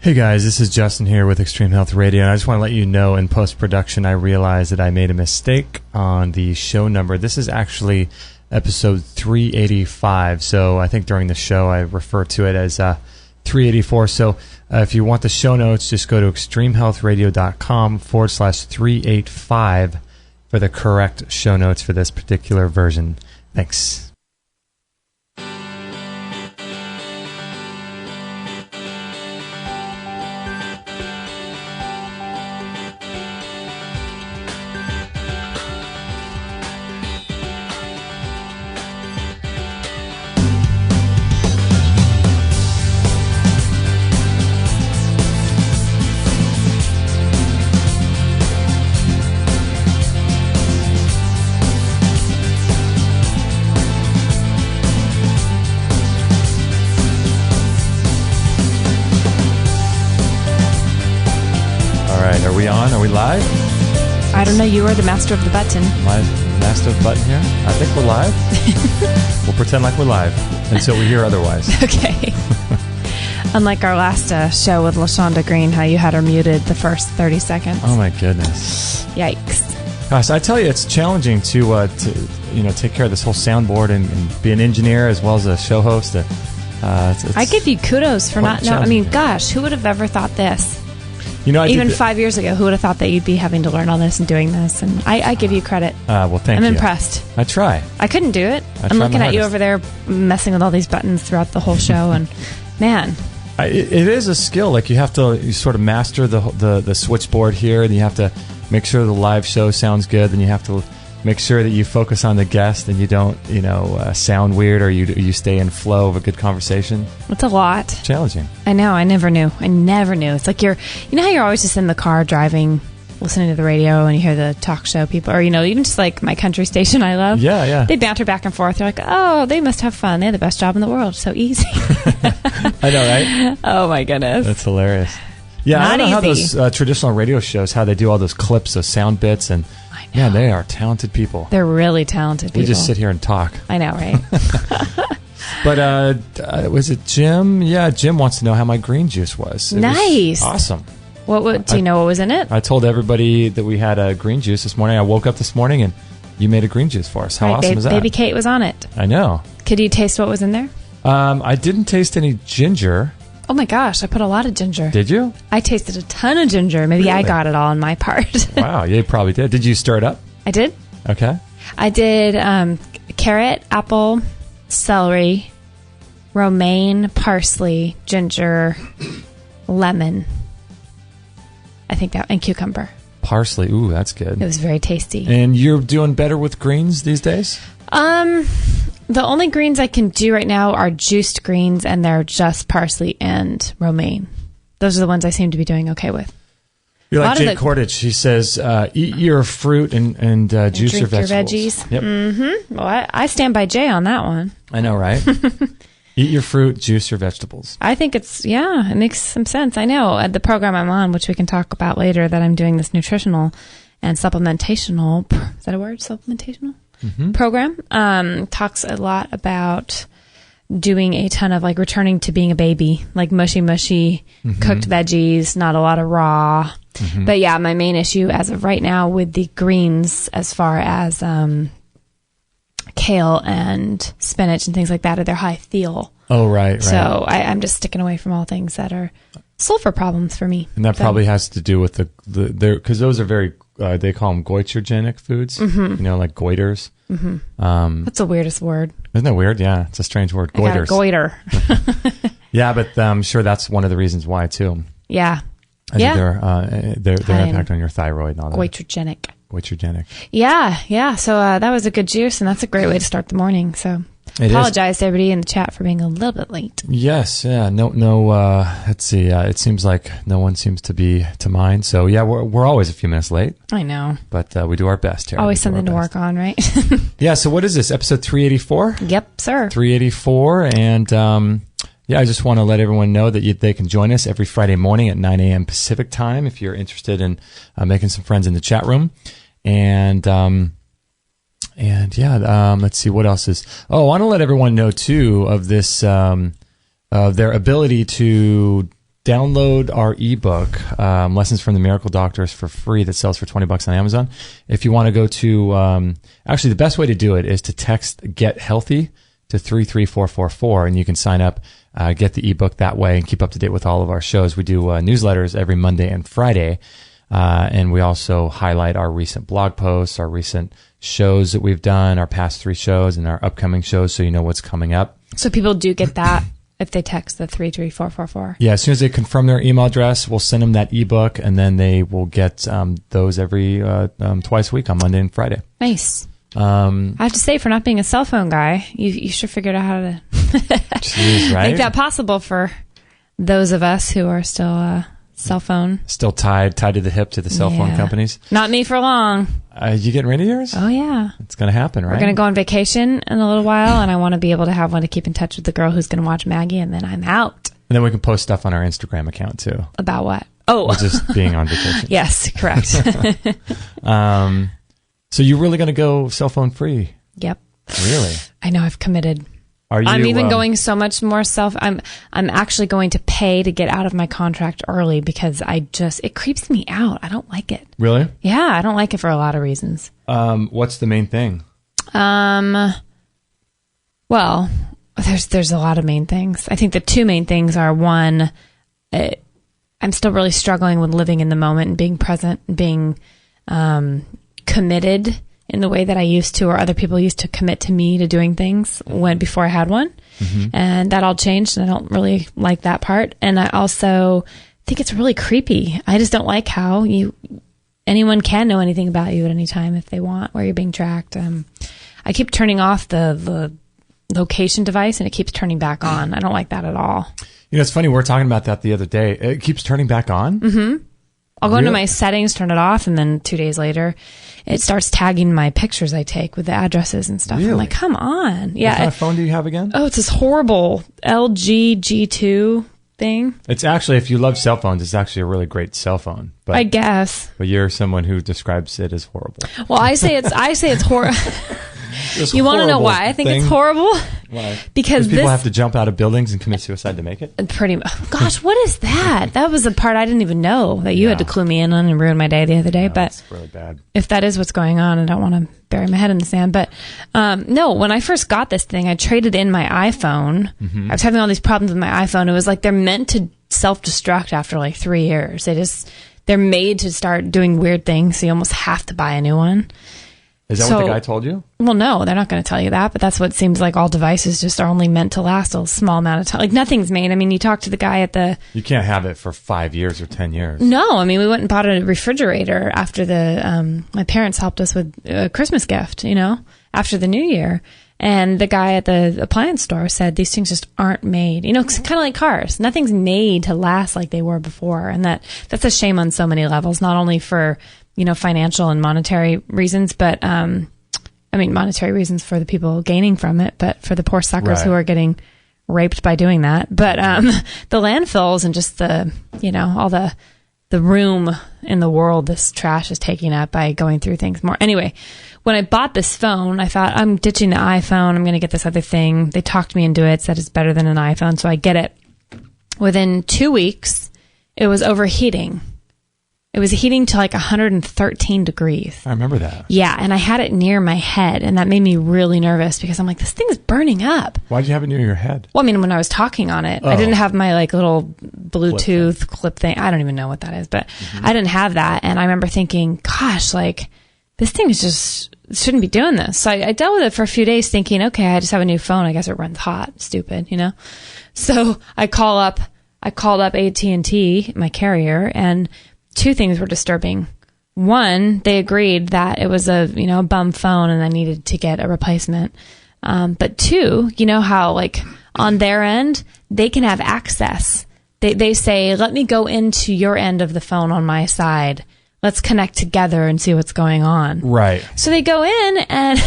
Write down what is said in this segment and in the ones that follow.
Hey guys, this is Justin here with Extreme Health Radio, and I just want to let you know in post-production I realized that I made a mistake on the show number. This is actually episode 385, so I think during the show I refer to it as 384. So if you want the show notes, just go to extremehealthradio.com/385 for the correct show notes for this particular version. Thanks. Are we live? I don't know. You are the master of the button. Master of the button here? I think we're live. We'll pretend like we're live until we hear otherwise. Okay. Unlike our last show with LaShonda Green, how you had her muted the first 30 seconds. Oh my goodness. Yikes. Gosh, I tell you, it's challenging to take care of this whole soundboard and be an engineer as well as a show host. I give you kudos for not knowing. I mean, gosh, who would have ever thought this? Even 5 years ago, who would have thought that you'd be having to learn all this and doing this? And I give you credit. Well, thank you. I'm impressed. I try. I couldn't do it. I'm looking at you over there messing with all these buttons throughout the whole show, and man. It is a skill. Like you sort of master the switchboard here, and you have to make sure the live show sounds good, and you have to make sure that you focus on the guest and you don't, sound weird, or you stay in flow of a good conversation. It's a lot. Challenging. I know. I never knew. It's like you know how you're always just in the car driving, listening to the radio, and you hear the talk show people, or, even just like my country station I love. Yeah. They banter back and forth. You're like, oh, they must have fun. They have the best job in the world. So easy. I know, right? Oh, my goodness. That's hilarious. Yeah, I don't know how those traditional radio shows, how they do all those clips, those sound bits, and yeah, they are talented people. They're really talented people. We just sit here and talk. I know, right? But was it Jim? Yeah, Jim wants to know how my green juice was. Nice. Awesome. Do you know what was in it? I told everybody that we had a green juice this morning. I woke up this morning and you made a green juice for us. How awesome is that? Baby Kate was on it. I know. Could you taste what was in there? I didn't taste any ginger. Oh my gosh, I put a lot of ginger. Did you? I tasted a ton of ginger. Maybe really? I got it all on my part. Wow, you probably did. Did you stir it up? I did. Okay. I did carrot, apple, celery, romaine, parsley, ginger, lemon. I think that, and cucumber. Parsley, ooh, that's good. It was very tasty. And you're doing better with greens these days? The only greens I can do right now are juiced greens, and they're just parsley and romaine. Those are the ones I seem to be doing okay with. You're like Jay Cordage. She says, eat your fruit and juice your vegetables. Drink your veggies. Yep. Mm-hmm. Well, I stand by Jay on that one. I know, right? Eat your fruit, juice your vegetables. I think it makes some sense. I know. At the program I'm on, which we can talk about later, that I'm doing this nutritional and supplementational, is that a word? Supplementational? Mm-hmm. Program talks a lot about doing a ton of like returning to being a baby, like mushy mm-hmm. cooked veggies, not a lot of raw. Mm-hmm. But yeah, my main issue as of right now with the greens, as far as kale and spinach and things like that, are their high thiol. Oh, right. So I'm just sticking away from all things that are sulfur problems for me. And that probably has to do with because those are very, they call them goitrogenic foods, mm-hmm. Like goiters. Mm-hmm. That's the weirdest word. Isn't that weird? Yeah, it's a strange word. Goiters. I got a goiter. Yeah, but I'm sure that's one of the reasons why too. Yeah. Their impact on your thyroid and all that. Goitrogenic. Yeah. So that was a good juice, and that's a great way to start the morning. So apologize to everybody in the chat for being a little bit late. Yes. Yeah. No. Let's see. It seems like no one seems to be to mind. So yeah, we're always a few minutes late. I know. But we do our best here. Always something to work on, right? Yeah. So what is this? Episode 384? Yep, sir. 384, and yeah, I just want to let everyone know that they can join us every Friday morning at 9 a.m. Pacific time if you're interested in making some friends in the chat room. And yeah, let's see what else is. Oh, I want to let everyone know too of this, their ability to download our ebook, Lessons from the Miracle Doctors, for free, that sells for $20 on Amazon. If you want to go to, actually the best way to do it is to text Get Healthy to 33444, and you can sign up, get the ebook that way, and keep up to date with all of our shows. We do newsletters every Monday and Friday, and we also highlight our recent blog posts, our recent shows that we've done, our past 3 shows, and our upcoming shows, so you know what's coming up. So people do get that if they text the 33444. Yeah, as soon as they confirm their email address, we'll send them that ebook, and then they will get those every twice a week on Monday and Friday. Nice. I have to say, for not being a cell phone guy, you sure figured out how to Jeez, right? make that possible for those of us who are still cell phone. Still tied to the hip to the cell phone companies. Not me for long. You getting rid of yours? Oh, yeah. It's going to happen, right? We're going to go on vacation in a little while, and I want to be able to have one to keep in touch with the girl who's going to watch Maggie, and then I'm out. And then we can post stuff on our Instagram account, too. About what? Oh. We're just being on vacation. Yes, correct. So you're really going to go cell phone free? Yep. Really? I know, I've committed. Are you, I'm even going so much more I'm actually going to pay to get out of my contract early because it creeps me out. I don't like it. Really? Yeah, I don't like it for a lot of reasons. What's the main thing? Well, there's a lot of main things. I think the 2 main things are, one, I'm still really struggling with living in the moment and being present and being committed in the way that I used to, or other people used to commit to me to doing things before I had one. Mm-hmm. And that all changed, and I don't really like that part. And I also think it's really creepy. I just don't like how anyone can know anything about you at any time if they want, where you're being tracked. I keep turning off the location device, and it keeps turning back on. I don't like that at all. You know, it's funny. We were talking about that the other day. It keeps turning back on? Mm-hmm. I'll go into my settings, turn it off, and then 2 days later, it starts tagging my pictures I take with the addresses and stuff. Really? I'm like, come on. Yeah. What kind of phone do you have again? Oh, it's this horrible LG G2 thing. It's actually, if you love cell phones, it's actually a really great cell phone. But, I guess. But you're someone who describes it as horrible. Well, I say it's horrible. You want to know why I think it's horrible? Why? Because people have to jump out of buildings and commit suicide to make it? Pretty much. Gosh, what is that? That was the part I didn't even know that you had to clue me in on and ruin my day the other day. Yeah, but that's really bad. If that is what's going on, I don't want to bury my head in the sand. But no, when I first got this thing, I traded in my iPhone. Mm-hmm. I was having all these problems with my iPhone. It was like they're meant to self-destruct after like 3 years. They're made to start doing weird things, so you almost have to buy a new one. Is that what the guy told you? Well, no, they're not going to tell you that, but that's what it seems like. All devices just are only meant to last a small amount of time. Like, nothing's made. I mean, you talk to the guy at the... You can't have it for 5 years or 10 years. No, I mean, we went and bought a refrigerator after my parents helped us with a Christmas gift, after the New Year. And the guy at the appliance store said these things just aren't made. It's kind of like cars. Nothing's made to last like they were before. And that's a shame on so many levels, not only for... financial and monetary reasons, but, monetary reasons for the people gaining from it, but for the poor suckers who are getting raped by doing that. But, the landfills and just all the room in the world this trash is taking up by going through things more. Anyway, when I bought this phone, I thought, I'm ditching the iPhone. I'm going to get this other thing. They talked me into it, said it's better than an iPhone. So I get it. Within 2 weeks, it was overheating. It was heating to like 113 degrees. I remember that. Yeah, and I had it near my head, and that made me really nervous because I'm like, this thing's burning up. Why'd you have it near your head? Well, when I was talking on it, I didn't have my like little Bluetooth clip thing. I don't even know what that is, but I didn't have that. And I remember thinking, gosh, like this thing is just shouldn't be doing this. So I dealt with it for a few days thinking, okay, I just have a new phone. I guess it runs hot. Stupid, So I called up AT&T, my carrier, and 2 things were disturbing. One, they agreed that it was a bum phone and I needed to get a replacement. But 2, how like on their end, they can have access. They say, let me go into your end of the phone on my side. Let's connect together and see what's going on. Right. So they go in, and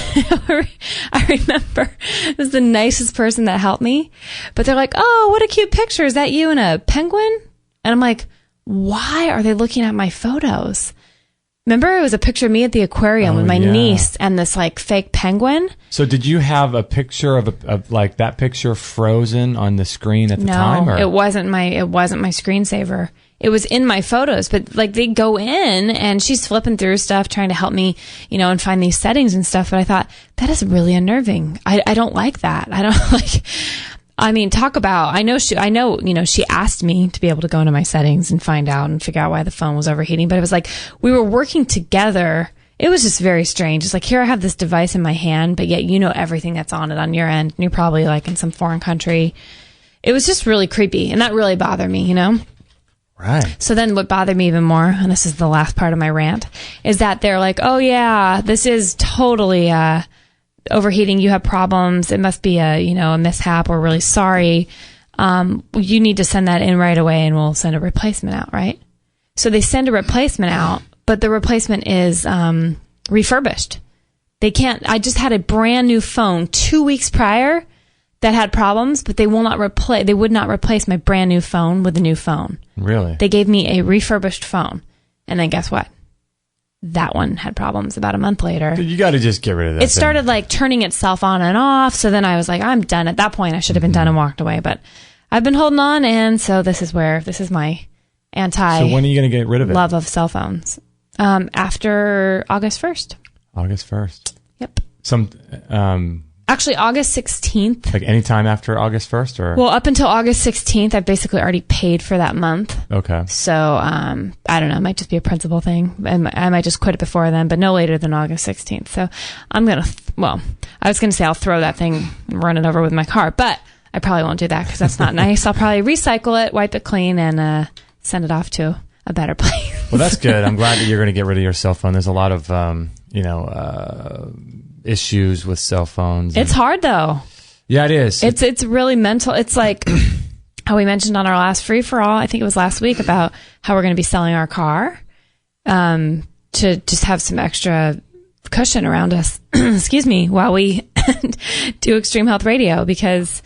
I remember it was the nicest person that helped me. But they're like, oh, what a cute picture. Is that you and a penguin? And I'm like, why are they looking at my photos? Remember, it was a picture of me at the aquarium with my niece and this like fake penguin. So did you have a picture of like that picture frozen on the screen at the time? No, it wasn't my screensaver. It was in my photos, but like they go in and she's flipping through stuff, trying to help me, and find these settings and stuff. But I thought that is really unnerving. I don't like that. I don't like. I mean, talk about, she asked me to be able to go into my settings and find out and figure out why the phone was overheating. But it was like, we were working together. It was just very strange. It's like, here I have this device in my hand, but yet everything that's on it on your end. And you're probably like in some foreign country. It was just really creepy. And that really bothered me, Right. So then what bothered me even more, and this is the last part of my rant, is that they're like, oh yeah, this is totally, overheating, you have problems, it must be a mishap, we're really sorry, you need to send that in right away and we'll send a replacement out, right? So they send a replacement out, but the replacement is refurbished. I just had a brand new phone 2 weeks prior that had problems, but they would not replace my brand new phone with a new phone. Really? They gave me a refurbished phone, and then guess what? That one had problems about a month later. You got to just get rid of that. It started like turning itself on and off. So then I was like, I'm done. At that point, I should have been done and walked away. But I've been holding on. And so this is my So when are you going to get rid of it? Love of cell phones. After August 1st. August 1st. Yep. Actually, August 16th. Like any time after August 1st? Or? Well, up until August 16th, I've basically already paid for that month. Okay. So, I don't know. It might just be a principal thing. I might just quit it before then, but no later than August 16th. So I'm going to, I was going to say I'll throw that thing and run it over with my car, but I probably won't do that because that's not nice. I'll probably recycle it, wipe it clean, and send it off to a better place. Well, that's good. I'm glad that you're going to get rid of your cell phone. There's a lot of, issues with cell phones. It's hard though. Yeah, it is. It's really mental. It's like how we mentioned on our last free for all, I think it was last week, about how we're going to be selling our car to just have some extra cushion around us. Excuse me, while we do Extreme Health Radio, because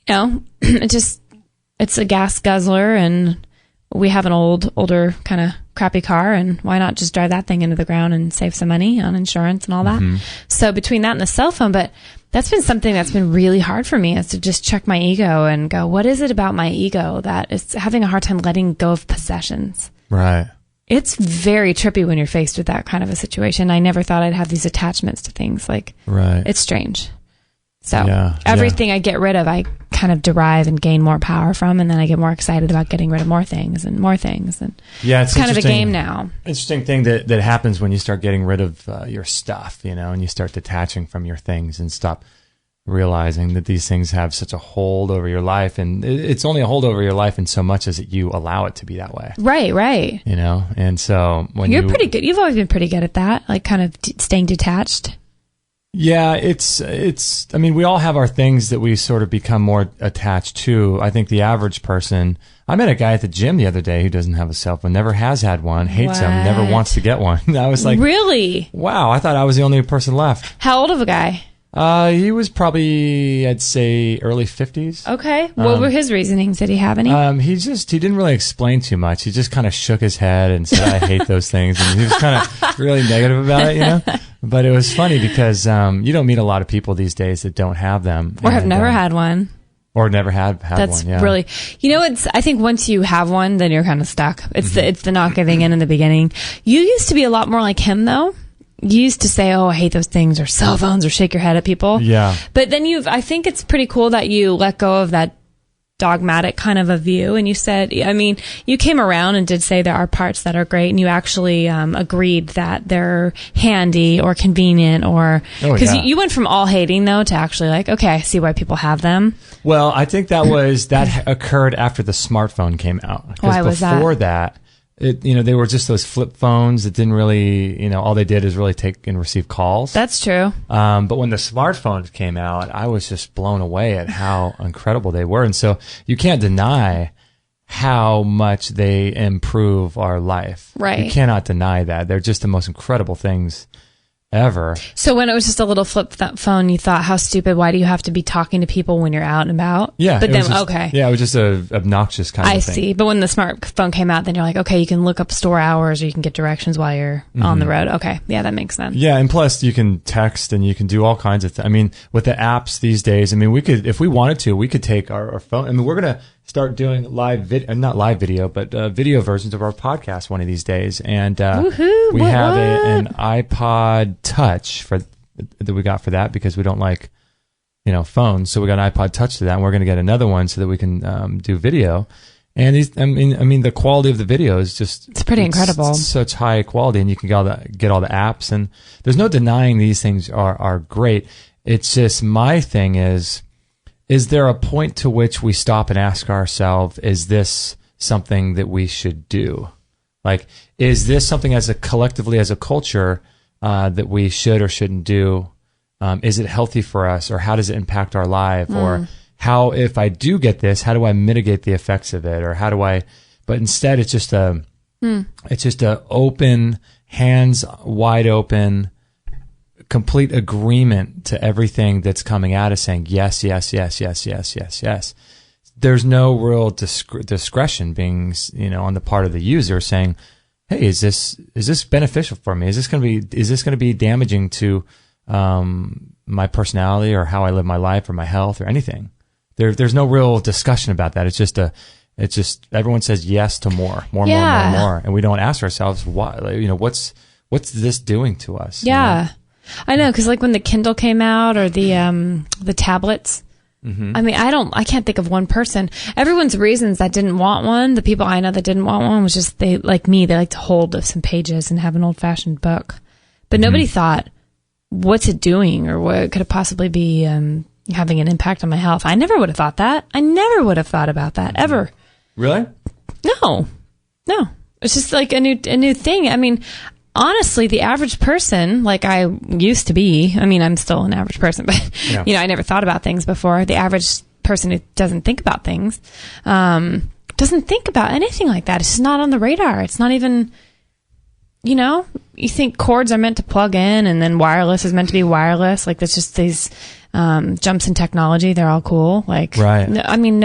it's a gas guzzler and we have an older kind of crappy car, and why not just drive that thing into the ground and save some money on insurance and all that. Mm-hmm. So between that and the cell phone, but that's been something that's been really hard for me, is to just check my ego and go, what is it about my ego that is having a hard time letting go of possessions? Right. It's very trippy when you're faced with that kind of a situation. I never thought I'd have these attachments to things. Right. It's strange. So everything I get rid of, I kind of derive and gain more power from, and then I get more excited about getting rid of more things and more things. And it's kind of a game now. Interesting thing that happens when you start getting rid of your stuff, and you start detaching from your things and stop realizing that these things have such a hold over your life, and it's only a hold over your life in so much as you allow it to be that way. Right. And so when you're pretty good. You've always been pretty good at that, like kind of staying detached. Yeah, it's, I mean, we all have our things that we sort of become more attached to. I think the average person, I met a guy at the gym the other day who doesn't have a cell phone, never has had one, hates them, never wants to get one. I was like, really? Wow, I thought I was the only person left. How old of a guy? He was probably, I'd say, early 50s. Okay. What were his reasonings? Did he have any? He didn't really explain too much. He just kind of shook his head and said, I hate those things. And he was kind of really negative about it, But it was funny because you don't meet a lot of people these days that don't have them. Or have never had one. Or never had That's one, yeah. Really, I think once you have one, then you're kind of stuck. It's the not giving in the beginning. You used to be a lot more like him, though. You used to say, oh, I hate those things, or cell phones, or shake your head at people. Yeah. But then I think it's pretty cool that you let go of that dogmatic kind of a view. And you said, you came around and did say there are parts that are great, and you actually agreed that they're handy or convenient, or because you went from all hating though to actually like, okay, I see why people have them. Well, I think that occurred after the smartphone came out. Why was that? Before that, they were just those flip phones that didn't really, all they did is really take and receive calls. That's true. But when the smartphones came out, I was just blown away at how incredible they were. And so you can't deny how much they improve our life. Right. You cannot deny that. They're just the most incredible things ever. So when it was just a little flip phone, you thought, how stupid, why do you have to be talking to people when you're out and about? Yeah. But then, okay. Yeah, it was just a obnoxious kind of thing. I see. But when the smartphone came out, then you're like, okay, you can look up store hours or you can get directions while you're on the road. Okay. Yeah, that makes sense. Yeah, and plus you can text and you can do all kinds of things. I mean, with the apps these days, I mean, we could, if we wanted to, we could take our phone. I mean, we're going to start doing not live video, but video versions of our podcast one of these days. And we have an iPod Touch that we got for that because we don't like, phones. So we got an iPod Touch to that, and we're going to get another one so that we can do video. And I mean, the quality of the video is it's pretty incredible. Such high quality, and you can get all the apps, and there's no denying these things are great. It's just my thing is there a point to which we stop and ask ourselves, is this something that we should do? Like, is this something collectively as a culture that we should or shouldn't do? Is it healthy for us, or how does it impact our life? Or how, if I do get this, how do I mitigate the effects of it? Or how do I, but instead it's just a open, hands wide open, complete agreement to everything that's coming at us, saying yes, yes, yes, yes, yes, yes, yes. There's no real discretion being, on the part of the user saying, hey, is this beneficial for me? Is this going to be damaging to my personality or how I live my life or my health or anything? There's no real discussion about that. It's just everyone says yes to more, and we don't ask ourselves why. What's this doing to us? Yeah, I know, because like when the Kindle came out or the tablets. I mean, I can't think of one person. Everyone's reasons that didn't want one, the people I know that didn't want one, was just they like to hold some pages and have an old fashioned book. But nobody thought, what's it doing, or what could it possibly be having an impact on my health? I never would have thought that. I never would have thought about that ever. Really? No. It's just like a new thing. I mean, honestly, the average person, like I used to be, I mean, I'm still an average person, but, I never thought about things before. The average person who doesn't think about things, doesn't think about anything like that. It's just not on the radar. It's not even, you think cords are meant to plug in and then wireless is meant to be wireless. Like, there's just these jumps in technology. They're all cool. Like, right. I mean,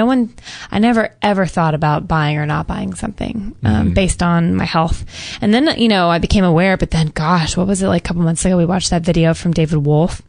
I never ever thought about buying or not buying something based on my health. And then, I became aware, but then, gosh, what was it, like a couple months ago? We watched that video from David Wolf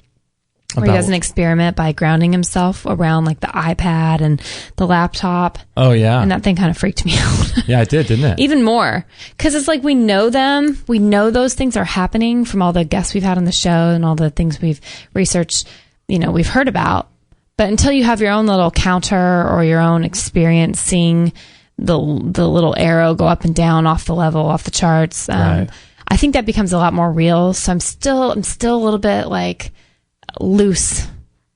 where he does an experiment by grounding himself around like the iPad and the laptop. Oh, yeah. And that thing kind of freaked me out. Yeah, it did, didn't it? Even more. Because it's like we know them. We know those things are happening from all the guests we've had on the show and all the things we've researched, we've heard about. But until you have your own little counter or your own experience seeing the little arrow go up and down off the level, off the charts, right. I think that becomes a lot more real. So I'm still a little bit like loose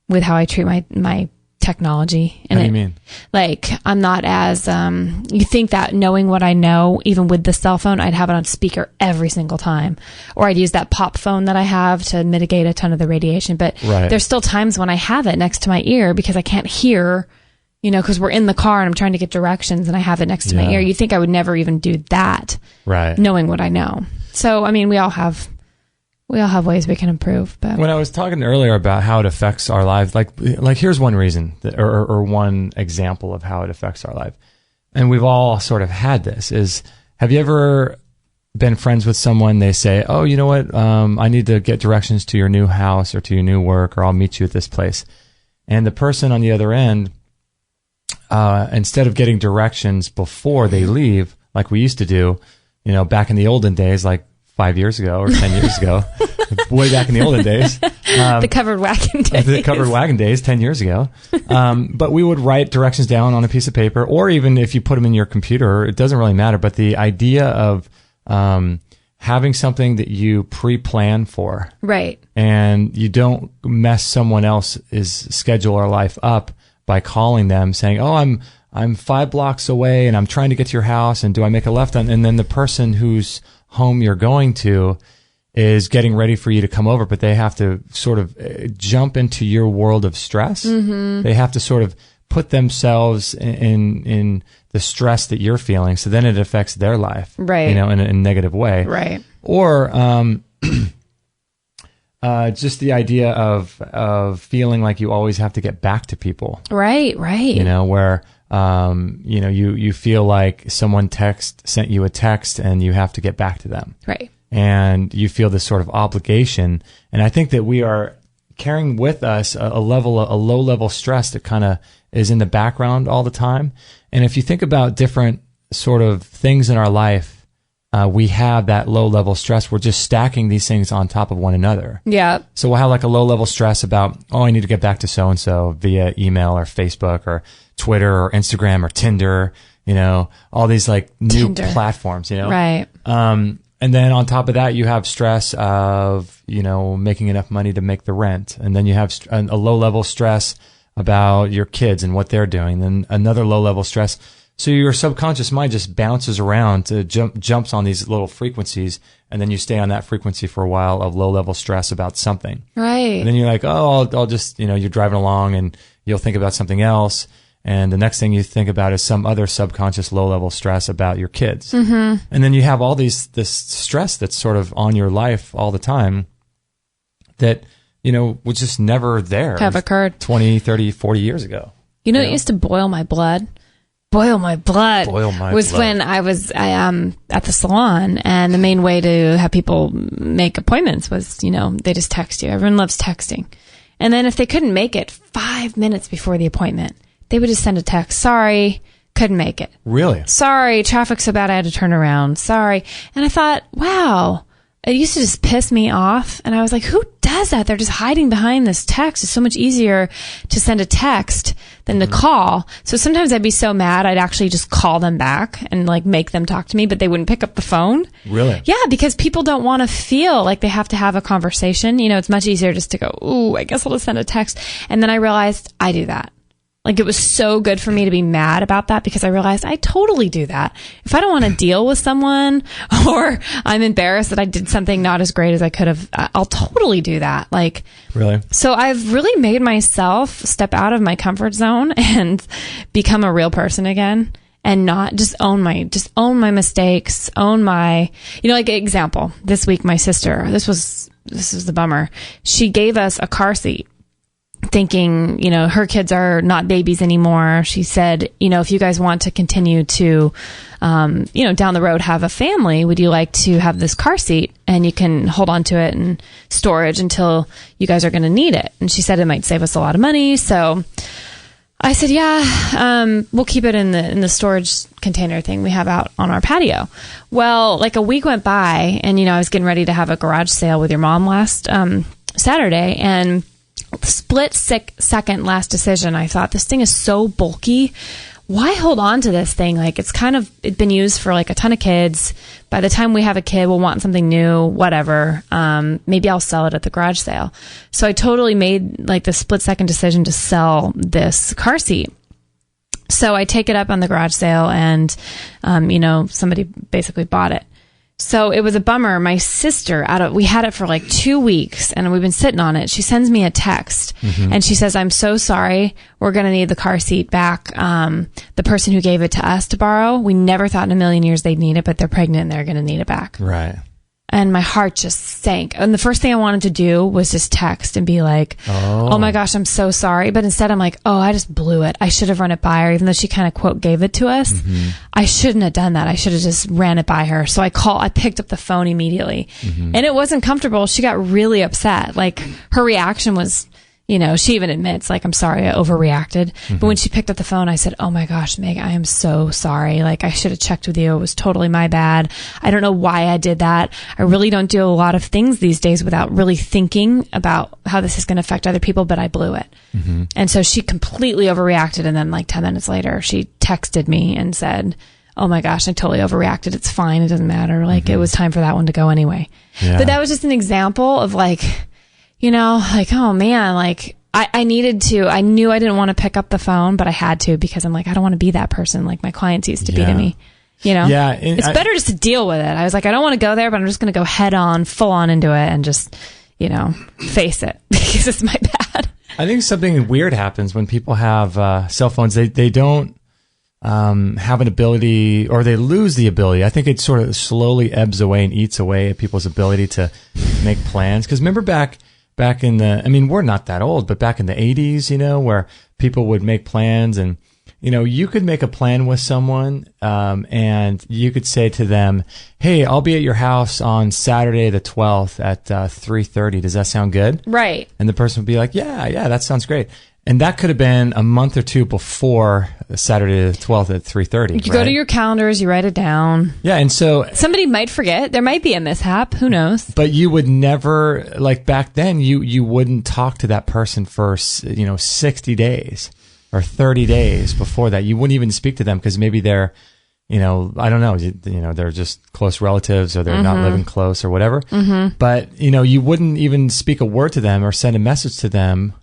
with how I treat my technology. And what do you mean? Like, I'm not as, you think that knowing what I know, even with the cell phone, I'd have it on speaker every single time. Or I'd use that pop phone that I have to mitigate a ton of the radiation. But there's still times when I have it next to my ear because I can't hear, because we're in the car and I'm trying to get directions and I have it next to my ear. You think I would never even do that, right? Knowing what I know. So, I mean, we all have ways we can improve. But when I was talking earlier about how it affects our lives, like here's one reason or one example of how it affects our life. And we've all sort of had this is, have you ever been friends with someone? They say, oh, you know what? I need to get directions to your new house or to your new work, or I'll meet you at this place. And the person on the other end, instead of getting directions before they leave, like we used to do, back in the olden days, like 5 years ago or 10 years ago, way back in the olden days. The covered wagon days. The covered wagon days 10 years ago. But we would write directions down on a piece of paper, or even if you put them in your computer, it doesn't really matter. But the idea of having something that you pre-plan for. Right. And you don't mess someone else's schedule or life up by calling them saying, oh, I'm 5 blocks away and I'm trying to get to your house, and do I make a left on? And then the person whose home you're going to is getting ready for you to come over, but they have to sort of jump into your world of stress. Mm-hmm. They have to sort of put themselves in the stress that you're feeling, so then it affects their life, right? In a negative way, right? Or just the idea of feeling like you always have to get back to people. Right. Where, you feel like someone sent you a text and you have to get back to them. Right. And you feel this sort of obligation. And I think that we are carrying with us a low level stress that kind of is in the background all the time. And if you think about different sort of things in our life, we have that low level stress. We're just stacking these things on top of one another. Yeah. So we'll have like a low level stress about, I need to get back to so-and-so via email or Facebook or Twitter or Instagram or Tinder, all these like new platforms, Right. And then on top of that, you have stress of, making enough money to make the rent. And then you have a low level stress about your kids and what they're doing. Then another low level stress. So your subconscious mind just bounces around to jumps on these little frequencies, and then you stay on that frequency for a while of low level stress about something. Right. And then you're like, I'll just, you're driving along and you'll think about something else. And the next thing you think about is some other subconscious low level stress about your kids. Mm-hmm. And then you have all this stress that's sort of on your life all the time that, was just never there. Have occurred 20, 30, 40 years ago. It used to boil my blood. Was when I was at the salon, and the main way to have people make appointments was, they just text you. Everyone loves texting. And then if they couldn't make it 5 minutes before the appointment, they would just send a text. Sorry, couldn't make it. Really? Sorry, traffic's so bad I had to turn around. Sorry. And I thought, wow, it used to just piss me off. And I was like, who does that? They're just hiding behind this text. It's so much easier to send a text than to call. So sometimes I'd be so mad, I'd actually just call them back and like make them talk to me, but they wouldn't pick up the phone. Really? Yeah, because people don't want to feel like they have to have a conversation. It's much easier just to go, ooh, I guess I'll just send a text. And then I realized I do that. Like, it was so good for me to be mad about that, because I realized I totally do that. If I don't want to deal with someone, or I'm embarrassed that I did something not as great as I could have, I'll totally do that. Like, really? So I've really made myself step out of my comfort zone and become a real person again, and not just own my mistakes, own my, like, example. This week, my sister, this was the bummer. She gave us a car seat, thinking, her kids are not babies anymore. She said, if you guys want to continue to, down the road have a family, would you like to have this car seat, and you can hold on to it in storage until you guys are going to need it? And she said it might save us a lot of money. So I said, yeah, we'll keep it in the storage container thing we have out on our patio. Well, like a week went by, and, I was getting ready to have a garage sale with your mom last Saturday, and second last decision, I thought, this thing is so bulky. Why hold on to this thing? Like, it's been used for like a ton of kids. By the time we have a kid, we'll want something new, whatever. Maybe I'll sell it at the garage sale. So I totally made like the split second decision to sell this car seat. So I take it up on the garage sale, and, somebody basically bought it. So it was a bummer. My sister, we had it for like 2 weeks, and we've been sitting on it. She sends me a text, and she says, I'm so sorry. We're going to need the car seat back. The person who gave it to us to borrow, we never thought in a million years they'd need it, but they're pregnant and they're going to need it back. Right. And my heart just sank. And the first thing I wanted to do was just text and be like, oh my gosh, I'm so sorry. But instead I'm like, I just blew it. I should have run it by her, even though she kind of quote gave it to us. Mm-hmm. I shouldn't have done that. I should have just ran it by her. So I picked up the phone immediately, and it wasn't comfortable. She got really upset. Like, her reaction was, she even admits, like, I'm sorry, I overreacted. Mm-hmm. But when she picked up the phone, I said, oh my gosh, Meg, I am so sorry. Like, I should have checked with you. It was totally my bad. I don't know why I did that. I really don't do a lot of things these days without really thinking about how this is going to affect other people, but I blew it. Mm-hmm. And so she completely overreacted. And then like 10 minutes later, she texted me and said, oh my gosh, I totally overreacted. It's fine. It doesn't matter. Like, it was time for that one to go anyway. Yeah. But that was just an example of like, like, oh man, like I needed to, I knew I didn't want to pick up the phone, but I had to, because I'm like, I don't want to be that person like my clients used to be to me, Yeah. It's better just to deal with it. I was like, I don't want to go there, but I'm just going to go head on, full on into it, and just, face it, because it's my bad. I think something weird happens when people have cell phones. They don't have an ability, or they lose the ability. I think it sort of slowly ebbs away and eats away at people's ability to make plans. Because remember back back in the, I mean, we're not that old, but back in the 80s, you know, where people would make plans and, you know, you could make a plan with someone, and you could say to them, hey, I'll be at your house on Saturday the 12th at 3:30. Does that sound good? Right. And the person would be like, yeah, that sounds great. And that could have been a month or two before Saturday the 12th at 3:30. You go to your calendars, you write it down. Yeah, and so somebody might forget. There might be a mishap. Who knows? But you would never, like back then, you wouldn't talk to that person for, 60 days or 30 days before that. You wouldn't even speak to them because maybe they're, I don't know, they're just close relatives or they're not living close or whatever. Mm-hmm. But, you wouldn't even speak a word to them or send a message to them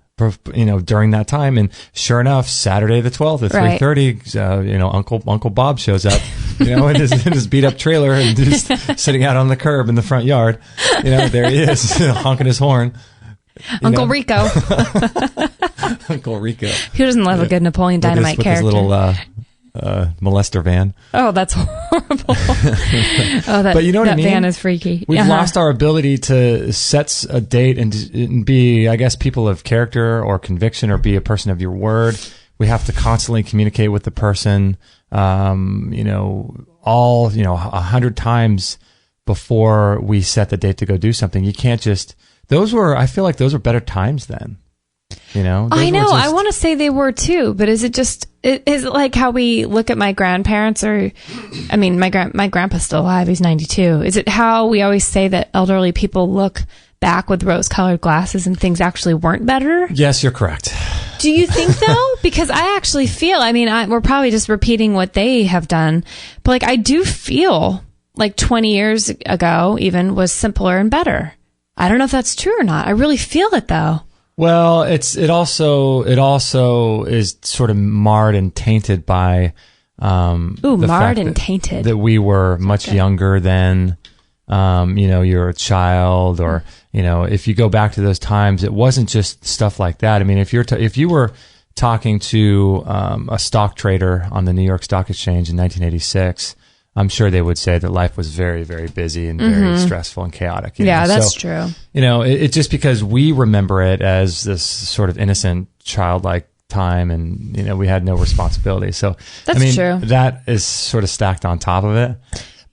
during that time. And sure enough, Saturday the 12th at 3:30, Uncle Bob shows up, in his beat up trailer and just sitting out on the curb in the front yard. There he is, honking his horn. Uncle Rico. Uncle Rico. Who doesn't love a good Napoleon Dynamite with character? His little, molester van. Oh, that's horrible. But you know what I mean? That van is freaky. We've lost our ability to set a date and be, I guess, people of character or conviction or be a person of your word. We have to constantly communicate with the person, 100 times before we set the date to go do something. You can't just, I feel like those were better times then. I know. I want to say they were too, but is it like how we look at my grandparents my grandpa's still alive. He's 92. Is it how we always say that elderly people look back with rose-colored glasses and things actually weren't better? Yes, you're correct. Do you think though? Because I actually feel, we're probably just repeating what they have done, but like I do feel like 20 years ago even was simpler and better. I don't know if that's true or not. I really feel it though. Well, it also is sort of marred and tainted by marred and tainted that we were much younger than you're a child, or if you go back to those times, it wasn't just stuff like that. I mean, if you were talking to a stock trader on the New York Stock Exchange in 1986, I'm sure they would say that life was very, very busy and very stressful and chaotic. That's true. It's just because we remember it as this sort of innocent, childlike time, and we had no responsibility. So that's true. That is sort of stacked on top of it.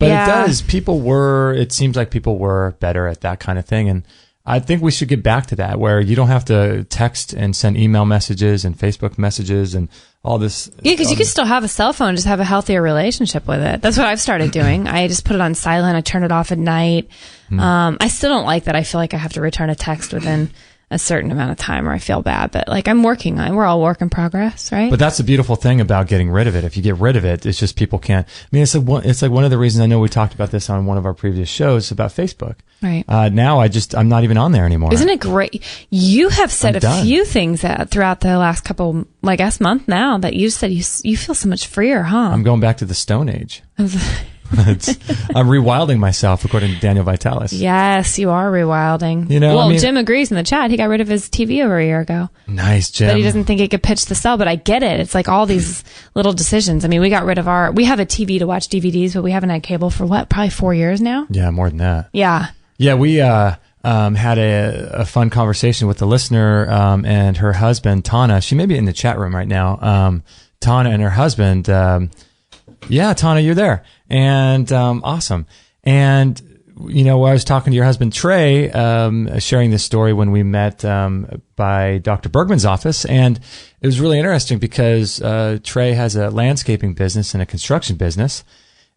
But it does. It seems like people were better at that kind of thing, and I think we should get back to that, where you don't have to text and send email messages and Facebook messages and all this. Yeah, because you can still have a cell phone, just have a healthier relationship with it. That's what I've started doing. I just put it on silent. I turn it off at night. I still don't like that. I feel like I have to return a text within a certain amount of time or I feel bad. But like I'm working on it. We're all work in progress, right? But that's the beautiful thing about getting rid of it. If you get rid of it, it's just people can't. It's like one of the reasons, I know we talked about this on one of our previous shows about Facebook. Right. Now I'm not even on there anymore. Isn't it great? You have said few things that throughout the last couple, I guess, month now that you said you feel so much freer, huh? I'm going back to the Stone Age. I'm rewilding myself, according to Daniel Vitalis. Yes, you are rewilding. Jim agrees in the chat. He got rid of his TV over a year ago. Nice, Jim. But he doesn't think he could pitch the sell, but I get it. It's like all these little decisions. We got rid of we have a TV to watch DVDs, but we haven't had cable for probably 4 years now? Yeah, more than that. Yeah. Yeah, we had a fun conversation with the listener and her husband, Tana. She may be in the chat room right now. Tana and her husband. Tana, you're there. And awesome. And, I was talking to your husband, Trey, sharing this story when we met by Dr. Bergman's office. And it was really interesting because Trey has a landscaping business and a construction business,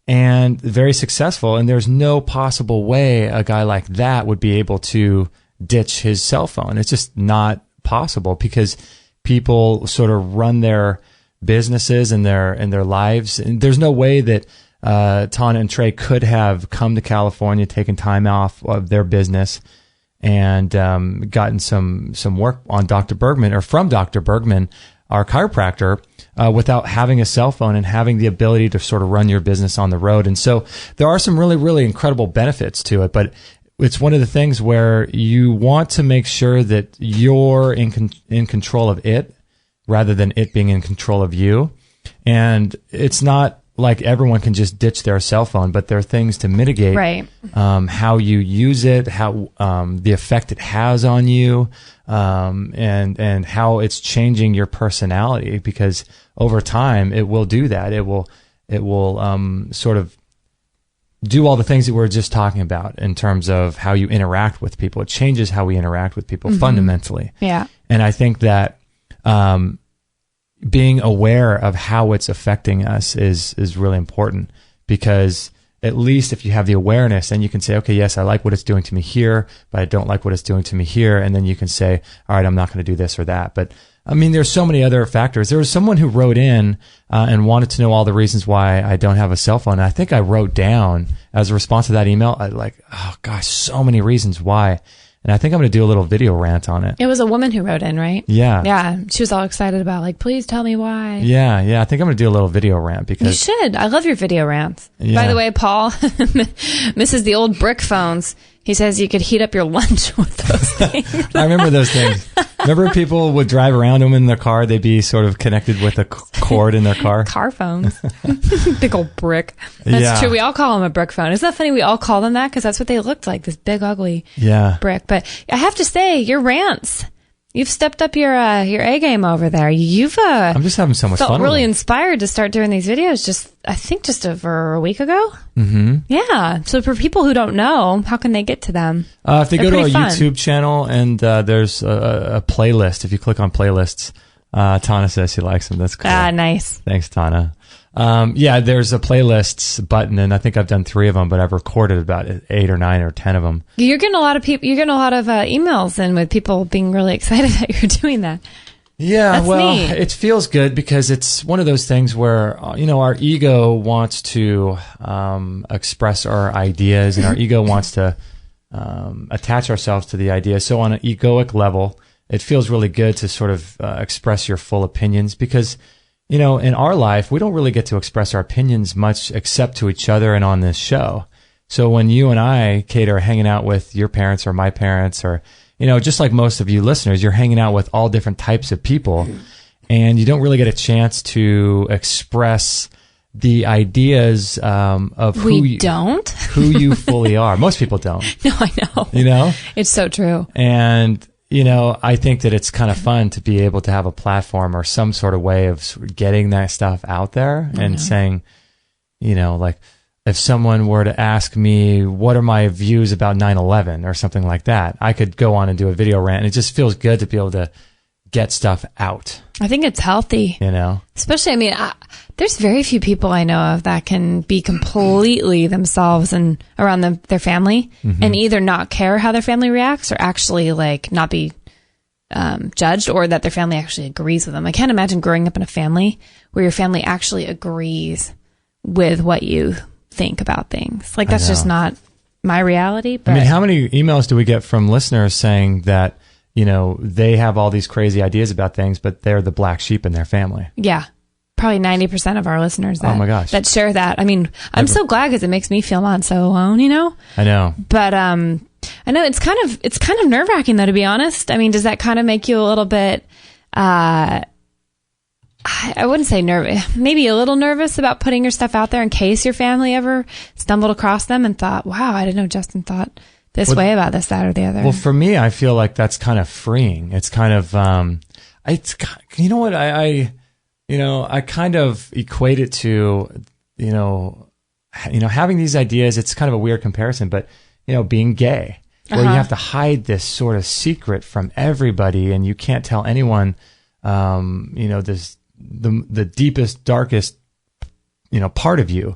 and very successful. And there's no possible way a guy like that would be able to ditch his cell phone. It's just not possible because people sort of run their businesses and their lives. And there's no way that Tana and Trey could have come to California, taken time off of their business, and gotten some work on Dr. Bergman, or from Dr. Bergman, our chiropractor, without having a cell phone and having the ability to sort of run your business on the road. And so there are some really, really incredible benefits to it, but it's one of the things where you want to make sure that you're in control of it rather than it being in control of you. And it's not like everyone can just ditch their cell phone, but there are things to mitigate Right. How you use it, how the effect it has on you, and how it's changing your personality, because over time it will do that. It will sort of do all the things that we were just talking about in terms of how you interact with people. It changes how we interact with people fundamentally. Yeah. And I think that being aware of how it's affecting us is really important, because at least if you have the awareness, then you can say, okay, yes, I like what it's doing to me here, but I don't like what it's doing to me here. And then you can say, all right, I'm not going to do this or that. But I mean, there's so many other factors. There was someone who wrote in and wanted to know all the reasons why I don't have a cell phone. And I think I wrote down as a response to that email, oh gosh, so many reasons why. And I think I'm going to do a little video rant on it. It was a woman who wrote in, right? Yeah. Yeah. She was all excited about, like, please tell me why. Yeah. I think I'm going to do a little video rant because you should. I love your video rants. Yeah. By the way, Paul misses the old brick phones. He says you could heat up your lunch with those things. I remember those things. Remember people would drive around them in their car? They'd be sort of connected with a cord in their car. Car phones. Big old brick. That's true. We all call them a brick phone. Isn't that funny? We all call them that because that's what they looked like, this big, ugly brick. But I have to say, your rants, you've stepped up your A game over there. I'm just having so much fun. Felt really inspired to start doing these videos just over a week ago. Mm-hmm. Yeah. So for people who don't know, how can they get to them? If they go to our YouTube channel, and there's a playlist. If you click on playlists, Tana says she likes them. That's cool. Nice. Thanks, Tana. There's a playlists button, and I think I've done 3 of them, but I've recorded about 8 or 9 or 10 of them. You're getting a lot of people. You're getting a lot of emails in with people being really excited that you're doing that. Yeah, That's neat. It feels good because it's one of those things where, our ego wants to express our ideas, and our ego wants to attach ourselves to the idea. So on an egoic level, it feels really good to sort of express your full opinions, because, in our life, we don't really get to express our opinions much except to each other and on this show. So when you and I, Kate, are hanging out with your parents or my parents, or just like most of you listeners, you're hanging out with all different types of people, and you don't really get a chance to express the ideas of who you fully are. Most people don't. No, I know. It's so true. And I think that it's kind of fun to be able to have a platform or some sort of way of getting that stuff out there and saying, like, if someone were to ask me, what are my views about 9/11 or something like that, I could go on and do a video rant. And it just feels good to be able to get stuff out. I think it's healthy. Especially, there's very few people I know of that can be completely themselves and around their family, and either not care how their family reacts or actually like not be judged, or that their family actually agrees with them. I can't imagine growing up in a family where your family actually agrees with what you think about things. Like, that's just not my reality. But how many emails do we get from listeners saying that, they have all these crazy ideas about things, but they're the black sheep in their family? Yeah. Probably 90% of our listeners that share that. I'm so glad, because it makes me feel not so alone, I know. But I know it's kind of nerve-wracking, though, to be honest. Does that kind of make you a little bit I wouldn't say nervous, maybe a little nervous about putting your stuff out there in case your family ever stumbled across them and thought, wow, I didn't know Justin thought this way about this, that, or the other. Well, for me, I feel like that's kind of freeing. It's kind of, I kind of equate it to, having these ideas. It's kind of a weird comparison, but, being gay, where you have to hide this sort of secret from everybody, and you can't tell anyone, the deepest, darkest, part of you.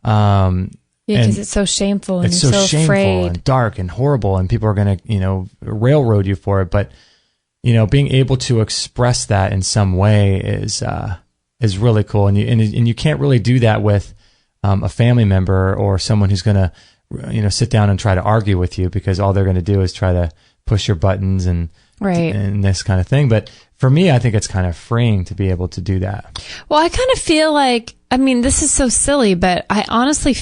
Because it's so shameful, and it's you're so shameful afraid. And dark and horrible, and people are going to, railroad you for it. But, being able to express that in some way is really cool. And you can't really do that with a family member or someone who's going to, sit down and try to argue with you, because all they're going to do is try to push your buttons and this kind of thing. But for me, I think it's kind of freeing to be able to do that. Well, I kind of feel like, this is so silly, but I honestly...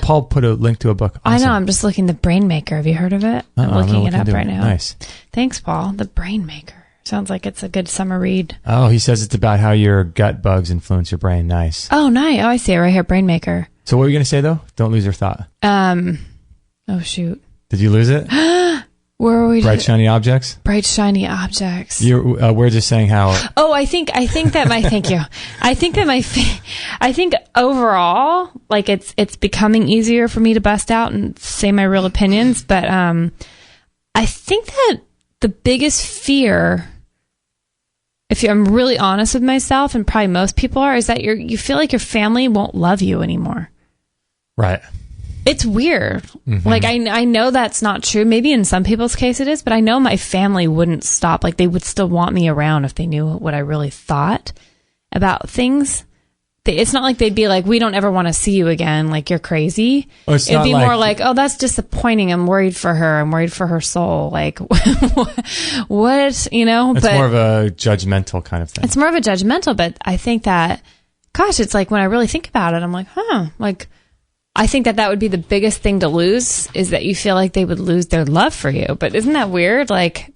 Paul put a link to a book. Awesome. I know, I'm just looking, The Brain Maker. Have you heard of it? I'm looking it up right now. Nice. Thanks, Paul. The Brain Maker. Sounds like it's a good summer read. Oh, he says it's about how your gut bugs influence your brain. Nice. Oh, nice. Oh, I see it right here. Brain Maker. So what were you going to say, though? Don't lose your thought. Oh, shoot. Did you lose it? Where are we? Bright, shiny objects? Bright, shiny objects. We're just saying how... Oh, I think that my... Thank you. I think that I think overall, like, it's becoming easier for me to bust out and say my real opinions, but I think that the biggest fear... If I'm really honest with myself, and probably most people are, is that you feel like your family won't love you anymore. Right. It's weird. Mm-hmm. Like, I know that's not true. Maybe in some people's case it is, but I know my family wouldn't stop. Like, they would still want me around if they knew what I really thought about things. It's not like they'd be like, we don't ever want to see you again. Like, you're crazy. It'd be more like, oh, that's disappointing. I'm worried for her. I'm worried for her soul. Like, what, you know? It's more of a judgmental kind of thing. It's more of a judgmental, but I think that, gosh, it's like when I really think about it, I'm like, like, I think that would be the biggest thing to lose, is that you feel like they would lose their love for you. But isn't that weird? Like,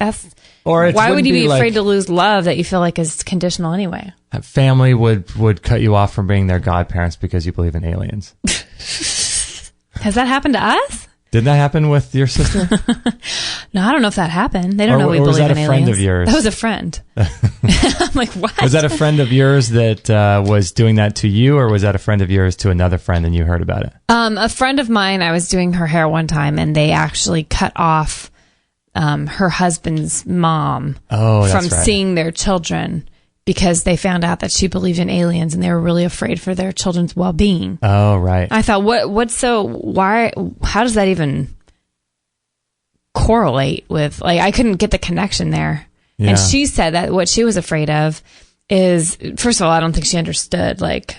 why would you be afraid to lose love that you feel like is conditional anyway? Family would cut you off from being their godparents because you believe in aliens. Has that happened to us? Didn't that happen with your sister? No, I don't know if that happened. They don't know we believe in aliens. Was that a friend of yours? That was a friend. I'm like, what? Was that a friend of yours that was doing that to you, or was that a friend of yours to another friend and you heard about it? A friend of mine, I was doing her hair one time, and they actually cut off her husband's mom from seeing their children because they found out that she believed in aliens, and they were really afraid for their children's well-being. Oh, right. I thought, how does that even correlate with, like, I couldn't get the connection there. Yeah. And she said that what she was afraid of is, first of all, I don't think she understood, like,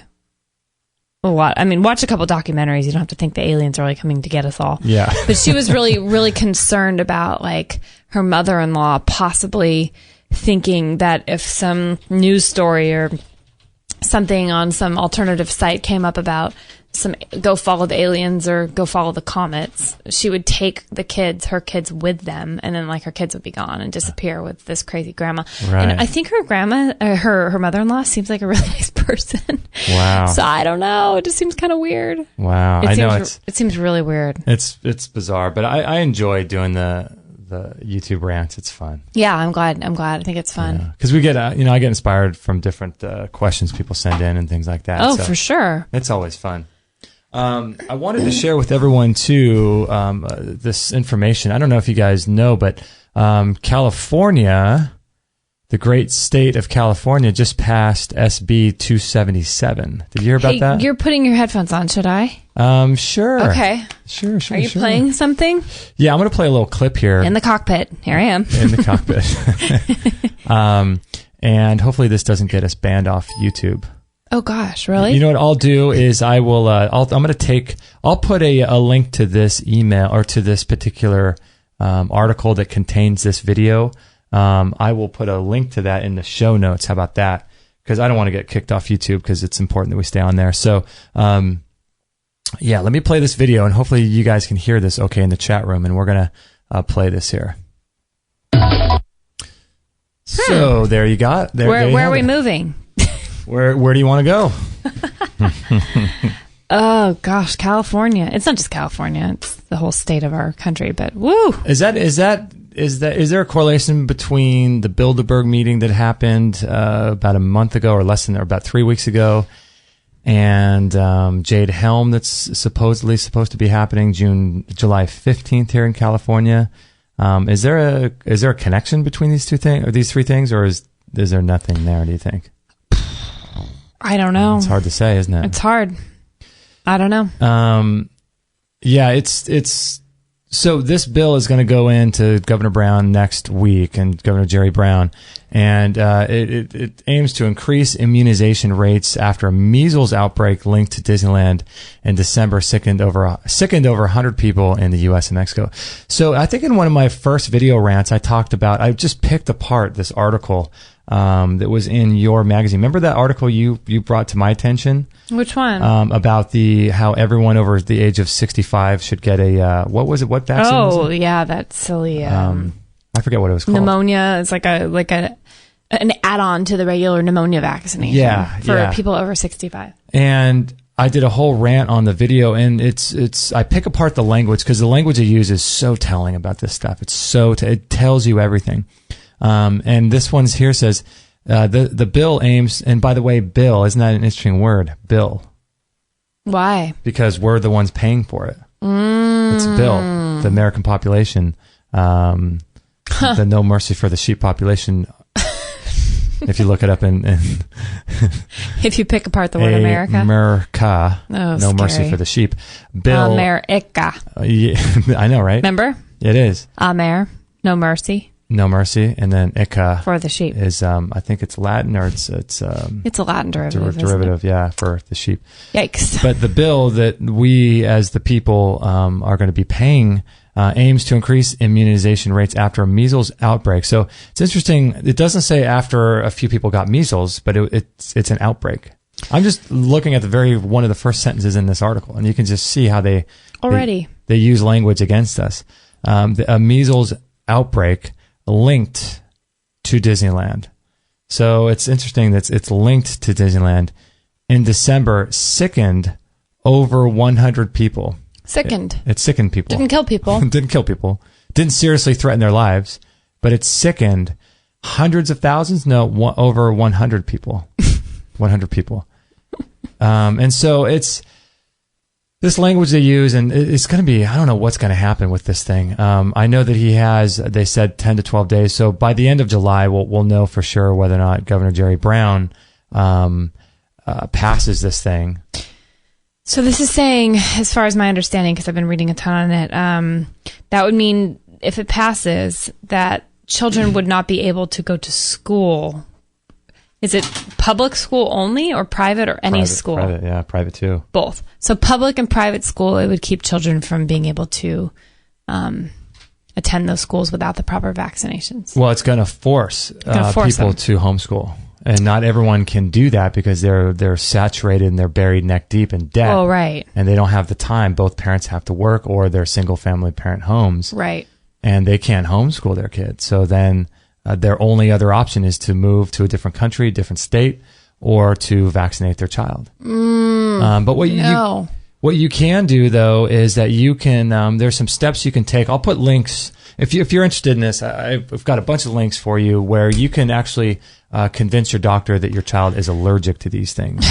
a lot. I mean, watch a couple documentaries. You don't have to think the aliens are, like, coming to get us all. Yeah. But she was really, really concerned about, like, her mother-in-law possibly thinking that if some news story or something on some alternative site came up about go follow the aliens or go follow the comets, she would take her kids with them, and then, like, her kids would be gone and disappear with this crazy grandma. Right. And I think her grandma, her mother-in-law seems like a really nice person. Wow. So I don't know. It just seems kind of weird. Wow. It seems really weird. It's bizarre, but I enjoy doing the YouTube rants. It's fun. Yeah, I'm glad. I think it's fun. Because we get, I get inspired from different questions people send in and things like that. Oh, so for sure. It's always fun. I wanted to share with everyone too this information. I don't know if you guys know, but California, the great state of California, just passed SB 277. Did you hear about that? You're putting your headphones on. Should I? Sure. Okay. Sure. Are you playing something? Yeah, I'm going to play a little clip here. In the cockpit. Here I am. In the cockpit. And hopefully this doesn't get us banned off YouTube. Oh gosh, really? You know what I'll do is I will. I'll put a link to this email or to this particular article that contains this video. I will put a link to that in the show notes. How about that? Because I don't want to get kicked off YouTube because it's important that we stay on there. So, yeah, let me play this video, and hopefully you guys can hear this okay in the chat room. And we're gonna play this here. So there you go. Where are we moving? Where do you want to go? Oh gosh, California. It's not just California; it's the whole state of our country. But woo! Is there a correlation between the Bilderberg meeting that happened about a month ago, or less than, or about 3 weeks ago, and Jade Helm that's supposedly supposed to be happening July 15th here in California? Is there a connection between these three things, or is there nothing there? Do you think? I don't know. It's hard to say, isn't it? It's hard. I don't know. Yeah, it's so this bill is going to go into Governor Brown next week, and Governor Jerry Brown, and it aims to increase immunization rates after a measles outbreak linked to Disneyland in December sickened over 100 people in the U.S. and Mexico. So I think in one of my first video rants, I just picked apart this article that was in your magazine. Remember that article you brought to my attention? Which one? About how everyone over the age of 65 should get a what was it? What vaccine? Oh, yeah, that silly. I forget what it was called. Pneumonia is like an add-on to the regular pneumonia vaccination for people over 65. And I did a whole rant on the video, and I pick apart the language because the language they use is so telling about this stuff. It tells you everything. And this one's here says, the bill aims, and by the way, bill, isn't that an interesting word? Bill. Why? Because we're the ones paying for it. It's bill, the American population, the No Mercy for the Sheep population. If you look it up in if you pick apart the word America, No scary. Mercy for the Sheep. Bill America. Yeah, I know, right? Remember? It is. No mercy. No mercy, and then Ica for the sheep is I think it's Latin, or it's a Latin derivative. Derivative, yeah, for the sheep. Yikes! But the bill that we, as the people, are going to be paying aims to increase immunization rates after a measles outbreak. So it's interesting. It doesn't say after a few people got measles, but it's an outbreak. I'm just looking at one of the first sentences in this article, and you can just see how they use language against us. A measles outbreak linked to Disneyland. So it's interesting that it's linked to Disneyland. In December, sickened over 100 people. Sickened. It sickened people. Didn't kill people. Didn't kill people. Didn't seriously threaten their lives, but it sickened hundreds of thousands. No, over 100 people. 100 people. And so it's this language they use, and it's going to be, I don't know what's going to happen with this thing. I know that they said 10 to 12 days. So by the end of July, we'll know for sure whether or not Governor Jerry Brown passes this thing. So this is saying, as far as my understanding, because I've been reading a ton on it, that would mean if it passes, that children would not be able to go to school. Is it public school only, or private, or any school? Private, yeah, private too. Both. So public and private school, it would keep children from being able to attend those schools without the proper vaccinations. Well, it's going to force people to homeschool. And not everyone can do that because they're saturated and they're buried neck deep in debt. Oh, right. And they don't have the time. Both parents have to work, or they're single-family parent homes. Right. And they can't homeschool their kids. So then their only other option is to move to a different country, different state, or to vaccinate their child. But what you can do, though, is that you can, there's some steps you can take. I'll put links. If you're interested in this, I've got a bunch of links for you where you can actually convince your doctor that your child is allergic to these things.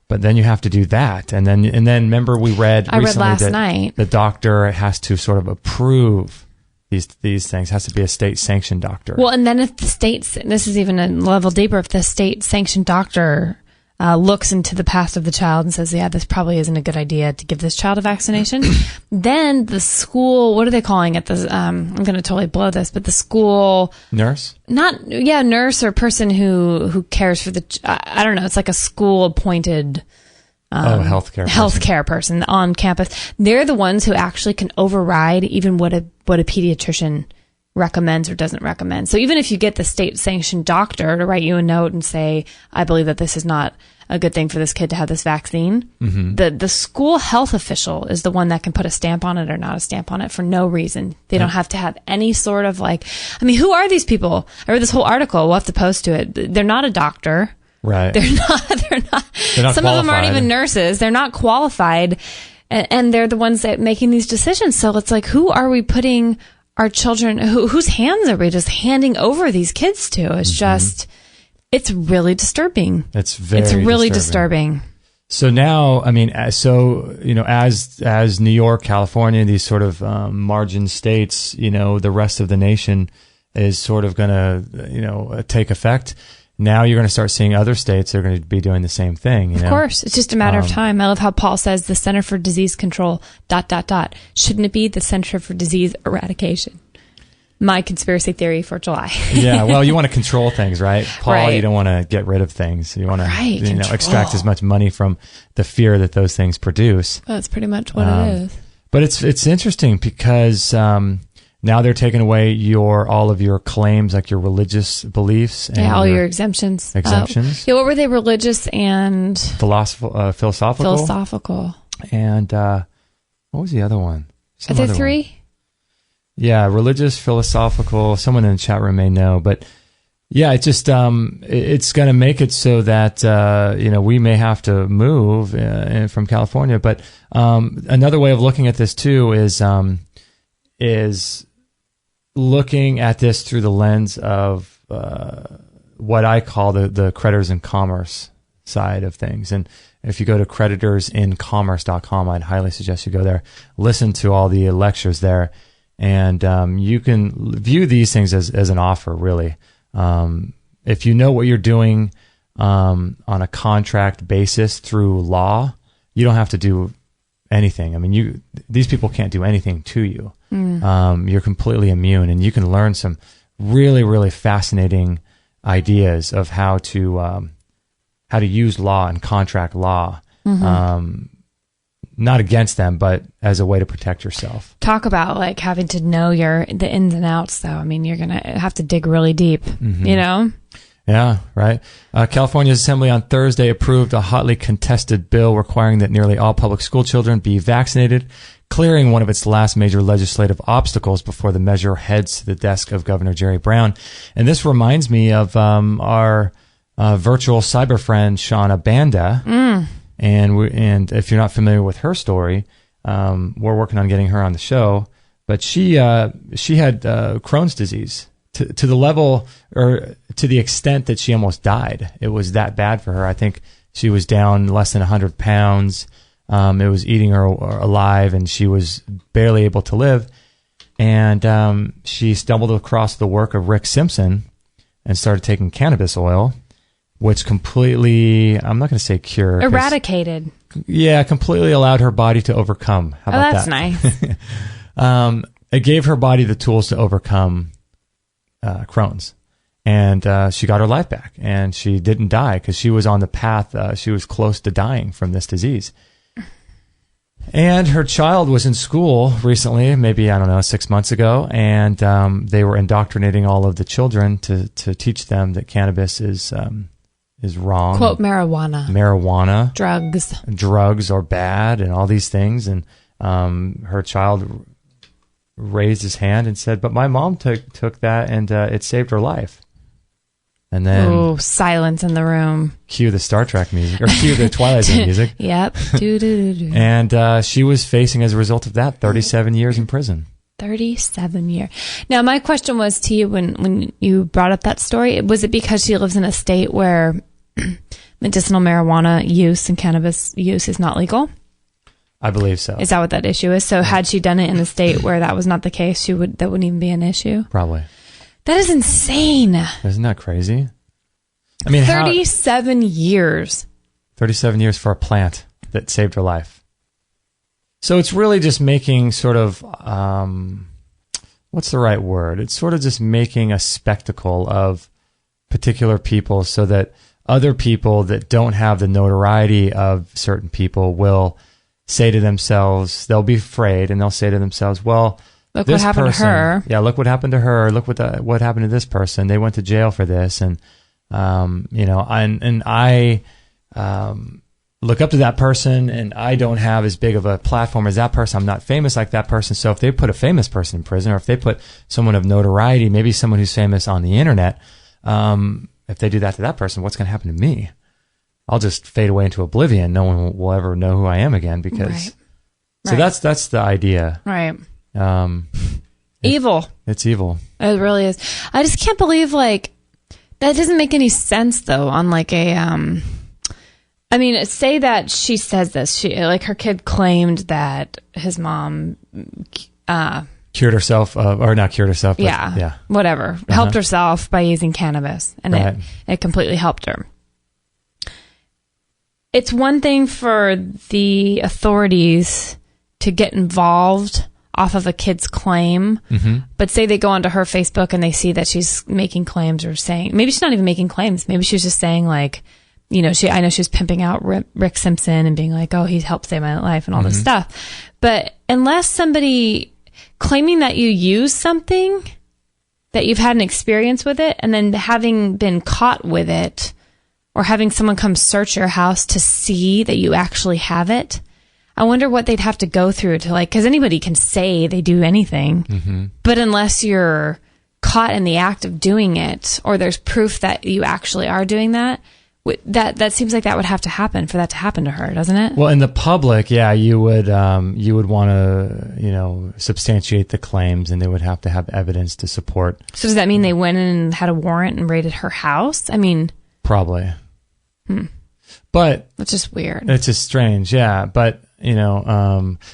But then you have to do that. And then remember I read last night. The doctor has to sort of approve these things. Has to be a state-sanctioned doctor. Well, and then if this is even a level deeper, if the state-sanctioned doctor looks into the past of the child and says, yeah, this probably isn't a good idea to give this child a vaccination, then the school, what are they calling it? I'm going to totally blow this, but the school... Nurse? Nurse or person who cares for I don't know, it's like a school-appointed... healthcare person on campus. They're the ones who actually can override even what a pediatrician recommends or doesn't recommend. So even if you get the state-sanctioned doctor to write you a note and say, I believe that this is not a good thing for this kid to have this vaccine, the school health official is the one that can put a stamp on it or not a stamp on it for no reason. They don't have to have any sort of who are these people? I read this whole article. We'll have to post to it. They're not a doctor. Right. They're not some qualified. of them aren't even nurses. They're not qualified. And they're the ones that making these decisions. So it's like, who are we putting our children, whose hands are we just handing over these kids to? It's just, it's really disturbing. It's really disturbing. So now, as New York, California, these sort of margin states, the rest of the nation is sort of going to, take effect. Now you're going to start seeing other states that are going to be doing the same thing. Of course. It's just a matter of time. I love how Paul says the Center for Disease Control, ... Shouldn't it be the Center for Disease Eradication? My conspiracy theory for July. Yeah, well, you want to control things, right? Paul, right. You don't want to get rid of things. You want to extract as much money from the fear that those things produce. That's pretty much what it is. But it's interesting because... now they're taking away all of your claims, like your religious beliefs. And all your exemptions. Exemptions. What were they? Religious and... philosophical. And what was the other one? Are there three? Yeah, religious, philosophical. Someone in the chat room may know, but yeah, it's just it's going to make it so that we may have to move from California. But another way of looking at this too is looking at this through the lens of what I call the creditors in commerce side of things. And if you go to creditorsincommerce.com, I'd highly suggest you go there, listen to all the lectures there, and you can view these things as an offer, really. If you know what you're doing on a contract basis through law, you don't have to do anything. I mean, these people can't do anything to you. You're completely immune, and you can learn some really, really fascinating ideas of how to use law and contract law. Not against them, but as a way to protect yourself. Talk about like having to know the ins and outs, though. I mean, you're going to have to dig really deep, you know? Yeah, right. California's Assembly on Thursday approved a hotly contested bill requiring that nearly all public school children be vaccinated, clearing one of its last major legislative obstacles before the measure heads to the desk of Governor Jerry Brown. And this reminds me of our virtual cyber friend, Shauna Banda. And if you're not familiar with her story, we're working on getting her on the show. But she had Crohn's disease to the level, or to the extent that she almost died. It was that bad for her. I think she was down less than 100 pounds. It was eating her alive, and she was barely able to live. And she stumbled across the work of Rick Simpson and started taking cannabis oil, which completely, I'm not going to say cure. Eradicated. Yeah, completely allowed her body to overcome. How about that's that? Nice. It gave her body the tools to overcome Crohn's. And she got her life back. And she didn't die because she was on the path. She was close to dying from this disease. And her child was in school recently, maybe, 6 months ago, and they were indoctrinating all of the children to teach them that cannabis is wrong. Quote, marijuana. Drugs are bad, and all these things. And her child raised his hand and said, but my mom took that, and it saved her life. And then... Oh, silence in the room. Cue the Star Trek music, or cue the Twilight Zone music. Yep. Do. And she was facing, as a result of that, 37 years in prison. 37 years. Now, my question was to you when you brought up that story, was it because she lives in a state where medicinal marijuana use and cannabis use is not legal? I believe so. Is that what that issue is? So had she done it in a state where that was not the case, that wouldn't even be an issue? Probably. That is insane. Isn't that crazy? I mean, 37 years. 37 years for a plant that saved her life. So it's really just making sort of, what's the right word? It's sort of just making a spectacle of particular people so that other people that don't have the notoriety of certain people will say to themselves, they'll be afraid, and they'll say to themselves, well, look what happened to her. Yeah, look what happened to her. Look what happened to this person. They went to jail for this, and I look up to that person, and I don't have as big of a platform as that person. I'm not famous like that person. So if they put a famous person in prison, or if they put someone of notoriety, maybe someone who's famous on the internet, if they do that to that person, what's going to happen to me? I'll just fade away into oblivion. No one will ever know who I am again because. Right. So that's the idea. Right. Evil. Evil. It's evil. It really is. I just can't believe that doesn't make any sense though. On like a say that she says this. Her kid claimed that his mom cured herself, or not cured herself. But, yeah. Whatever. Helped herself by using cannabis, and it completely helped her. It's one thing for the authorities to get involved off of a kid's claim, but say they go onto her Facebook and they see that she's making claims, or saying, maybe she's not even making claims, maybe she's just saying I know she was pimping out Rick Simpson and being like, oh, he helped save my life and all this stuff. But unless somebody claiming that you use something, that you've had an experience with it, and then having been caught with it, or having someone come search your house to see that you actually have it, I wonder what they'd have to go through to like, because anybody can say they do anything, but unless you're caught in the act of doing it, or there's proof that you actually are doing that, that seems like that would have to happen for that to happen to her, doesn't it? Well, in the public, yeah, you would want to, substantiate the claims, and they would have to have evidence to support. So does that mean they went in and had a warrant and raided her house? I mean, probably. But it's just weird. It's just strange, yeah. But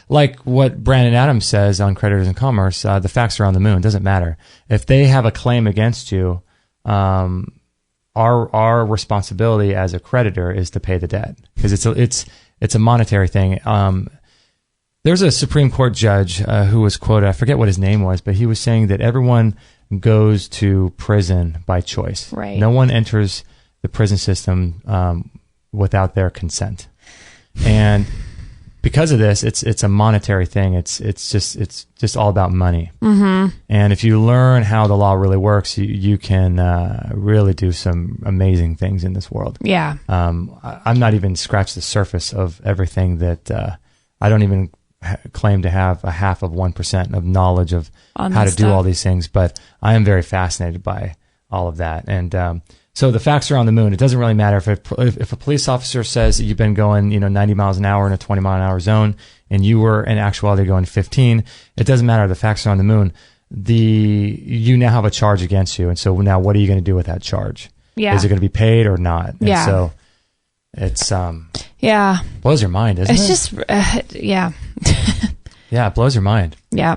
like what Brandon Adams says on Creditors in Commerce, the facts are on the moon. It doesn't matter if they have a claim against you. Our responsibility as a creditor is to pay the debt, because it's a monetary thing. There's a Supreme Court judge who was quoted. I forget what his name was, but he was saying that everyone goes to prison by choice. Right. No one enters the prison system without their consent, and because of this, it's a monetary thing. It's just all about money. Mm-hmm. And if you learn how the law really works, you can really do some amazing things in this world. Yeah. I'm not even scratched the surface of everything that I don't even claim to have a 0.5% of knowledge of how to do all these things, but I am very fascinated by all of that. And so the facts are on the moon. It doesn't really matter if a police officer says that you've been going 90 miles an hour in a 20 mile an hour zone, and you were in actuality going 15. It doesn't matter. The facts are on the moon. You now have a charge against you, and so now what are you going to do with that charge? Yeah. Is it going to be paid or not? And yeah. So it's yeah, blows your mind, doesn't it? It's just yeah. Yeah, it blows your mind. Yeah.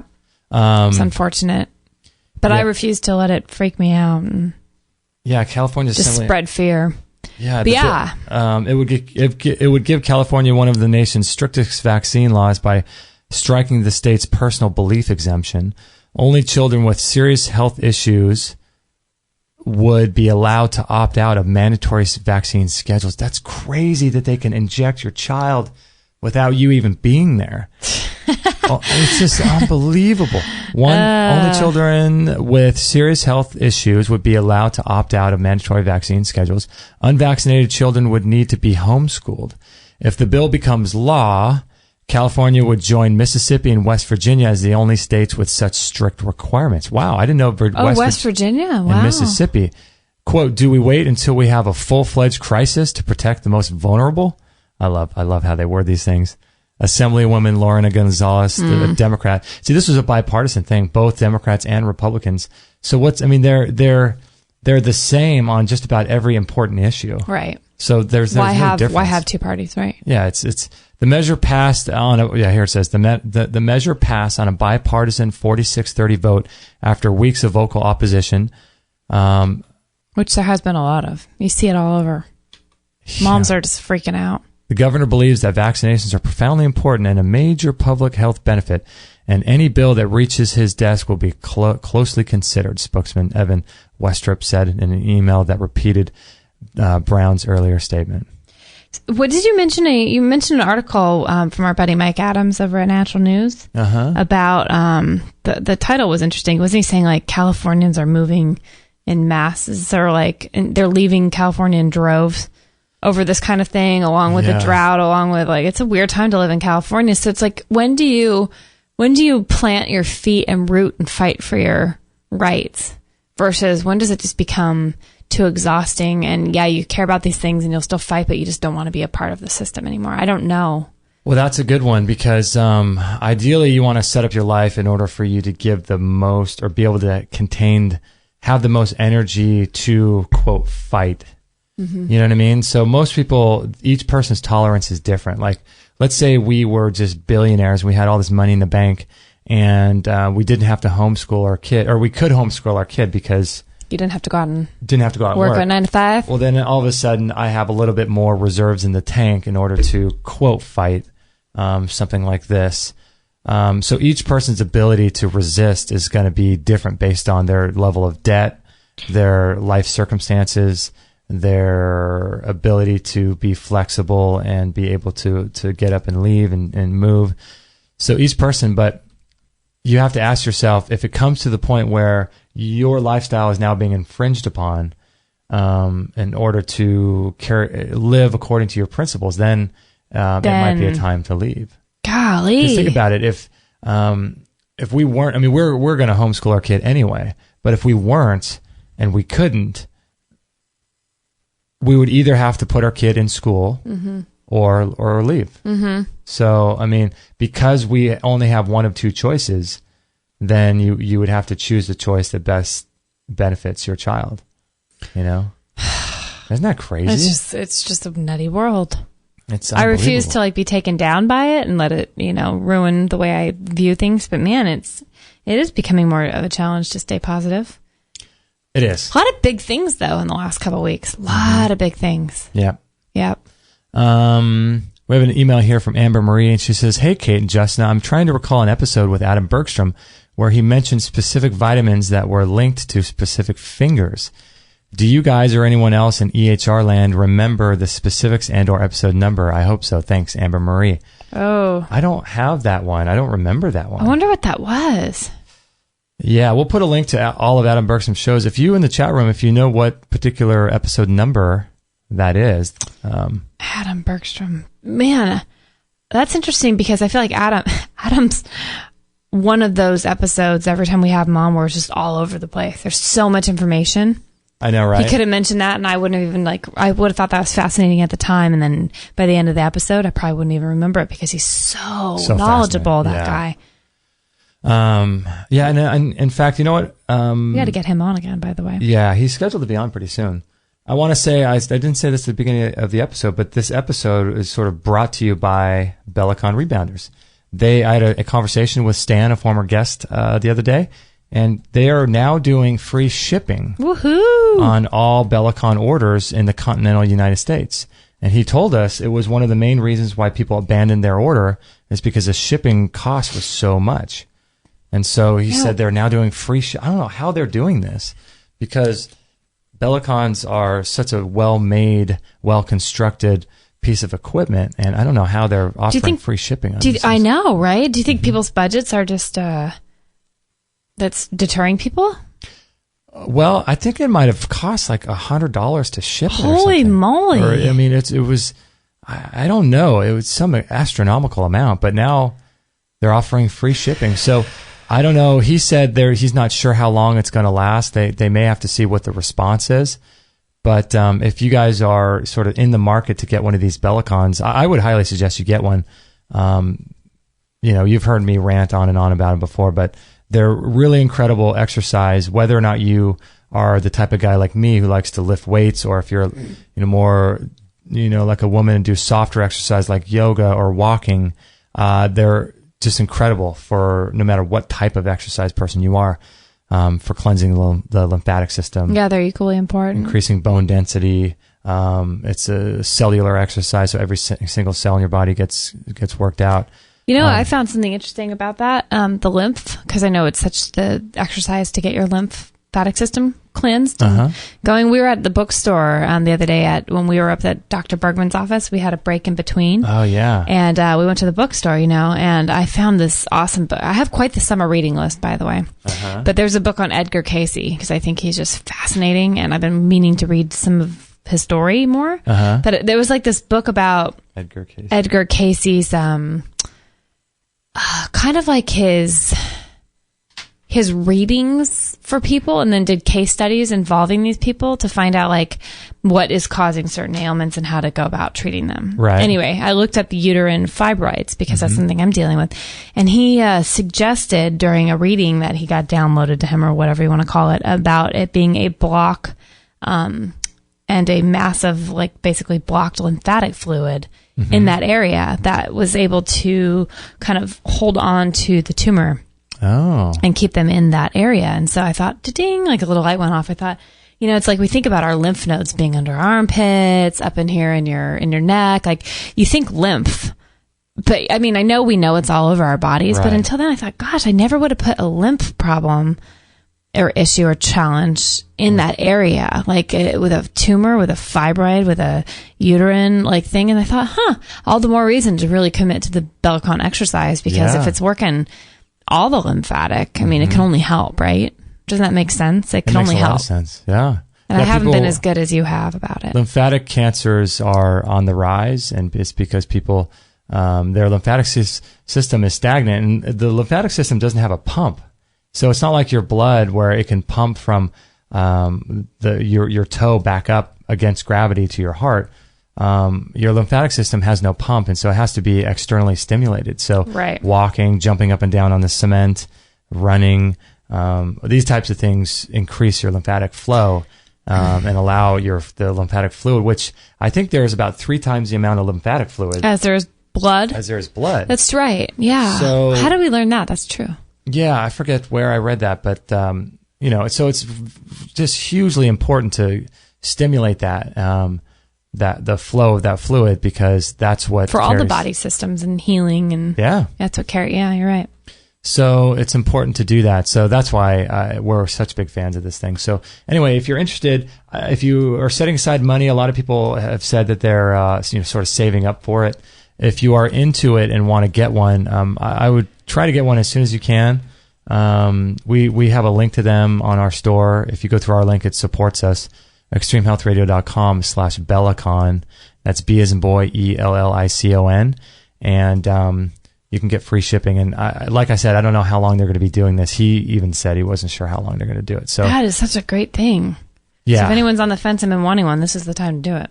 It's unfortunate, but yeah. I refuse to let it freak me out. And yeah, California's just spread fear. Yeah, but yeah. It would give California one of the nation's strictest vaccine laws by striking the state's personal belief exemption. Only children with serious health issues would be allowed to opt out of mandatory vaccine schedules. That's crazy that they can inject your child without you even being there. It's just unbelievable. Only children with serious health issues would be allowed to opt out of mandatory vaccine schedules. Unvaccinated children would need to be homeschooled. If the bill becomes law, California would join Mississippi and West Virginia as the only states with such strict requirements. Wow, I didn't know West Virginia, wow. And Mississippi. Quote, do we wait until we have a full-fledged crisis to protect the most vulnerable? I love how they word these things. Assemblywoman Lorena Gonzalez, the Democrat. See, this was a bipartisan thing, both Democrats and Republicans. So they're the same on just about every important issue. Right. So there's no difference. Why have two parties, right? Yeah, it's the measure passed on here it says the measure passed on a bipartisan 46-30 vote after weeks of vocal opposition. Which there has been a lot of. You see it all over. Moms are just freaking out. The governor believes that vaccinations are profoundly important and a major public health benefit, and any bill that reaches his desk will be closely considered, spokesman Evan Westrup said in an email that repeated Brown's earlier statement. What did you mention? You mentioned an article from our buddy Mike Adams over at Natural News about the title was interesting. Wasn't he saying like Californians are moving in masses, or like they're leaving California in droves over this kind of thing, along with the drought, along with like, it's a weird time to live in California. So it's like, when do you plant your feet and root and fight for your rights versus when does it just become too exhausting? And yeah, you care about these things and you'll still fight, but you just don't want to be a part of the system anymore. I don't know. Well, that's a good one, because ideally you want to set up your life in order for you to give the most, or be able to have the most energy to, quote, fight. Mm-hmm. You know what I mean? So most people, each person's tolerance is different. Like, let's say we were just billionaires. We had all this money in the bank, and we didn't have to homeschool our kid, or we could homeschool our kid because you didn't have to go out and work at 9 to 5. Well, then all of a sudden I have a little bit more reserves in the tank in order to, quote, fight something like this. So each person's ability to resist is going to be different based on their level of debt, their life circumstances, their ability to be flexible and be able to get up and leave and move. So each person, but you have to ask yourself, if it comes to the point where your lifestyle is now being infringed upon in order to live according to your principles, then it might be a time to leave. Golly. Just think about it. If we weren't, I mean, we're going to homeschool our kid anyway, but if we weren't and we couldn't, we would either have to put our kid in school or leave. So, I mean, because we only have one of two choices, then you would have to choose the choice that best benefits your child. You know? Isn't that crazy? It's just a nutty world. It's I refuse to be taken down by it and let it, ruin the way I view things. But man, it is becoming more of a challenge to stay positive. It is. A lot of big things though in the last couple of weeks. A lot of big things. Yeah. Yep. We have an email here from Amber Marie, and she says, "Hey, Kate and Justin, I'm trying to recall an episode with Adam Bergstrom where he mentioned specific vitamins that were linked to specific fingers. Do you guys or anyone else in EHR land remember the specifics and or episode number? I hope so. Thanks, Amber Marie." Oh. I don't have that one. I don't remember that one. I wonder what that was. Yeah, we'll put a link to all of Adam Bergstrom's shows. If you in the chat room, if you know what particular episode number that is. Adam Bergstrom. Man, that's interesting because I feel like Adam's one of those episodes every time we have him on where it's just all over the place. There's so much information. I know, right? He could have mentioned that, and I wouldn't have even I would have thought that was fascinating at the time, and then by the end of the episode, I probably wouldn't even remember it because he's so knowledgeable. That guy. Yeah, and in fact, you know what? We got to get him on again, by the way. Yeah, he's scheduled to be on pretty soon. I want to say I didn't say this at the beginning of the episode, but this episode is sort of brought to you by Bellicon Rebounders. I had a conversation with Stan, a former guest, the other day. And they are now doing free shipping on all Bellicon orders in the continental United States. And he told us it was one of the main reasons why people abandoned their order is because the shipping cost was so much. And so he said they're now doing free I don't know how they're doing this because Bellicons are such a well-made, well-constructed piece of equipment. And I don't know how they're offering free shipping on these I know, right? Do you think people's budgets are just... that's deterring people? Well, I think it might have cost like $100 to ship it or something. Holy moly. I mean, it was, I don't know. It was some astronomical amount, but now they're offering free shipping. So I don't know. He said he's not sure how long it's going to last. They may have to see what the response is. But if you guys are sort of in the market to get one of these Bellicons, I would highly suggest you get one. You've heard me rant on and on about them before, but they're really incredible exercise, whether or not you are the type of guy like me who likes to lift weights, or if you're, more, like a woman and do softer exercise like yoga or walking. They're just incredible for no matter what type of exercise person you are, for cleansing the lymphatic system. Yeah, they're equally important. Increasing bone density. It's a cellular exercise, so every single cell in your body gets worked out. I found something interesting about that. The lymph, because I know it's such the exercise to get your lymphatic system cleansed. We were at the bookstore the other day when we were up at Dr. Bergman's office. We had a break in between. Oh, yeah. And we went to the bookstore, and I found this awesome book. I have quite the summer reading list, by the way. But there's a book on Edgar Cayce, because I think he's just fascinating, and I've been meaning to read some of his story more. But there was this book about Edgar Cayce's... kind of like his readings for people, and then did case studies involving these people to find out what is causing certain ailments and how to go about treating them. Right. Anyway, I looked up the uterine fibroids because that's something I'm dealing with. And he suggested during a reading that he got downloaded to him, or whatever you want to call it, about it being a block and a massive, basically blocked lymphatic fluid in that area that was able to kind of hold on to the tumor and keep them in that area. And so I thought, ding, a little light went off. I thought, it's we think about our lymph nodes being under our armpits, up in here in your neck. You think lymph, but I mean, we know it's all over our bodies, but until then I thought, gosh, I never would have put a lymph problem or issue or challenge in that area, with a tumor, with a fibroid, with a uterine thing. And I thought, all the more reason to really commit to the Bellicon exercise, because if it's working all the lymphatic, I mean, it can only help, right? Doesn't that make sense? It can only help. Makes a lot of sense. Yeah. And I haven't been as good as you have about it. Lymphatic cancers are on the rise, and it's because people their lymphatic system is stagnant, and the lymphatic system doesn't have a pump. So it's not like your blood where it can pump from your toe back up against gravity to your heart. Your lymphatic system has no pump, and so it has to be externally stimulated. So walking, jumping up and down on the cement, running, these types of things increase your lymphatic flow and allow the lymphatic fluid, which I think there's about 3 times the amount of lymphatic fluid as there's blood. That's right. Yeah. So how do we learn that? That's true. Yeah, I forget where I read that, but so it's just hugely important to stimulate that the flow of that fluid, because that's what for all the body systems and healing, and that's what carry. Yeah, you're right. So it's important to do that. So that's why we're such big fans of this thing. So anyway, if you're interested, if you are setting aside money, a lot of people have said that they're sort of saving up for it. If you are into it and want to get one, I would try to get one as soon as you can. We have a link to them on our store. If you go through our link, it supports us. extremehealthradio.com/Bellicon. That's B as in boy, ELLICON. And you can get free shipping. And like I said, I don't know how long they're going to be doing this. He even said he wasn't sure how long they're going to do it. So that is such a great thing. Yeah. So if anyone's on the fence and been wanting one, this is the time to do it.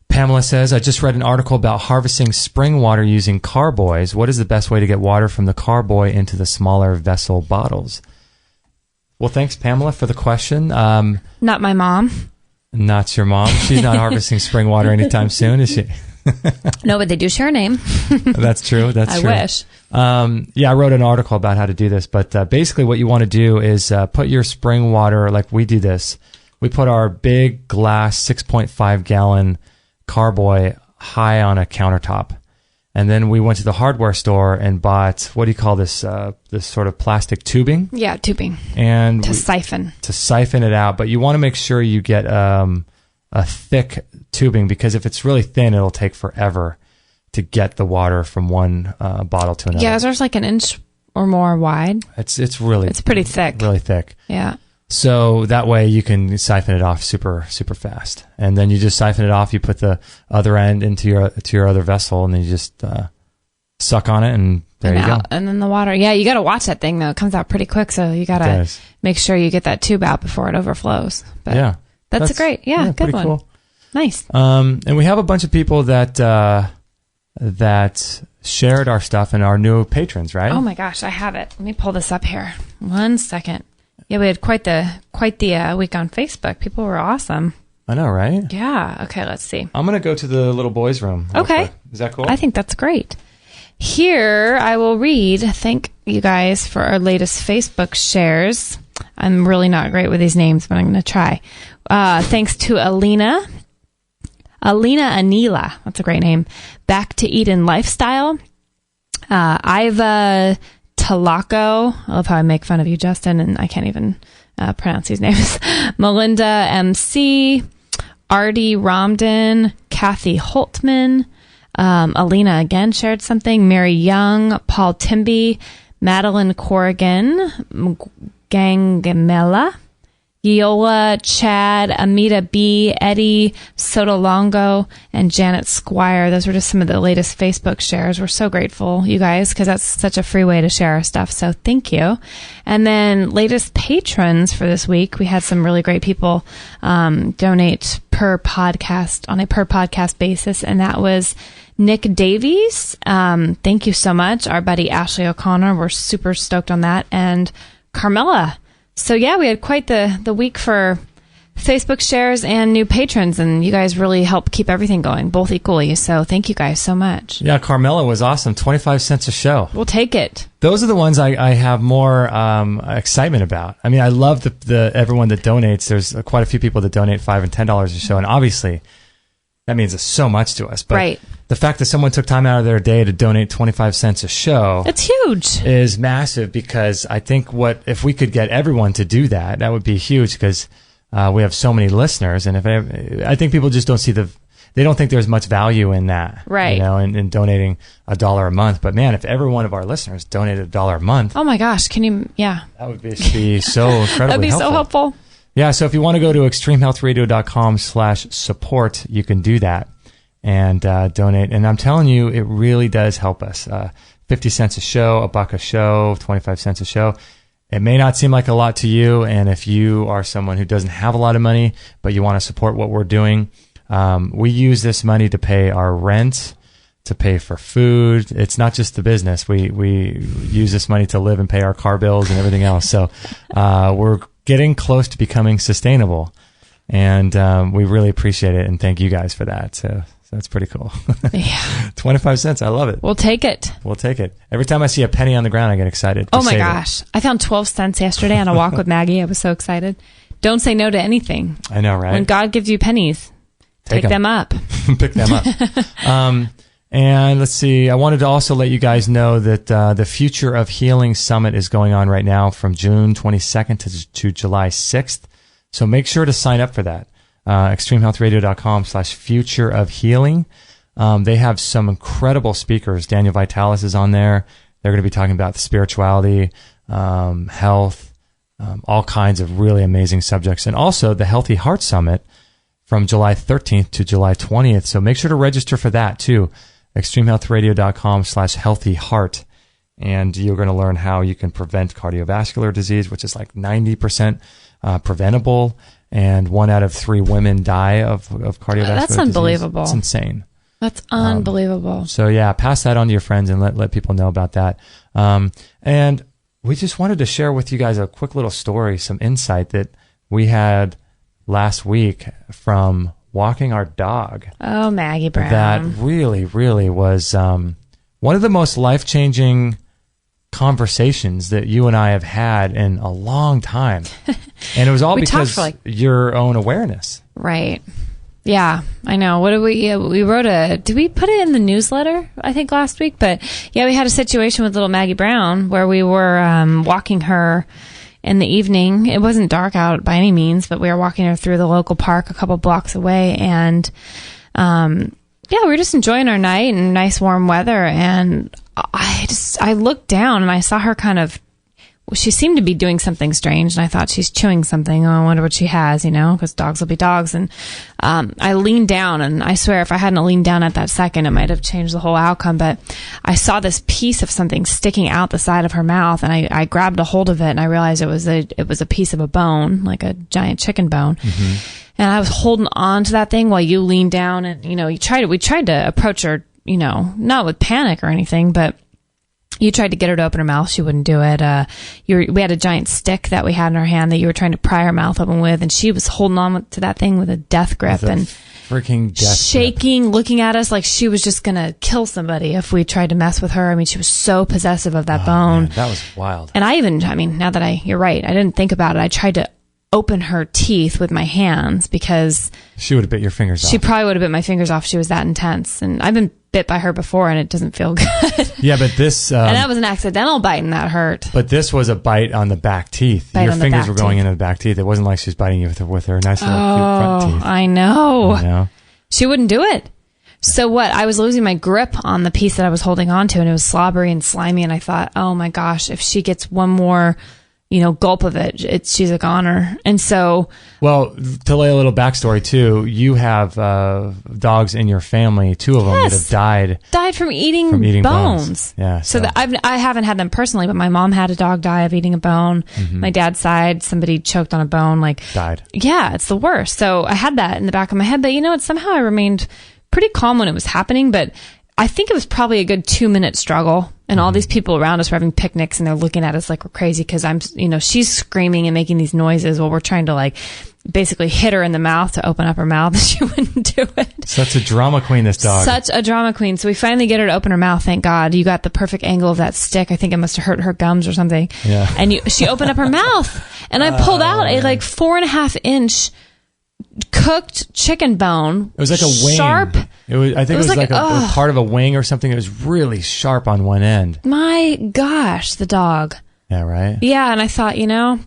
Pamela says, I just read an article about harvesting spring water using carboys. What is the best way to get water from the carboy into the smaller vessel bottles? Well, thanks, Pamela, for the question. Not my mom. Not your mom. She's not harvesting spring water anytime soon, is she? No, but they do share a name. That's true. That's true. I wish. I wrote an article about how to do this, but basically what you want to do is put your spring water, like we do this. We put our big glass 6.5 gallon carboy high on a countertop. And then we went to the hardware store and bought, what do you call this, this sort of plastic tubing? Yeah, tubing. And siphon. To siphon it out. But you want to make sure you get a thick tubing, because if it's really thin, it'll take forever to get the water from one bottle to another. Yeah, there's like an inch or more wide. It's pretty thick. Really thick. Yeah. So that way you can siphon it off super, super fast. And then you just siphon it off. You put the other end into your other vessel, and then you just suck on it, and there you go. And then the water. Yeah, you got to watch that thing, though. It comes out pretty quick, so you got to make sure you get that tube out before it overflows. But yeah. That's great. Yeah, good one. Cool. Nice. And we have a bunch of people that shared our stuff and our new patrons, right? Oh my gosh, I have it. Let me pull this up here. 1 second. Yeah, we had quite the week on Facebook. People were awesome. I know, right? Yeah. Okay, let's see. I'm going to go to the little boys' room. Okay. Is that cool? I think that's great. Here, I will read. Thank you guys for our latest Facebook shares. I'm really not great with these names, but I'm going to try. Thanks to Alina Anila. That's a great name. Back to Eden Lifestyle. Iva Talaco. I love how I make fun of you, Justin, and I can't even pronounce these names. Melinda MC, Artie Romden, Kathy Holtman, Alina again shared something, Mary Young, Paul Timby, Madeline Corrigan, Gangamela, Yola, Chad, Amita B, Eddie, Sotolongo, and Janet Squire. Those were just some of the latest Facebook shares. We're so grateful, you guys, because that's such a free way to share our stuff. So thank you. And then latest patrons for this week, we had some really great people donate on a per podcast basis, and that was Nick Davies. Thank you so much. Our buddy Ashley O'Connor. We're super stoked on that. And Carmela. So yeah, we had quite the week for Facebook shares and new patrons, and you guys really help keep everything going, both equally. So thank you guys so much. Yeah, Carmela was awesome. 25 cents a show. We'll take it. Those are the ones I have more excitement about. I mean, I love the everyone that donates. There's quite a few people that donate $5 and $10 a show, and obviously that means so much to us. But the fact that someone took time out of their day to donate 25 cents a show, it's huge, is massive, because I think if we could get everyone to do that, that would be huge, because we have so many listeners, and I think people just don't see they don't think there's much value in that, right? You know, in donating $1 a month. But man, if every one of our listeners donated $1 a month, oh my gosh, can you? Yeah, that would be so incredibly That'd be helpful. So helpful. Yeah, so if you want to go to extremehealthradio.com/support, you can do that. and donate. And I'm telling you, it really does help us. 50 cents a show, $1 a show, 25 cents a show. It may not seem like a lot to you, and if you are someone who doesn't have a lot of money, but you want to support what we're doing, we use this money to pay our rent, to pay for food. It's not just the business. We use this money to live and pay our car bills and everything else. So we're getting close to becoming sustainable, and we really appreciate it, and thank you guys for that. So that's pretty cool. Yeah. 25 cents. I love it. We'll take it. We'll take it. Every time I see a penny on the ground, I get excited. Oh my gosh. I found 12 cents yesterday on a walk with Maggie. I was so excited. Don't say no to anything. I know, right? When God gives you pennies, take them up. Pick them up. And let's see. I wanted to also let you guys know that the Future of Healing Summit is going on right now from June 22nd to July 6th. So make sure to sign up for that. extremehealthradio.com/future of healing. They have some incredible speakers. Daniel Vitalis is on there. They're going to be talking about spirituality, health, all kinds of really amazing subjects. And also the Healthy Heart Summit from July 13th to July 20th. So make sure to register for that too. extremehealthradio.com/healthyheart. And you're going to learn how you can prevent cardiovascular disease, which is like 90% preventable. And 1 out of 3 women die of cardiovascular disease. That's unbelievable. It's insane. That's unbelievable. So yeah, pass that on to your friends and let people know about that. And we just wanted to share with you guys a quick little story, some insight that we had last week from walking our dog. Oh, Maggie Brown. That really, really was one of the most life-changing conversations that you and I have had in a long time. And it was all because your own awareness. Right. Yeah, I know. What did we wrote did we put it in the newsletter, I think last week? But yeah, we had a situation with little Maggie Brown where we were walking her in the evening. It wasn't dark out by any means, but we were walking her through the local park a couple blocks away. And yeah, we were just enjoying our night and nice warm weather. And I looked down and I saw her she seemed to be doing something strange, and I thought she's chewing something. Oh, I wonder what she has, because dogs will be dogs. And I leaned down, and I swear if I hadn't leaned down at that second, it might have changed the whole outcome. But I saw this piece of something sticking out the side of her mouth, and I grabbed a hold of it, and I realized it was a piece of a bone, like a giant chicken bone. Mm-hmm. And I was holding on to that thing while you leaned down, and we tried to approach her, not with panic or anything, but you tried to get her to open her mouth. She wouldn't do it. We had a giant stick that we had in our hand that you were trying to pry her mouth open with, and she was holding on to that thing with a death grip and freaking death shaking, looking at us like she was just going to kill somebody if we tried to mess with her. I mean, she was so possessive of that bone. Man, that was wild. And now that you're right, I didn't think about it. I tried to open her teeth with my hands because she would have bit your fingers off. She probably would have bit my fingers off. She was that intense. And I've been bit by her before, and it doesn't feel good. Yeah, but this... and that was an accidental bite, and that hurt. But this was a bite on the back teeth. Your fingers were going into the back teeth. It wasn't like she was biting you with her nice little cute front teeth. I know. She wouldn't do it. So what? I was losing my grip on the piece that I was holding on to, and it was slobbery and slimy, and I thought, oh my gosh, if she gets one more... gulp of it, she's a goner. And so... Well, to lay a little backstory, too, you have dogs in your family, 2 of them that have died from eating bones. Yeah. So I haven't had them personally, but my mom had a dog die of eating a bone. Mm-hmm. My dad's side, somebody choked on a bone, died. Yeah, it's the worst. So I had that in the back of my head, but somehow I remained pretty calm when it was happening, but I think it was probably a good 2-minute struggle. And all these people around us were having picnics, and they're looking at us like we're crazy because she's screaming and making these noises while we're trying to basically hit her in the mouth to open up her mouth, and she wouldn't do it. Such a drama queen, this dog. Such a drama queen. So we finally get her to open her mouth. Thank God. You got the perfect angle of that stick. I think it must have hurt her gums or something. Yeah. And she opened up her mouth, and I pulled out a 4.5-inch cooked chicken bone. It was like a wing. Sharp. It was like a part of a wing or something. It was really sharp on one end. My gosh, the dog. Yeah, right? Yeah, and I thought,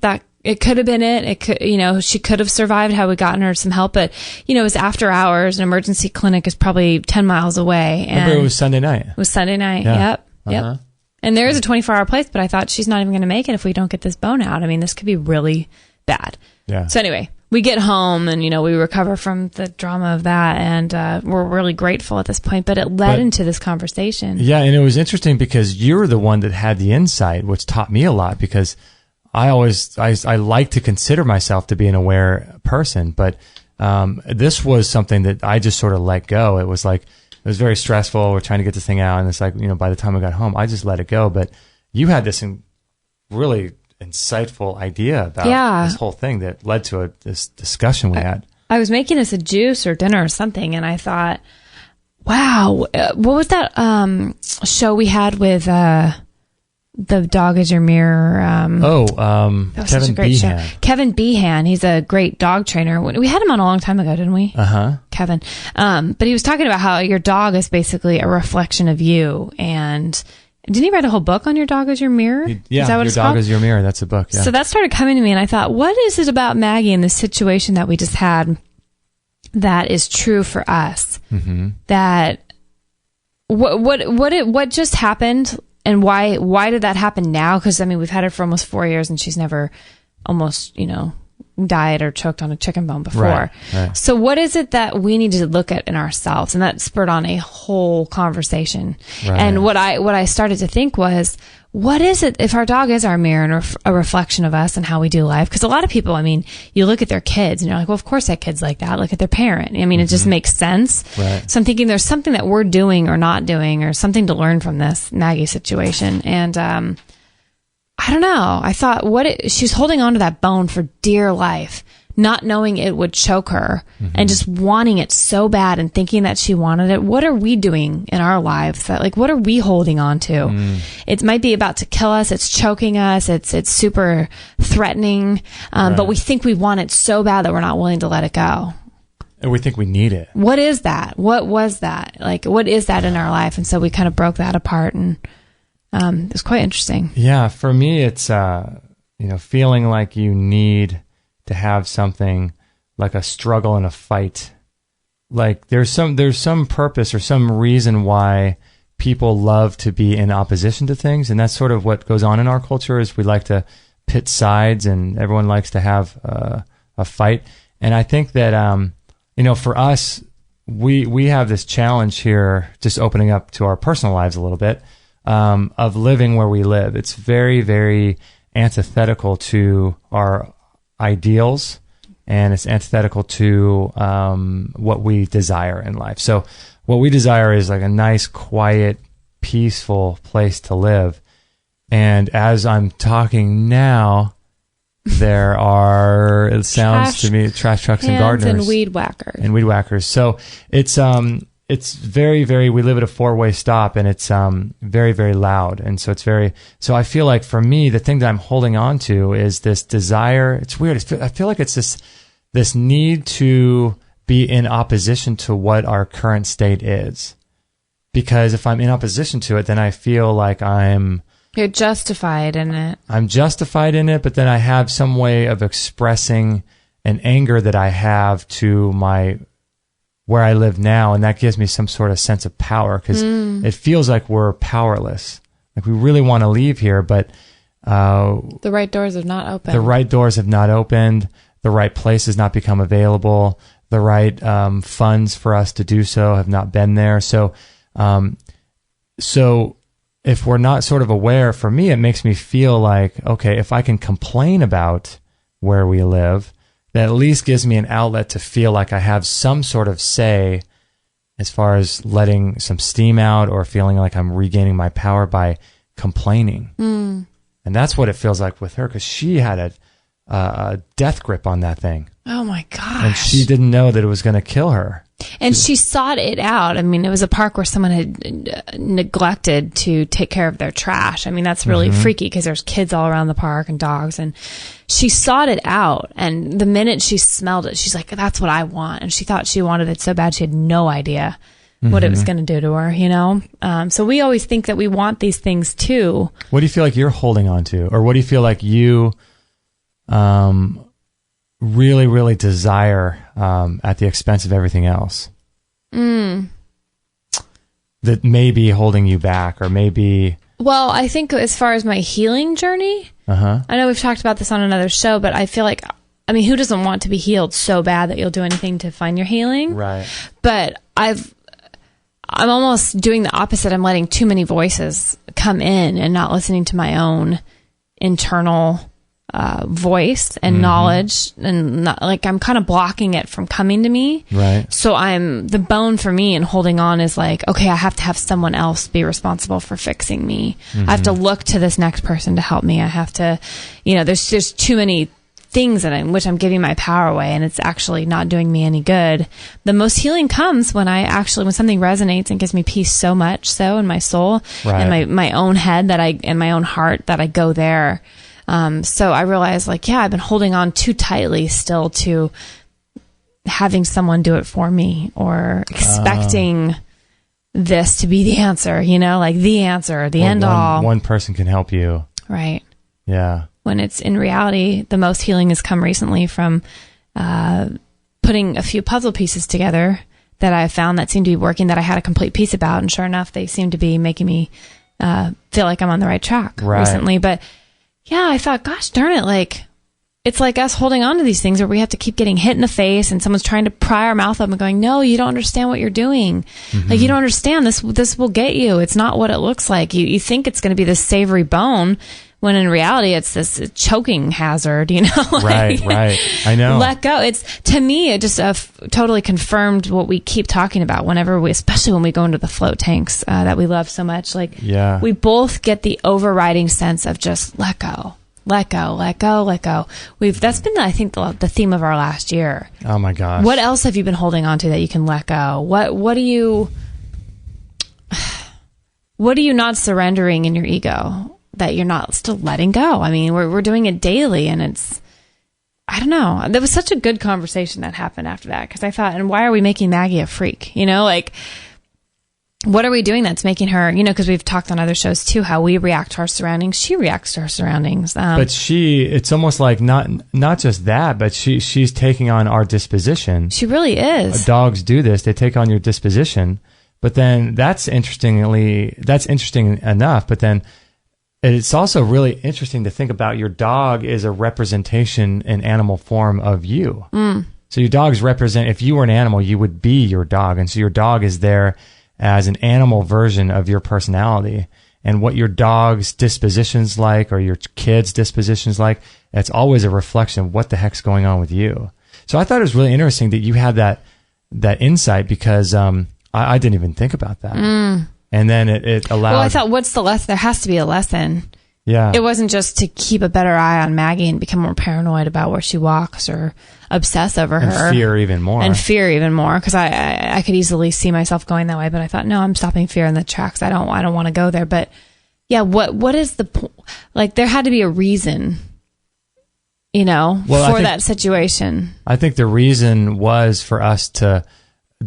that it could have been it. It could, she could have survived had we gotten her some help. But, it was after hours. An emergency clinic is probably 10 miles away. And remember, it was Sunday night. It was Sunday night. Yeah. Yep. And there is a 24-hour place, but I thought she's not even going to make it if we don't get this bone out. I mean, this could be really bad. Yeah. So anyway, we get home and, we recover from the drama of that, and we're really grateful at this point, but it led into this conversation. Yeah, and it was interesting because you're the one that had the insight, which taught me a lot, because I like to consider myself to be an aware person, but this was something that I just sort of let go. It was very stressful. We're trying to get this thing out, and it's like, by the time I got home, I just let it go. But you had this really insightful idea about this whole thing that led to this discussion we had. I was making us a juice or dinner or something, and I thought, wow, what was that show we had with The Dog Is Your Mirror? That was Kevin Behan. Show. Kevin Behan, he's a great dog trainer. We had him on a long time ago, didn't we? Kevin. But he was talking about how your dog is basically a reflection of you, and didn't he write a whole book on Your Dog Is Your Mirror? Yeah, is that what Your it's Dog called? Is Your Mirror. That's a book, yeah. So that started coming to me, and I thought, what is it about Maggie and the situation that we just had that is true for us? Mm-hmm. That what just happened, and why did that happen now? Because, we've had her for almost 4 years, and she's never almost, died or choked on a chicken bone before. Right. So what is it that we need to look at in ourselves? And that spurred on a whole conversation. Right. And what I started to think was, what is it if our dog is our mirror and a reflection of us and how we do life? Because a lot of people, you look at their kids and you're like, well, of course that kid's like that. Look at their parent. It just makes sense. Right. So I'm thinking there's something that we're doing or not doing, or something to learn from this Maggie situation. And, I don't know. I thought, she's holding on to that bone for dear life, not knowing it would choke her, and just wanting it so bad and thinking that she wanted it. What are we doing in our lives what are we holding on to? It might be about to kill us. It's choking us. It's super threatening. But we think we want it so bad that we're not willing to let it go. And we think we need it. What is that? What was that? What is that in our life? And so we kind of broke that apart, and it was quite interesting. Yeah, for me, it's feeling like you need to have something like a struggle and a fight. Like there's some purpose or some reason why people love to be in opposition to things, and that's sort of what goes on in our culture. Is we like to pit sides, and everyone likes to have a fight. And I think that for us, we have this challenge here, just opening up to our personal lives a little bit. Of living where we live. It's very, very antithetical to our ideals, and it's antithetical to what we desire in life. So what we desire is like a nice, quiet, peaceful place to live. And as I'm talking now, there are, it sounds to me, trash trucks and gardeners. And weed whackers. So it's very, very, we live at a 4-way stop, and it's very, very loud. And so so I feel like for me, the thing that I'm holding on to is this desire. It's weird. I feel like it's this need to be in opposition to what our current state is. Because if I'm in opposition to it, then I feel like you're justified in it. I'm justified in it, but then I have some way of expressing an anger that I have to where I live now, and that gives me some sort of sense of power, because it feels like we're powerless. Like we really want to leave here, but the right doors have not opened. The right doors have not opened. The right place has not become available. The right funds for us to do so have not been there. So if we're not sort of aware, for me, it makes me feel like, okay, if I can complain about where we live, that at least gives me an outlet to feel like I have some sort of say as far as letting some steam out, or feeling like I'm regaining my power by complaining. And that's what it feels like with her, because she had a death grip on that thing. Oh my gosh. And she didn't know that it was going to kill her. And she sought it out. It was a park where someone had neglected to take care of their trash. That's really freaky, because there's kids all around the park and dogs. And she sought it out. And the minute she smelled it, she's like, that's what I want. And she thought she wanted it so bad, she had no idea what it was going to do to her, So we always think that we want these things too. What do you feel like you're holding on to? Or what do you feel like you really, really desire at the expense of everything else? That may be holding you back, or maybe... Well, I think as far as my healing journey, I know we've talked about this on another show, but I feel like I mean, who doesn't want to be healed so bad that you'll do anything to find your healing? Right. But I'm almost doing the opposite. I'm letting too many voices come in and not listening to my own internal voice and knowledge, and not, like, I'm kind of blocking it from coming to me. Right. So the bone for me and holding on is like, okay, I have to have someone else be responsible for fixing me. I have to look to this next person to help me. I have to, there's too many things in which I'm giving my power away, and it's actually not doing me any good. The most healing comes when something resonates and gives me peace so much so in my soul and my own head and my own heart that I go there. So I realized, like, I've been holding on too tightly still to having someone do it for me, or expecting this to be the answer, like the answer, the end all. One person can help you. Right. Yeah. When it's in reality, the most healing has come recently from putting a few puzzle pieces together that I found that seemed to be working, that I had a complete piece about. And sure enough, they seem to be making me feel like I'm on the right track recently. But yeah, I thought, gosh darn it, like, it's like us holding on to these things where we have to keep getting hit in the face, and someone's trying to pry our mouth up and going, no, you don't understand what you're doing. Like, you don't understand this. This will get you. It's not what it looks like. You think it's going to be this savory bone, when in reality it's this choking hazard, like, right. I know. Let go. To me, it just totally confirmed what we keep talking about whenever especially when we go into the float tanks that we love so much. Like, we both get the overriding sense of just let go. Let go, let go, let go. That's been, I think, the theme of our last year. Oh my gosh. What else have you been holding on to that you can let go? What are you not surrendering in your ego that you're not still letting go? I mean, we're doing it daily, and it's, I don't know. There was such a good conversation that happened after that, because I thought, and why are we making Maggie a freak? Like, what are we doing that's making her, because we've talked on other shows too, how we react to our surroundings. She reacts to her surroundings. But it's almost like not just that, but she's taking on our disposition. She really is. Dogs do this. They take on your disposition. But then that's interesting enough. But then it's also really interesting to think about your dog is a representation in animal form of you. So your dogs represent, if you were an animal, you would be your dog. And so your dog is there as an animal version of your personality, and what your dog's disposition's like, or your kid's disposition's like, it's always a reflection of what the heck's going on with you. So I thought it was really interesting that you had that insight, because I didn't even think about that. And then it allowed... Well, I thought, what's the lesson? There has to be a lesson. Yeah. It wasn't just to keep a better eye on Maggie and become more paranoid about where she walks, or obsess over her. And fear even more. Because I could easily see myself going that way, but I thought, no, I'm stopping fear in the tracks. I don't want to go there. But yeah, what is the point? Like, there had to be a reason, for that situation. I think the reason was for us to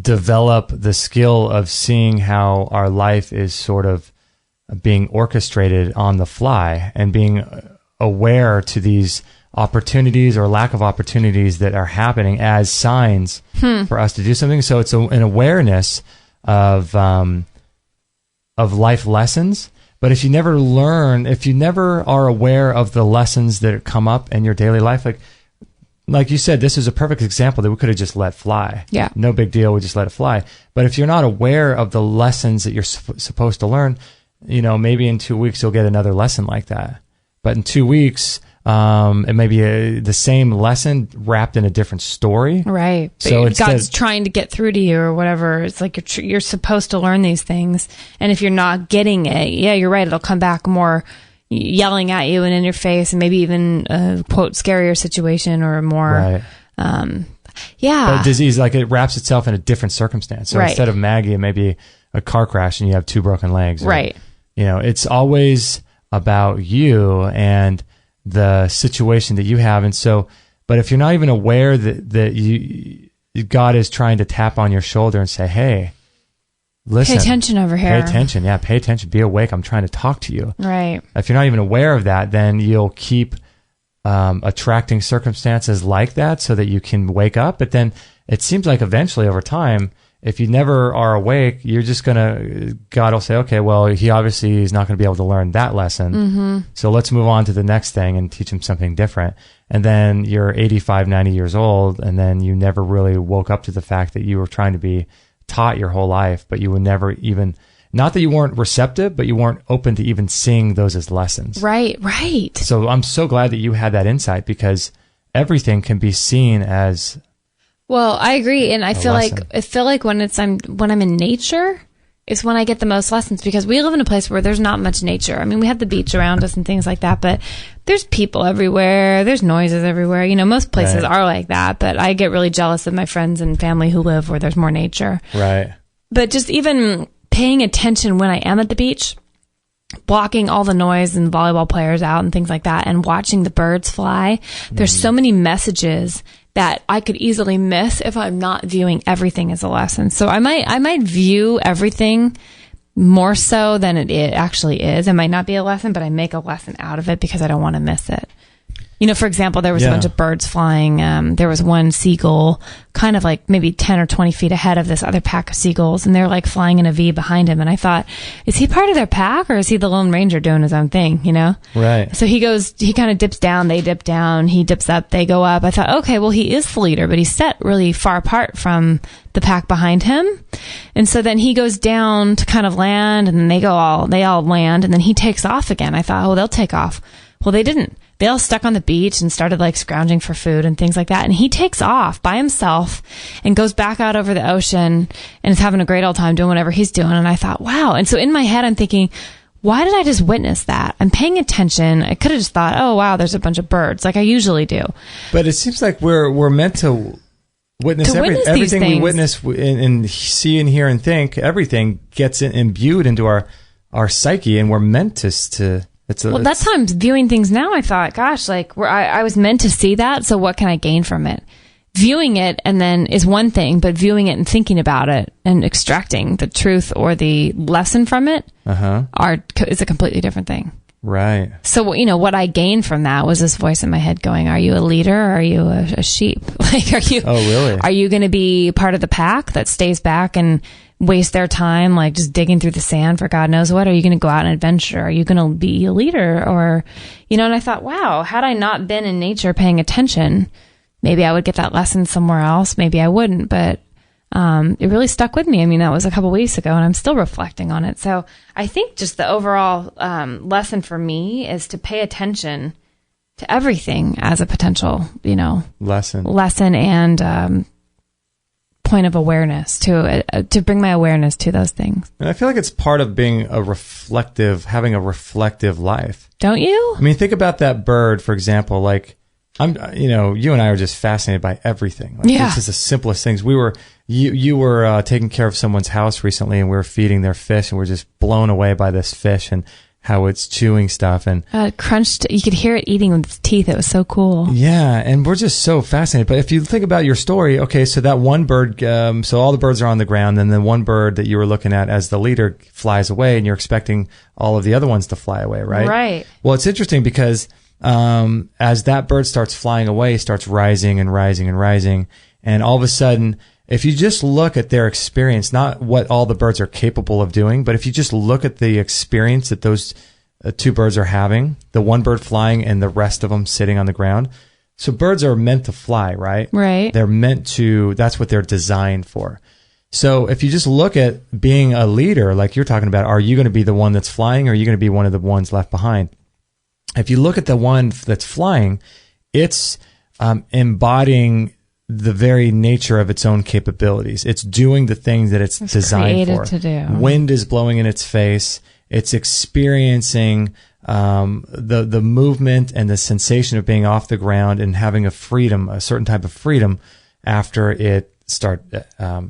develop the skill of seeing how our life is sort of being orchestrated on the fly, and being aware to these opportunities or lack of opportunities that are happening as signs for us to do something. So it's an awareness of life lessons. But if you never are aware of the lessons that come up in your daily life, like you said, this is a perfect example that we could have just let fly. Yeah. No big deal. We just let it fly. But if you're not aware of the lessons that you're supposed to learn, maybe in 2 weeks you'll get another lesson like that. But in 2 weeks, it may be the same lesson wrapped in a different story. Right. So God's trying to get through to you or whatever. It's like you're supposed to learn these things. And if you're not getting it, yeah, you're right. It'll come back more yelling at you and in your face, and maybe even a, quote, scarier situation, or a more... Right. Yeah. But disease, like, it wraps itself in a different circumstance. So instead of Maggie, it may be a car crash and you have 2 broken legs. Or, right. It's always about you and the situation that you have. And so, but if you're not even aware that God is trying to tap on your shoulder and say, hey, listen. Pay attention over here. Pay attention. Yeah, pay attention. Be awake. I'm trying to talk to you. Right. If you're not even aware of that, then you'll keep attracting circumstances like that so that you can wake up. But then it seems like eventually over time, if you never are awake, you're just God will say, okay, well, he obviously is not going to be able to learn that lesson. So let's move on to the next thing and teach him something different. And then you're 85, 90 years old, and then you never really woke up to the fact that you were trying to be taught your whole life, but you were never even, not that you weren't receptive, but you weren't open to even seeing those as lessons. Right. So I'm so glad that you had that insight, because everything can be seen as. Well, I agree, and I feel like when I'm in nature is when I get the most lessons, because we live in a place where there's not much nature. I mean, we have the beach around us and things like that, but there's people everywhere, there's noises everywhere. You know, most places are like that, but I get really jealous of my friends and family who live where there's more nature. Right. But just even paying attention when I am at the beach, blocking all the noise and volleyball players out and things like that, and watching the birds fly, there's so many messages that I could easily miss if I'm not viewing everything as a lesson. So I might view everything more so than it actually is. It might not be a lesson, but I make a lesson out of it because I don't want to miss it. You know, for example, there was a bunch of birds flying. There was one seagull kind of like maybe 10 or 20 feet ahead of this other pack of seagulls, and they're like flying in a V behind him. And I thought, is he part of their pack, or is he the Lone Ranger doing his own thing, you know? Right. So he kind of dips down, they dip down, he dips up, they go up. I thought, okay, well, he is the leader, but he's set really far apart from the pack behind him. And so then he goes down to kind of land, and then they all land, and then he takes off again. I thought, oh, they'll take off. Well, they didn't. They all stuck on the beach and started like scrounging for food and things like that. And he takes off by himself and goes back out over the ocean and is having a great old time doing whatever he's doing. And I thought, wow. And so in my head, I'm thinking, why did I just witness that? I'm paying attention. I could have just thought, oh, wow, there's a bunch of birds like I usually do. But it seems like we're meant to witness everything we witness and see and hear and think. Everything gets imbued into our psyche, and we're meant to. That's how I'm viewing things now. I thought, gosh, like I was meant to see that, so what can I gain from it? Viewing it and then is one thing, but viewing it and thinking about it and extracting the truth or the lesson from it is a completely different thing. Right. So, you know, what I gained from that was this voice in my head going, are you a leader or are you a sheep? Like, are you going to be part of the pack that stays back and waste their time like just digging through the sand for God knows what? Are you going to go out and adventure? Are you going to be a leader? Or, you know, and I thought, wow, had I not been in nature paying attention, maybe I would get that lesson somewhere else. Maybe I wouldn't, but it really stuck with me. I mean, that was a couple weeks ago and I'm still reflecting on it. So I think just the overall lesson for me is to pay attention to everything as a potential, you know, lesson and point of awareness to bring my awareness to those things. And I feel like it's part of being having a reflective life. Don't you? I mean, think about that bird, for example. Like, you and I are just fascinated by everything. Like, this is the simplest things. You were taking care of someone's house recently, and we were feeding their fish, and we're just blown away by this fish and how it's chewing stuff and crunched. You could hear it eating with its teeth. It was so cool. Yeah, and we're just so fascinated. But if you think about your story, okay, so that one bird, so all the birds are on the ground, and then one bird that you were looking at as the leader flies away, and you're expecting all of the other ones to fly away, right? Right. Well, it's interesting because as that bird starts flying away, it starts rising and rising and rising, and all of a sudden, if you just look at their experience, not what all the birds are capable of doing, but if you just look at the experience that those two birds are having, the one bird flying and the rest of them sitting on the ground. So birds are meant to fly, right? Right. They're meant to, that's what they're designed for. So if you just look at being a leader, like you're talking about, are you going to be the one that's flying or are you going to be one of the ones left behind? If you look at the one that's flying, it's embodying the very nature of its own capabilities. It's doing the things that it's designed for. To do. Wind is blowing in its face. It's experiencing the movement and the sensation of being off the ground and having a certain type of freedom after it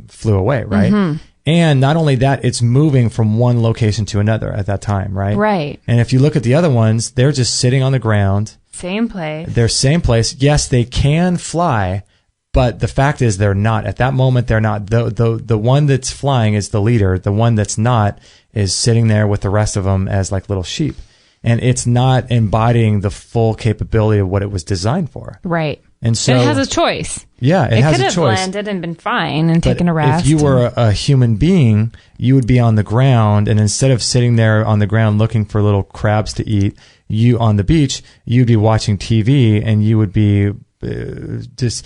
flew away, right? Mm-hmm. And not only that, it's moving from one location to another at that time, right? Right. And if you look at the other ones, they're just sitting on the ground. Same place. They're same place. Yes, they can fly. But the fact is they're not. At that moment, they're not. The one that's flying is the leader. The one that's not is sitting there with the rest of them as like little sheep. and it's not embodying the full capability of what it was designed for. Right. And so it has a choice. Yeah, it has a choice. It could have landed and been fine and taken a rest. If you were a human being, you would be on the ground, and instead of sitting there on the ground looking for little crabs to eat, you on the beach, you'd be watching TV, and you would be just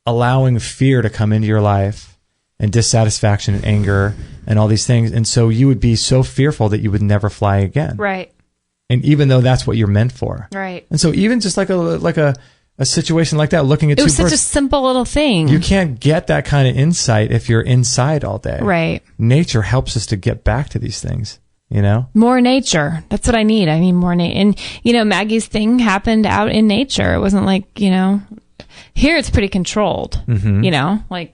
allowing fear to come into your life, and dissatisfaction and anger and all these things. And so you would be so fearful that you would never fly again. Right. And even though that's what you're meant for. Right. And so even just like a situation like that, looking at it was such a simple little thing. You can't get that kind of insight if you're inside all day. Right. Nature helps us to get back to these things, you know? More nature. That's what I need. I need more nature. And, you know, Maggie's thing happened out in nature. It wasn't like, you know, here it's pretty controlled, you know, like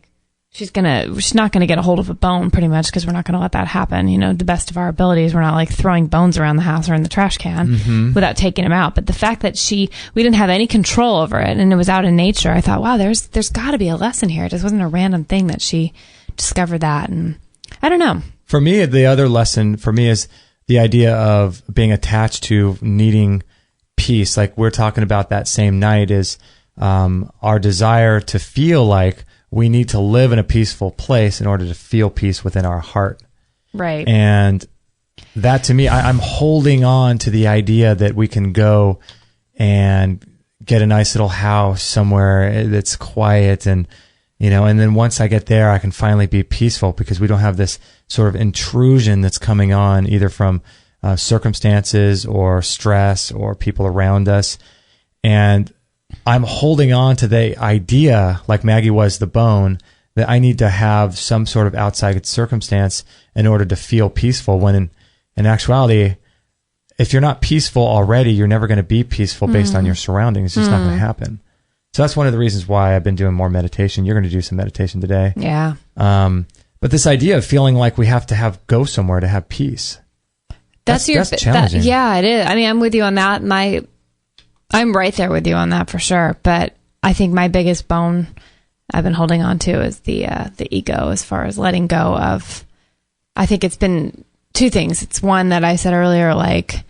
she's not going to get a hold of a bone pretty much because we're not going to let that happen. You know, the best of our abilities, we're not like throwing bones around the house or in the trash can without taking them out. But the fact that we didn't have any control over it and it was out in nature, I thought, wow, there's got to be a lesson here. It just wasn't a random thing that she discovered that. And I don't know. For me, the other lesson for me is the idea of being attached to needing peace. Like we're talking about that same night is our desire to feel like we need to live in a peaceful place in order to feel peace within our heart. Right. And that to me, I'm holding on to the idea that we can go and get a nice little house somewhere that's quiet and, you know, and then once I get there, I can finally be peaceful because we don't have this sort of intrusion that's coming on either from circumstances or stress or people around us. And I'm holding on to the idea, like Maggie was the bone, that I need to have some sort of outside circumstance in order to feel peaceful, when in actuality, if you're not peaceful already, you're never going to be peaceful based on your surroundings. It's just not going to happen. So that's one of the reasons why I've been doing more meditation. You're going to do some meditation today. Yeah. But this idea of feeling like we have to go somewhere to have peace. That's challenging. Yeah, it is. I mean, I'm with you on that. I'm right there with you on that for sure. But I think my biggest bone I've been holding on to is the ego, as far as letting go of. I think it's been two things. It's one that I said earlier, like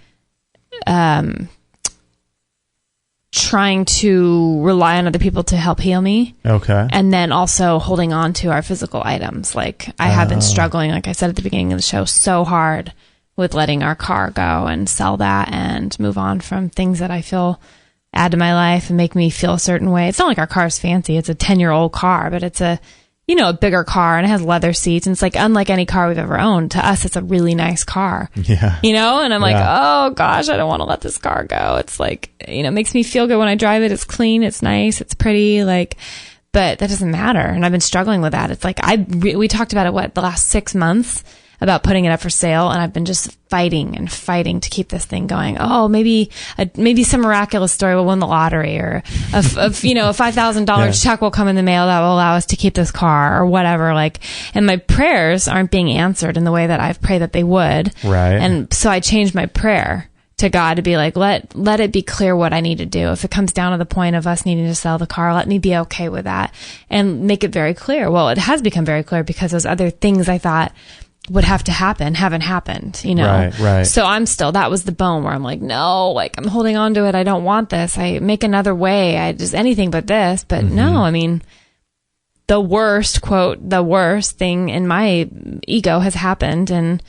trying to rely on other people to help heal me. Okay. And then also holding on to our physical items. Like I have been struggling, like I said at the beginning of the show, so hard with letting our car go and sell that and move on from things that I feel add to my life and make me feel a certain way. It's not like our car's fancy. It's a 10-year-old car, but it's a bigger car, and it has leather seats, and it's like unlike any car we've ever owned. To us, it's a really nice car. Yeah. You know, and I'm like, oh gosh, I don't want to let this car go. It's like, you know, it makes me feel good when I drive it. It's clean, it's nice, it's pretty, like, but that doesn't matter. And I've been struggling with that. It's like, we talked about it, the last 6 months, about putting it up for sale, and I've been just fighting to keep this thing going. Oh, maybe some miraculous story will win the lottery, or a $5,000 check will come in the mail that will allow us to keep this car, or whatever. Like, and my prayers aren't being answered in the way that I've prayed that they would. Right. And so I changed my prayer to God to be like, let it be clear what I need to do. If it comes down to the point of us needing to sell the car, let me be okay with that and make it very clear. Well, it has become very clear because those other things I thought would have to happen haven't happened, you know? Right. So that was the bone where I'm like, no, like I'm holding on to it. I don't want this. I make another way. I just anything but this. But no, I mean, the worst thing in my ego has happened, and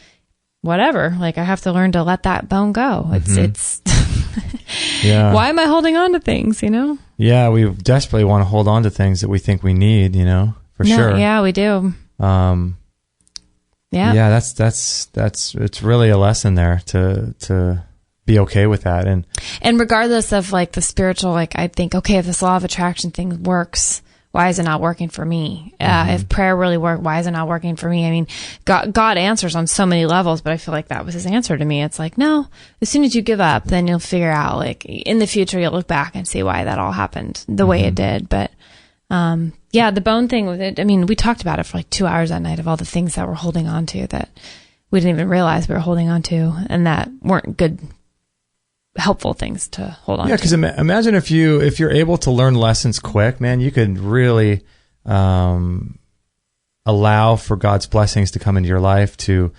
whatever, like I have to learn to let that bone go. It's yeah. Why am I holding on to things, you know? Yeah, we desperately want to hold on to things that we think we need, you know, for sure. Yeah, we do. Yeah, that's it's really a lesson there to be okay with that, and regardless of like the spiritual, like I think, okay, if this law of attraction thing works, why is it not working for me? If prayer really worked, why is it not working for me? I mean, God answers on so many levels, but I feel like that was his answer to me. It's like, no, as soon as you give up, then you'll figure out, like in the future, you'll look back and see why that all happened the way it did. But yeah, the bone thing with it, I mean, we talked about it for like 2 hours that night of all the things that we're holding on to that we didn't even realize we were holding on to, and that weren't good, helpful things to hold on to. Yeah, because imagine if you're able to learn lessons quick, man, you could really allow for God's blessings to come into your life to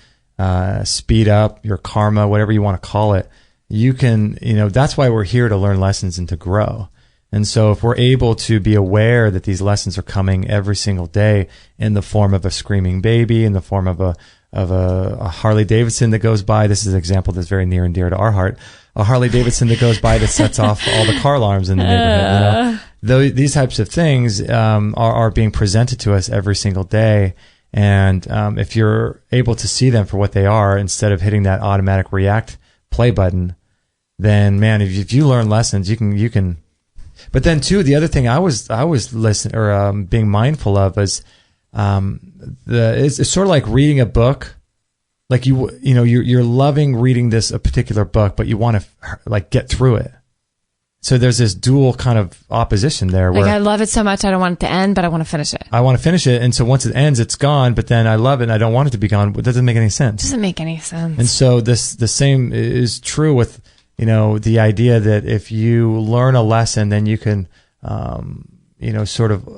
speed up your karma, whatever you want to call it. You can, that's why we're here, to learn lessons and to grow. And so if we're able to be aware that these lessons are coming every single day in the form of a screaming baby, in the form of a Harley Davidson that goes by, this is an example that's very near and dear to our heart, a Harley Davidson that goes by that sets off all the car alarms in the neighborhood. These types of things are being presented to us every single day. And if you're able to see them for what they are, instead of hitting that automatic react play button, then man, if you learn lessons, you can. But then too, the other thing I was listening or being mindful of is it's sort of like reading a book. Like you're loving reading a particular book, but you want to like get through it. So there's this dual kind of opposition there. Where I love it so much, I don't want it to end, but I want to finish it. I want to finish it, and so once it ends, it's gone. But then I love it, and I don't want it to be gone. It doesn't make any sense. It doesn't make any sense. And so the same is true with the idea that if you learn a lesson, then you can sort of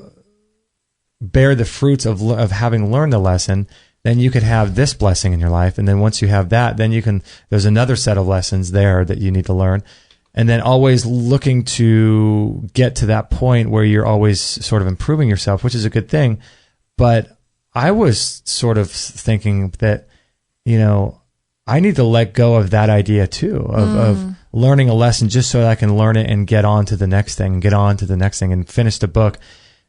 bear the fruits of having learned the lesson. Then you could have this blessing in your life, and then once you have that, then there's another set of lessons there that you need to learn. And then always looking to get to that point where you're always sort of improving yourself, which is a good thing. But I was sort of thinking that, I need to let go of that idea too, of learning a lesson just so that I can learn it and get on to the next thing, and get on to the next thing and finish the book.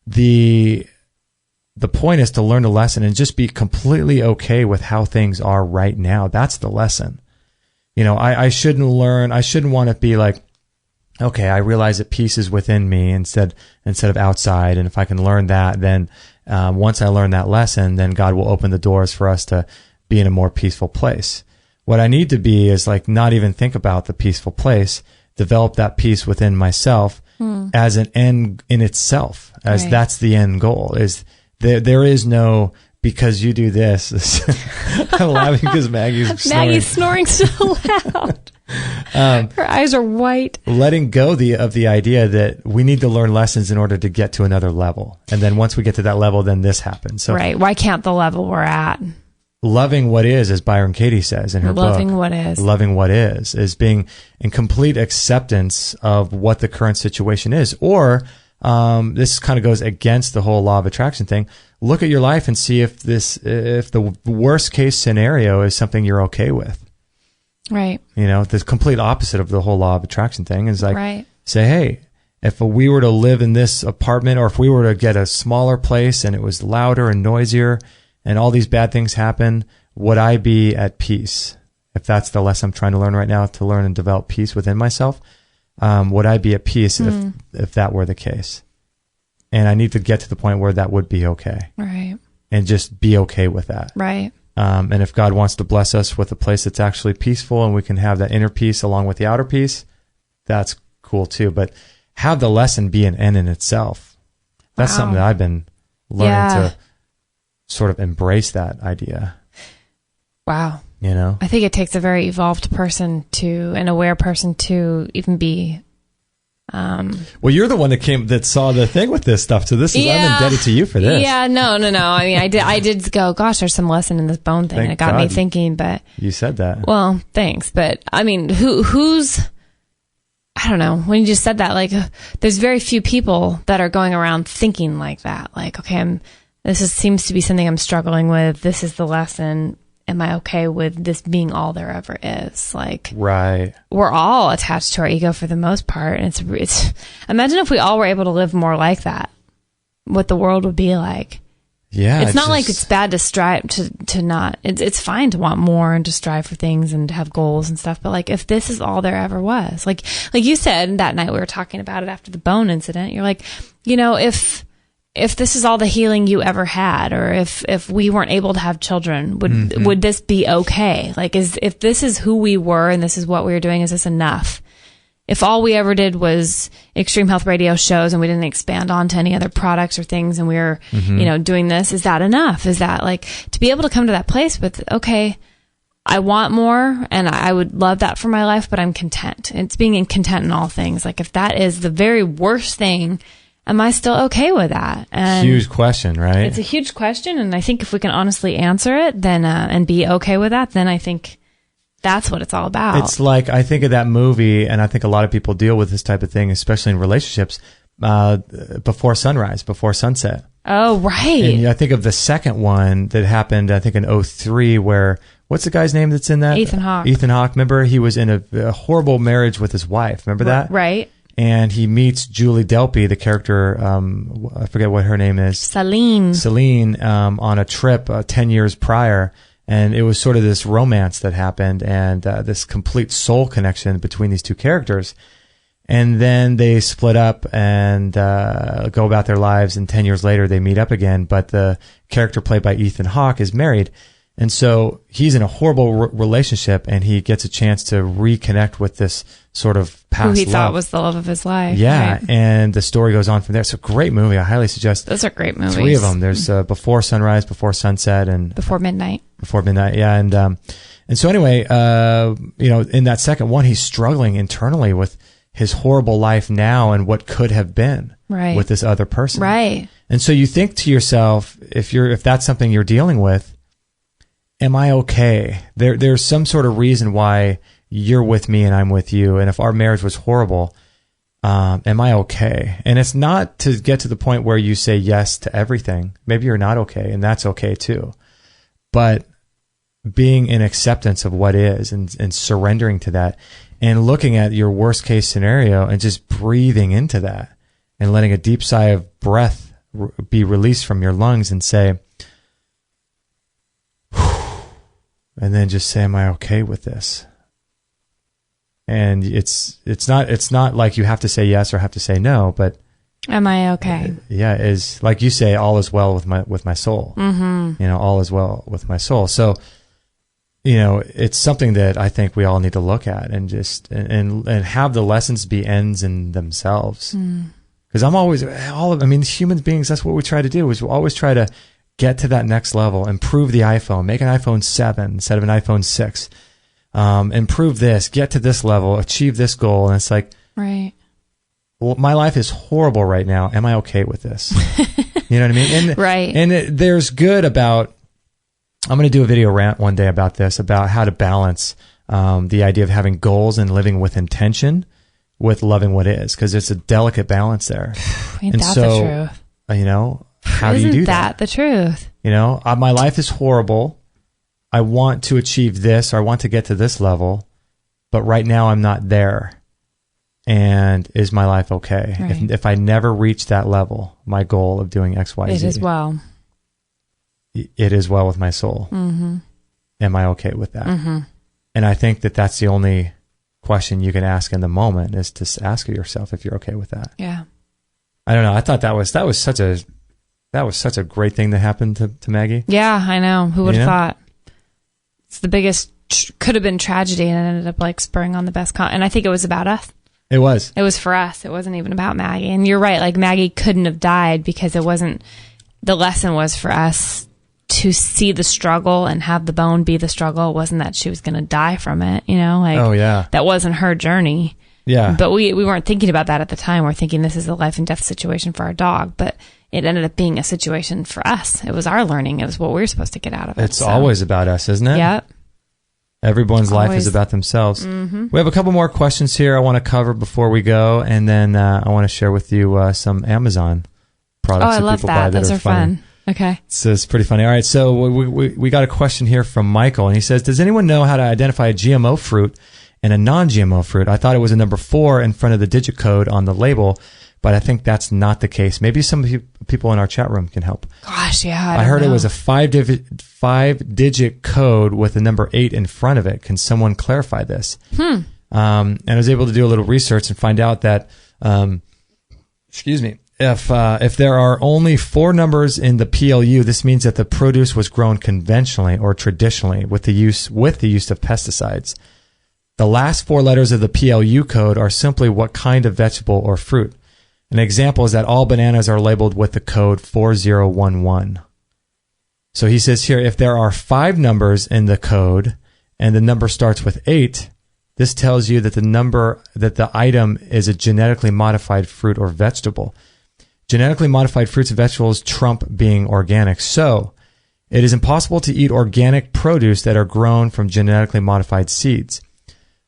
The point is to learn the lesson and just be completely okay with how things are right now. That's the lesson. I shouldn't want to be like, okay, I realize that peace is within me instead of outside. And if I can learn that, then once I learn that lesson, then God will open the doors for us to be in a more peaceful place. What I need to be is like not even think about the peaceful place, develop that peace within myself as an end in itself, as right. That's the end goal. Is there is no, because you do this. I'm laughing because Maggie's snoring so loud. Her eyes are white. Letting go of the idea that we need to learn lessons in order to get to another level. And then once we get to that level, then this happens. So, right. Why can't the level we're at? Loving what is, as Byron Katie says in her book. Loving what is being in complete acceptance of what the current situation is. Or this kind of goes against the whole law of attraction thing. Look at your life and see if the worst case scenario is something you're okay with. Right. The complete opposite of the whole law of attraction thing is like, right. Say, hey, if we were to live in this apartment, or if we were to get a smaller place and it was louder and noisier and all these bad things happen, would I be at peace? If that's the lesson I'm trying to learn right now, to learn and develop peace within myself, would I be at peace if that were the case? And I need to get to the point where that would be okay. Right. And just be okay with that. Right. And if God wants to bless us with a place that's actually peaceful and we can have that inner peace along with the outer peace, that's cool too. But have the lesson be an end in itself. That's something that I've been learning to sort of embrace that idea. Wow. I think it takes a very evolved person an aware person to even be. Well, you're the one that saw the thing with this stuff. So I'm indebted to you for this. Yeah, no. I mean, I did go, gosh, there's some lesson in this bone thing. And it got me thinking, but you said that. Well, thanks. But I mean, who's, I don't know, when you just said that, like, there's very few people that are going around thinking like that. Like, okay, seems to be something I'm struggling with. This is the lesson. Am I okay with this being all there ever is? Like, right. We're all attached to our ego for the most part. And it's imagine if we all were able to live more like that, what the world would be like. Yeah. It's not like it's bad to strive to not, it's fine to want more and to strive for things and to have goals and stuff. But like, if this is all there ever was, like you said that night we were talking about it after the bone incident, you're like, if this is all the healing you ever had, or if we weren't able to have children, would this be okay? Like, if this is who we were and this is what we were doing, is this enough? If all we ever did was Extreme Health Radio shows and we didn't expand on to any other products or things, and we were, doing this, is that enough? Is that like to be able to come to that place with, okay, I want more and I would love that for my life, but I'm content. It's being content in all things. Like, if that is the very worst thing am I still okay with that? And huge question, right? It's a huge question. And I think if we can honestly answer it, then, and be okay with that, then I think that's what it's all about. It's like, I think of that movie, and I think a lot of people deal with this type of thing, especially in relationships, Before Sunrise, Before Sunset. Oh, right. And I think of the second one that happened, I think in 2003, where, what's the guy's name that's in that? Ethan Hawke. Ethan Hawke. Remember, he was in a horrible marriage with his wife. Remember that? Right. And he meets Julie Delpy, the character, I forget what her name is. Celine, on a trip 10 years prior. And it was sort of this romance that happened, and this complete soul connection between these two characters. And then they split up and go about their lives, and 10 years later they meet up again. But the character played by Ethan Hawke is married. And so he's in a horrible relationship, and he gets a chance to reconnect with this sort of past who he love. thought was the love of his life. Yeah, right? And the story goes on from there. It's a great movie. I highly suggest. Those are great movies. 3 of them. There's Before Sunrise, Before Sunset, and Before Midnight. Before Midnight. Yeah, and so anyway, in that second one, he's struggling internally with his horrible life now and what could have been with this other person. Right. And so you think to yourself, if that's something you're dealing with, am I okay? There's some sort of reason why you're with me and I'm with you. And if our marriage was horrible, am I okay? And it's not to get to the point where you say yes to everything. Maybe you're not okay, and that's okay too. But being in acceptance of what is and surrendering to that, and looking at your worst case scenario and just breathing into that and letting a deep sigh of breath be released from your lungs and say, and then just say, am I okay with this? And it's not like you have to say yes or have to say no, but am I okay? Yeah, is like you say, all is well with my soul. Mm-hmm. All is well with my soul. So, it's something that I think we all need to look at and just and have the lessons be ends in themselves. Because human beings, that's what we try to do, is we always try to get to that next level, improve the iPhone, make an iPhone 7 instead of an iPhone 6, improve this, get to this level, achieve this goal. And it's like, right. Well, my life is horrible right now. Am I okay with this? You know what I mean? And, right. And there's good about, I'm going to do a video rant one day about this, about how to balance the idea of having goals and living with intention with loving what is, because it's a delicate balance there. Ain't that the truth? How do you do that? Isn't that the truth? My life is horrible. I want to achieve this, or I want to get to this level, but right now I'm not there. And is my life okay? Right. If I never reach that level, my goal of doing X, Y, Z. It is well. It is well with my soul. Mm-hmm. Am I okay with that? Mm-hmm. And I think that that's the only question you can ask in the moment, is to ask yourself if you're okay with that. Yeah. I don't know. I thought that was such a great thing that happened to Maggie. Yeah, I know. Who would have thought? It's the biggest, could have been tragedy, and it ended up spurring on the best. And I think it was about us. It was. It was for us. It wasn't even about Maggie. And you're right. Maggie couldn't have died because it wasn't, the lesson was for us to see the struggle and have the bone be the struggle. It wasn't that she was going to die from it, oh yeah, that wasn't her journey. Yeah. But we weren't thinking about that at the time. We're thinking this is a life and death situation for our dog, but it ended up being a situation for us. It was our learning. It was what we were supposed to get out of it. It's always about us, isn't it? Yep. Everyone's life is about themselves. Mm-hmm. We have a couple more questions here I want to cover before we go, and then I want to share with you some Amazon products I love people buy that Those are funny. fun. Okay. So it's pretty funny. All right, so we got a question here from Michael, and he says, does anyone know how to identify a GMO fruit and a non-GMO fruit? I thought it was a number 4 in front of the digit code on the label, but I think that's not the case. Maybe some people in our chat room can help. Gosh, yeah. I heard it was a 5-digit code with the number 8 in front of it. Can someone clarify this? And I was able to do a little research and find out that, if there are only 4 numbers in the PLU, this means that the produce was grown conventionally or traditionally with the use of pesticides. The last 4 letters of the PLU code are simply what kind of vegetable or fruit. An example is that all bananas are labeled with the code 4011. So he says here, if there are 5 numbers in the code and the number starts with 8, this tells you that the item is a genetically modified fruit or vegetable. Genetically modified fruits and vegetables trump being organic. So, it is impossible to eat organic produce that are grown from genetically modified seeds.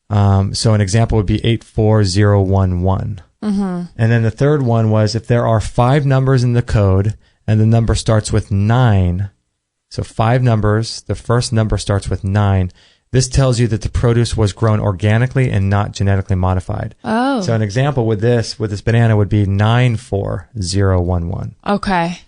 So an example would be 84011. And then the third one was if there are 5 numbers in the code and the number starts with 9. So 5 numbers, the first number starts with 9. This tells you that the produce was grown organically and not genetically modified. Oh. So an example with this banana would be 94011. Okay.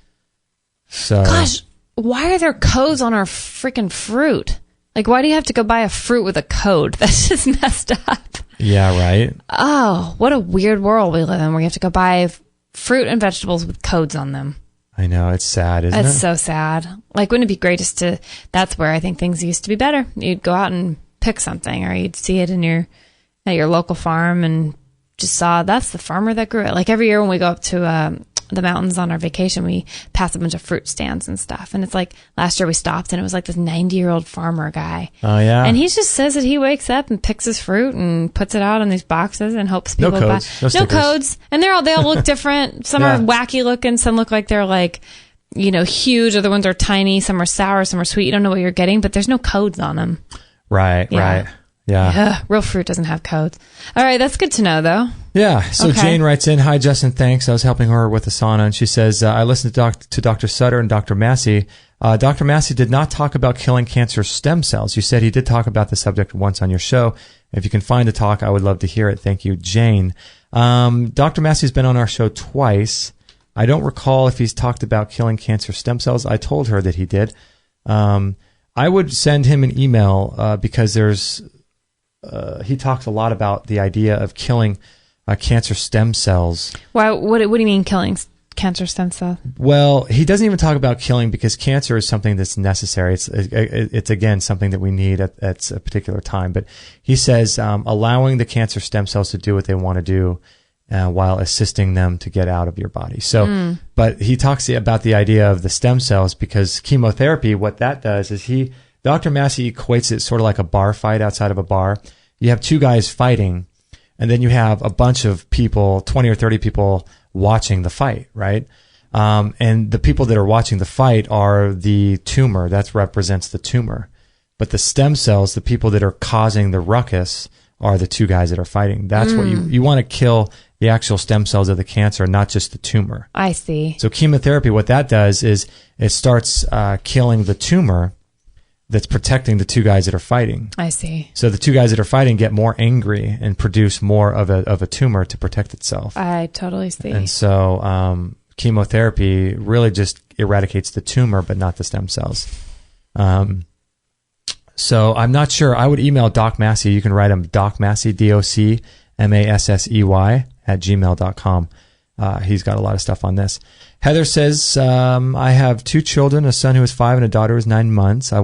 So gosh, why are there codes on our freaking fruit? Like, why do you have to go buy a fruit with a code? That's just messed up. Yeah, right. Oh, what a weird world we live in where you have to go buy fruit and vegetables with codes on them. I know. It's sad, isn't it? It's so sad. Like, wouldn't it be great just to, that's where I think things used to be better. You'd go out and pick something, or you'd see it at your local farm and just saw that's the farmer that grew it. Like every year when we go up to the mountains on our vacation, we pass a bunch of fruit stands and stuff. And it's like last year we stopped and it was like this 90-year-old farmer guy. Oh, yeah. And he just says that he wakes up and picks his fruit and puts it out in these boxes and hopes people buy. No codes. And they all look different. Some are wacky looking. Some look like they're like, huge. Other ones are tiny. Some are sour. Some are sweet. You don't know what you're getting, but there's no codes on them. Right. Yeah. Real fruit doesn't have codes. All right. That's good to know, though. Yeah. So okay. Jane writes in, "Hi, Justin. Thanks. I was helping her with the sauna." And she says, I listened to Dr. Sutter and Dr. Massey. Dr. Massey did not talk about killing cancer stem cells. You said he did talk about the subject once on your show. If you can find the talk, I would love to hear it. Thank you, Jane. Dr. Massey's been on our show twice. I don't recall if he's talked about killing cancer stem cells. I told her that he did. I would send him an email because he talks a lot about the idea of killing cancer stem cells. Why? What do you mean killing cancer stem cells? Well, he doesn't even talk about killing because cancer is something that's necessary. It's again something that we need at a particular time. But he says allowing the cancer stem cells to do what they want to do while assisting them to get out of your body. So, but he talks about the idea of the stem cells because chemotherapy, what that does is Dr. Massey equates it sort of like a bar fight outside of a bar. You have 2 guys fighting, and then you have a bunch of people, 20 or 30 people watching the fight, right? And the people that are watching the fight are the tumor. That represents the tumor. But the stem cells, the people that are causing the ruckus, are the 2 guys that are fighting. That's what you want to kill the actual stem cells of the cancer, not just the tumor. I see. So chemotherapy, what that does is it starts killing the tumor that's protecting the 2 guys that are fighting. I see. So the 2 guys that are fighting get more angry and produce more of a tumor to protect itself. I totally see. And so chemotherapy really just eradicates the tumor, but not the stem cells. So I'm not sure. I would email Doc Massey. You can write him Doc Massey, DOCMASSEY @gmail.com. He's got a lot of stuff on this. Heather says, I have 2 children, a son who is 5 and a daughter who is 9 months. I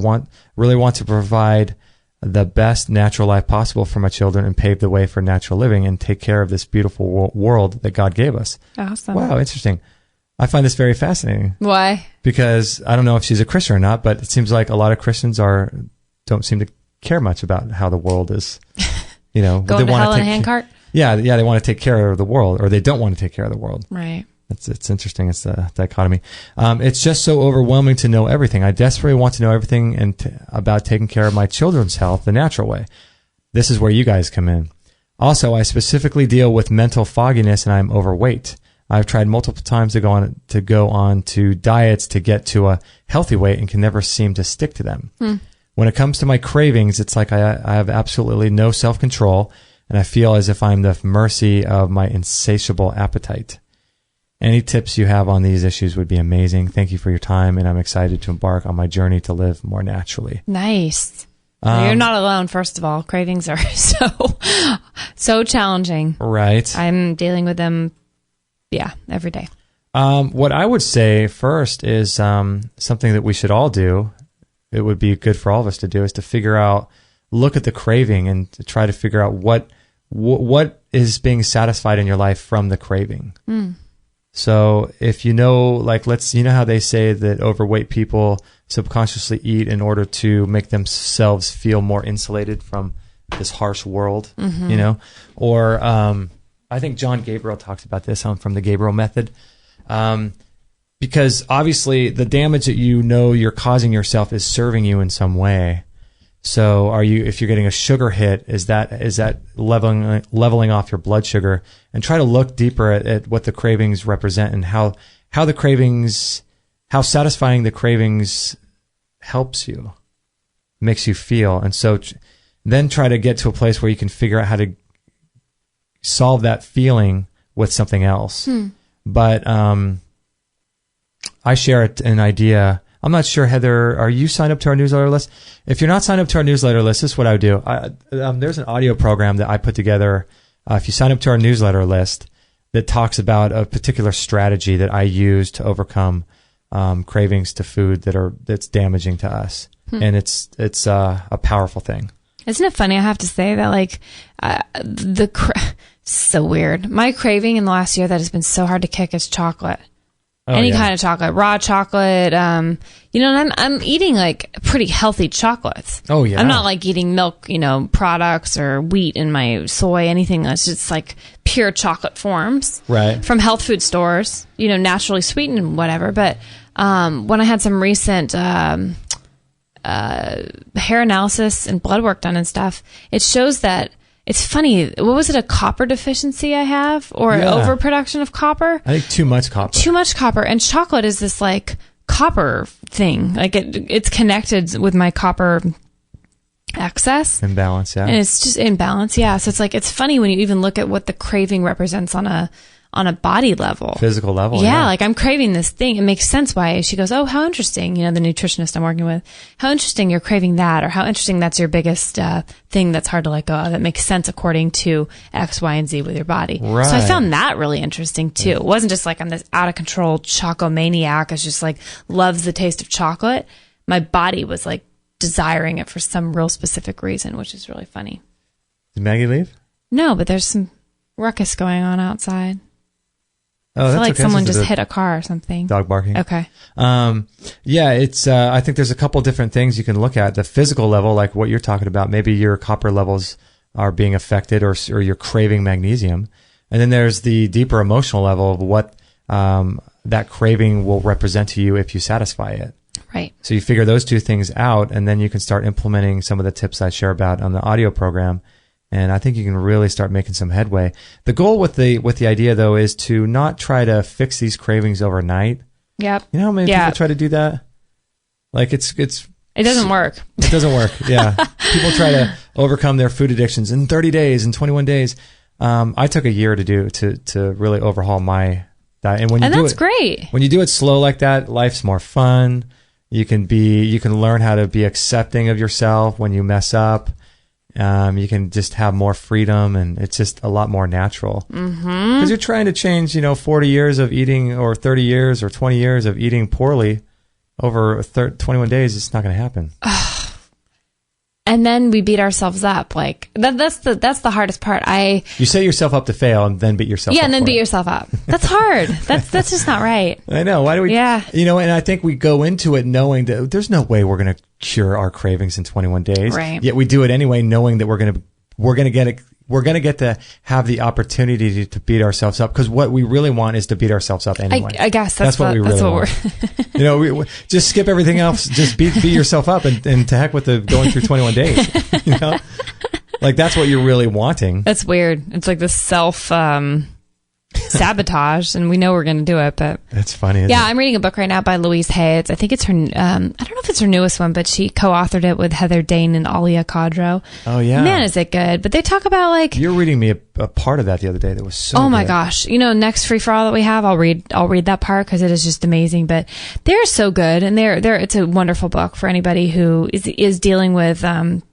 really want to provide the best natural life possible for my children and pave the way for natural living and take care of this beautiful world that God gave us. Awesome. Wow, interesting. I find this very fascinating. Why? Because I don't know if she's a Christian or not, but it seems like a lot of Christians don't seem to care much about how the world is, going to hell in a handcart? Yeah, they want to take care of the world, or they don't want to take care of the world. Right. It's interesting. It's a dichotomy. It's just so overwhelming to know everything. I desperately want to know everything about taking care of my children's health the natural way. This is where you guys come in. Also, I specifically deal with mental fogginess, and I'm overweight. I've tried multiple times to go on to diets to get to a healthy weight and can never seem to stick to them. When it comes to my cravings, it's like I have absolutely no self-control, and I feel as if I'm the mercy of my insatiable appetite. Any tips you have on these issues would be amazing. Thank you for your time, and I'm excited to embark on my journey to live more naturally. Nice. You're not alone, first of all. Cravings are so challenging. Right. I'm dealing with them, every day. What I would say first is something that we should all do. It would be good for all of us to do is to look at the craving and to try to figure out what is being satisfied in your life from the craving. So if you know how they say that overweight people subconsciously eat in order to make themselves feel more insulated from this harsh world, or I think John Gabriel talks about this from the Gabriel method. Because obviously the damage that you're causing yourself is serving you in some way. So if you're getting a sugar hit, is that leveling off your blood sugar? And try to look deeper at what the cravings represent and how satisfying the cravings helps you, makes you feel. And so then try to get to a place where you can figure out how to solve that feeling with something else. But I share an idea. I'm not sure, Heather, are you signed up to our newsletter list? If you're not signed up to our newsletter list, this is what I would do. There's an audio program that I put together. If you sign up to our newsletter list, that talks about a particular strategy that I use to overcome cravings to food that's damaging to us. And it's a powerful thing. Isn't it funny? I have to say that, like, so weird. My craving in the last year that has been so hard to kick is chocolate. Any kind of chocolate, raw chocolate. And I'm eating like pretty healthy chocolates. Oh yeah. I'm not like eating milk, products or wheat in my soy, anything that's just like pure chocolate forms. Right. From health food stores, naturally sweetened and whatever. But when I had some recent hair analysis and blood work done and stuff, it shows that. It's funny. What was it? A copper deficiency I have, or overproduction of copper? I think too much copper. Too much copper, and chocolate is this like copper thing. Like it's connected with my copper excess. Imbalance, yeah. And it's just imbalance, yeah. So it's funny when you even look at what the craving represents on a body level. Physical level. Yeah, like I'm craving this thing. It makes sense why she goes, oh, how interesting, the nutritionist I'm working with, how interesting you're craving that, or how interesting that's your biggest thing that's hard to let go of, that makes sense according to X, Y, and Z with your body. Right. So I found that really interesting too. It wasn't just like I'm this out of control chocomaniac. It's just like loves the taste of chocolate. My body was like desiring it for some real specific reason, which is really funny. Did Maggie leave? No, but there's some ruckus going on outside. Oh, I feel like okay. someone just hit a car or something. Dog barking. Okay. It's, I think there's a couple different things you can look at. The physical level, like what you're talking about, maybe your copper levels are being affected or you're craving magnesium. And then there's the deeper emotional level of what that craving will represent to you if you satisfy it. Right. So you figure those two things out, and then you can start implementing some of the tips I share about on the audio program. And I think you can really start making some headway. The goal with the idea, though, is to not try to fix these cravings overnight. Yep. You know how many people try to do that? Like it doesn't work. It doesn't work. Yeah. People try to overcome their food addictions in 30 days, in 21 days. I took a year to really overhaul my diet. And that's great. When you do it slow like that, life's more fun. You can learn how to be accepting of yourself when you mess up. You can just have more freedom, and it's just a lot more natural. Because you're trying to change, 40 years of eating, or 30 years or 20 years of eating poorly over 21 days. It's not going to happen. And then we beat ourselves up. Like that's the hardest part. You set yourself up to fail and then beat yourself up. Yeah, and then beat yourself up. That's hard. That's just not right. I know. Why do we? Yeah. And I think we go into it knowing that there's no way we're going to cure our cravings in 21 days. Right. Yet we do it anyway, knowing that we're going to get to have the opportunity to beat ourselves up, because what we really want is to beat ourselves up anyway. I guess that's what we really want. We just skip everything else, just beat yourself up, and to heck with the going through 21 days. Like that's what you're really wanting. That's weird. It's like the self sabotage, and we know we're going to do it, but that's funny. Yeah, I'm reading a book right now by Louise Hay. I think it's her. I don't know if it's her newest one, but she co-authored it with Heather Dane and Alia Kadro. Oh yeah, man, is it good? But they talk about like you're reading me a part of that the other day that was so. Oh my good. gosh! Next free for all that we have, I'll read that part because it is just amazing. But they're so good, and it's a wonderful book for anybody who is dealing with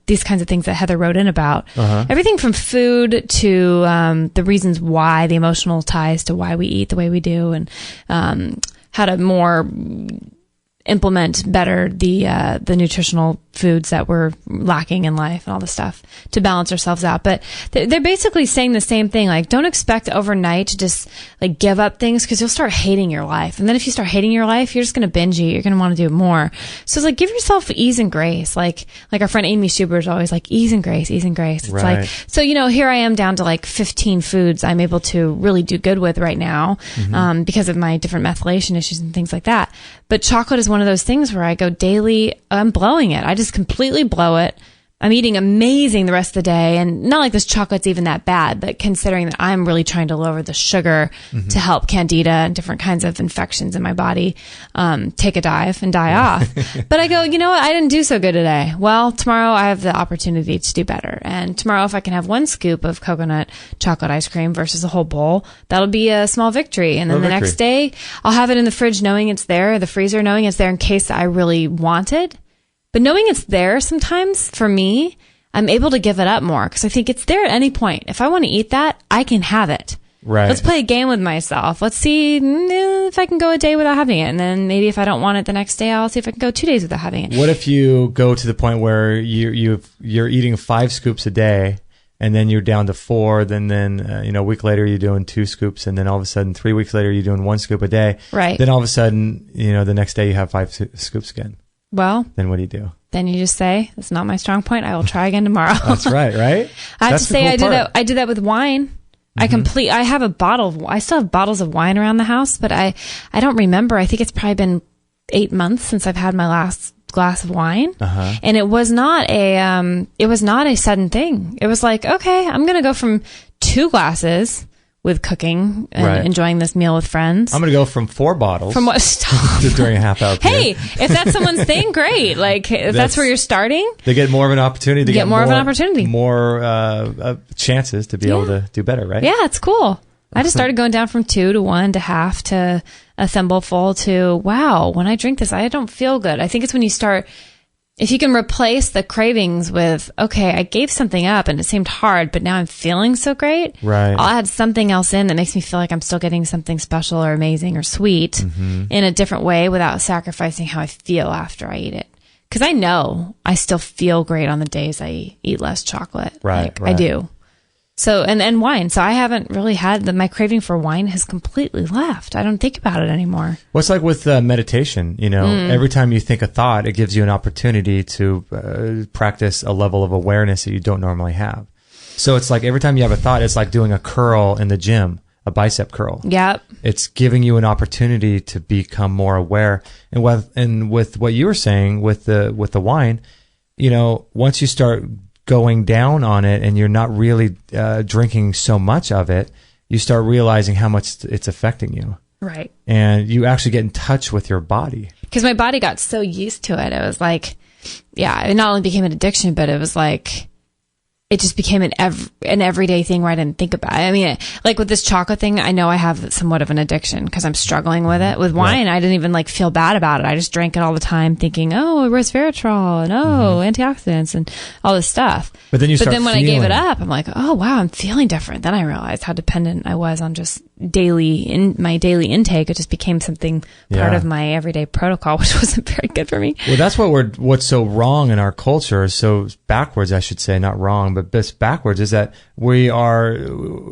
these kinds of things that Heather wrote in about. Everything from food to the reasons why, the emotional ties to why we eat the way we do, and how to more implement better the nutritional foods that we're lacking in life and all this stuff to balance ourselves out. But they're basically saying the same thing. Like, don't expect overnight to just like give up things, because you'll start hating your life. And then if you start hating your life, you're just going to binge eat. You're going to want to do more. So it's like, give yourself ease and grace. Like our friend Amy Schuber is always like, ease and grace, ease and grace. It's right. like, so, here I am down to like 15 foods I'm able to really do good with right now, because of my different methylation issues and things like that. But chocolate is one of those things where I go daily, I'm blowing it. I just completely blow it. I'm eating amazing the rest of the day. And not like this chocolate's even that bad, but considering that I'm really trying to lower the sugar to help candida and different kinds of infections in my body take a dive and die off. But I go, you know what? I didn't do so good today. Well, tomorrow I have the opportunity to do better. And tomorrow, if I can have one scoop of coconut chocolate ice cream versus a whole bowl, that'll be a small victory. And then the next day, I'll have it in the fridge knowing it's there, the freezer knowing it's there in case I really want it. But knowing it's there sometimes, for me, I'm able to give it up more, because I think it's there at any point. If I want to eat that, I can have it. Right. Let's play a game with myself. Let's see if I can go a day without having it. And then maybe if I don't want it the next day, I'll see if I can go 2 days without having it. What if you go to the point where you're eating 5 scoops a day, and then you're down to 4, then a week later you're doing 2 scoops, and then all of a sudden 3 weeks later you're doing 1 scoop a day. Right. Then all of a sudden, the next day you have 5 scoops again. Well, then what do you do? Then you just say, "That's not my strong point. I will try again tomorrow." That's right, right? I have to say, I did that with wine. I still have bottles of wine around the house, but I don't remember. I think it's probably been 8 months since I've had my last glass of wine. And it was not a sudden thing. It was like, okay, I'm going to go from 2 glasses with cooking and enjoying this meal with friends. I'm going to go from 4 bottles. From what? Stop. During a half hour period. Hey, if that's someone's thing, great. Like, if that's where you're starting. They get more of an opportunity. More chances to be able to do better, right? Yeah, it's cool. I just started going down from 2 to 1 to half to a thimbleful to, wow, when I drink this, I don't feel good. I think it's when you start... If you can replace the cravings with, okay, I gave something up and it seemed hard, but now I'm feeling so great. Right. I'll add something else in that makes me feel like I'm still getting something special or amazing or sweet in a different way without sacrificing how I feel after I eat it. Because I know I still feel great on the days I eat less chocolate. Right. I do. So, and wine. So I haven't really had my craving for wine has completely left. I don't think about it anymore. Well, it's like with meditation, every time you think a thought, it gives you an opportunity to practice a level of awareness that you don't normally have. So it's like every time you have a thought, it's like doing a curl in the gym, a bicep curl. Yep. It's giving you an opportunity to become more aware. And with what you were saying with the wine, once you start going down on it and you're not really drinking so much of it, you start realizing how much it's affecting you. Right. And you actually get in touch with your body. Because my body got so used to it. It was like, it not only became an addiction, but it was like, it just became an everyday thing where I didn't think about it. I mean, like with this chocolate thing, I know I have somewhat of an addiction because I'm struggling with it. With wine, I didn't even feel bad about it. I just drank it all the time thinking, oh, resveratrol and antioxidants and all this stuff. But then when I gave it up, I'm like, oh, wow, I'm feeling different. Then I realized how dependent I was on just my daily intake. It just became something part of my everyday protocol, which wasn't very good for me. Well, that's what's so wrong in our culture, so backwards, I should say, not wrong, but best backwards, is that we are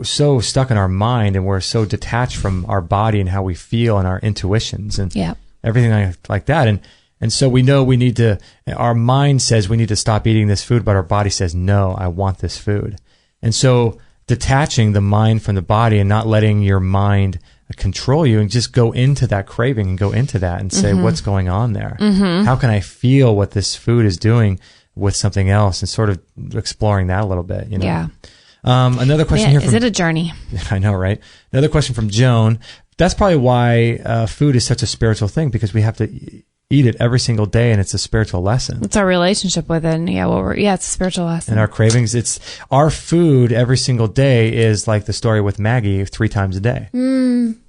so stuck in our mind and we're so detached from our body and how we feel and our intuitions and everything like that. And so we know our mind says we need to stop eating this food, but our body says, no, I want this food. And so detaching the mind from the body and not letting your mind control you and just go into that craving and go into that and say, what's going on there? How can I feel what this food is doing with something else, and sort of exploring that a little bit, Yeah. Another question here. Is it a journey? I know, right? Another question from Joan. That's probably why food is such a spiritual thing, because we have to eat it every single day, and it's a spiritual lesson. It's our relationship with it. And it's a spiritual lesson. And our cravings, it's our food every single day is like the story with Maggie 3 times a day.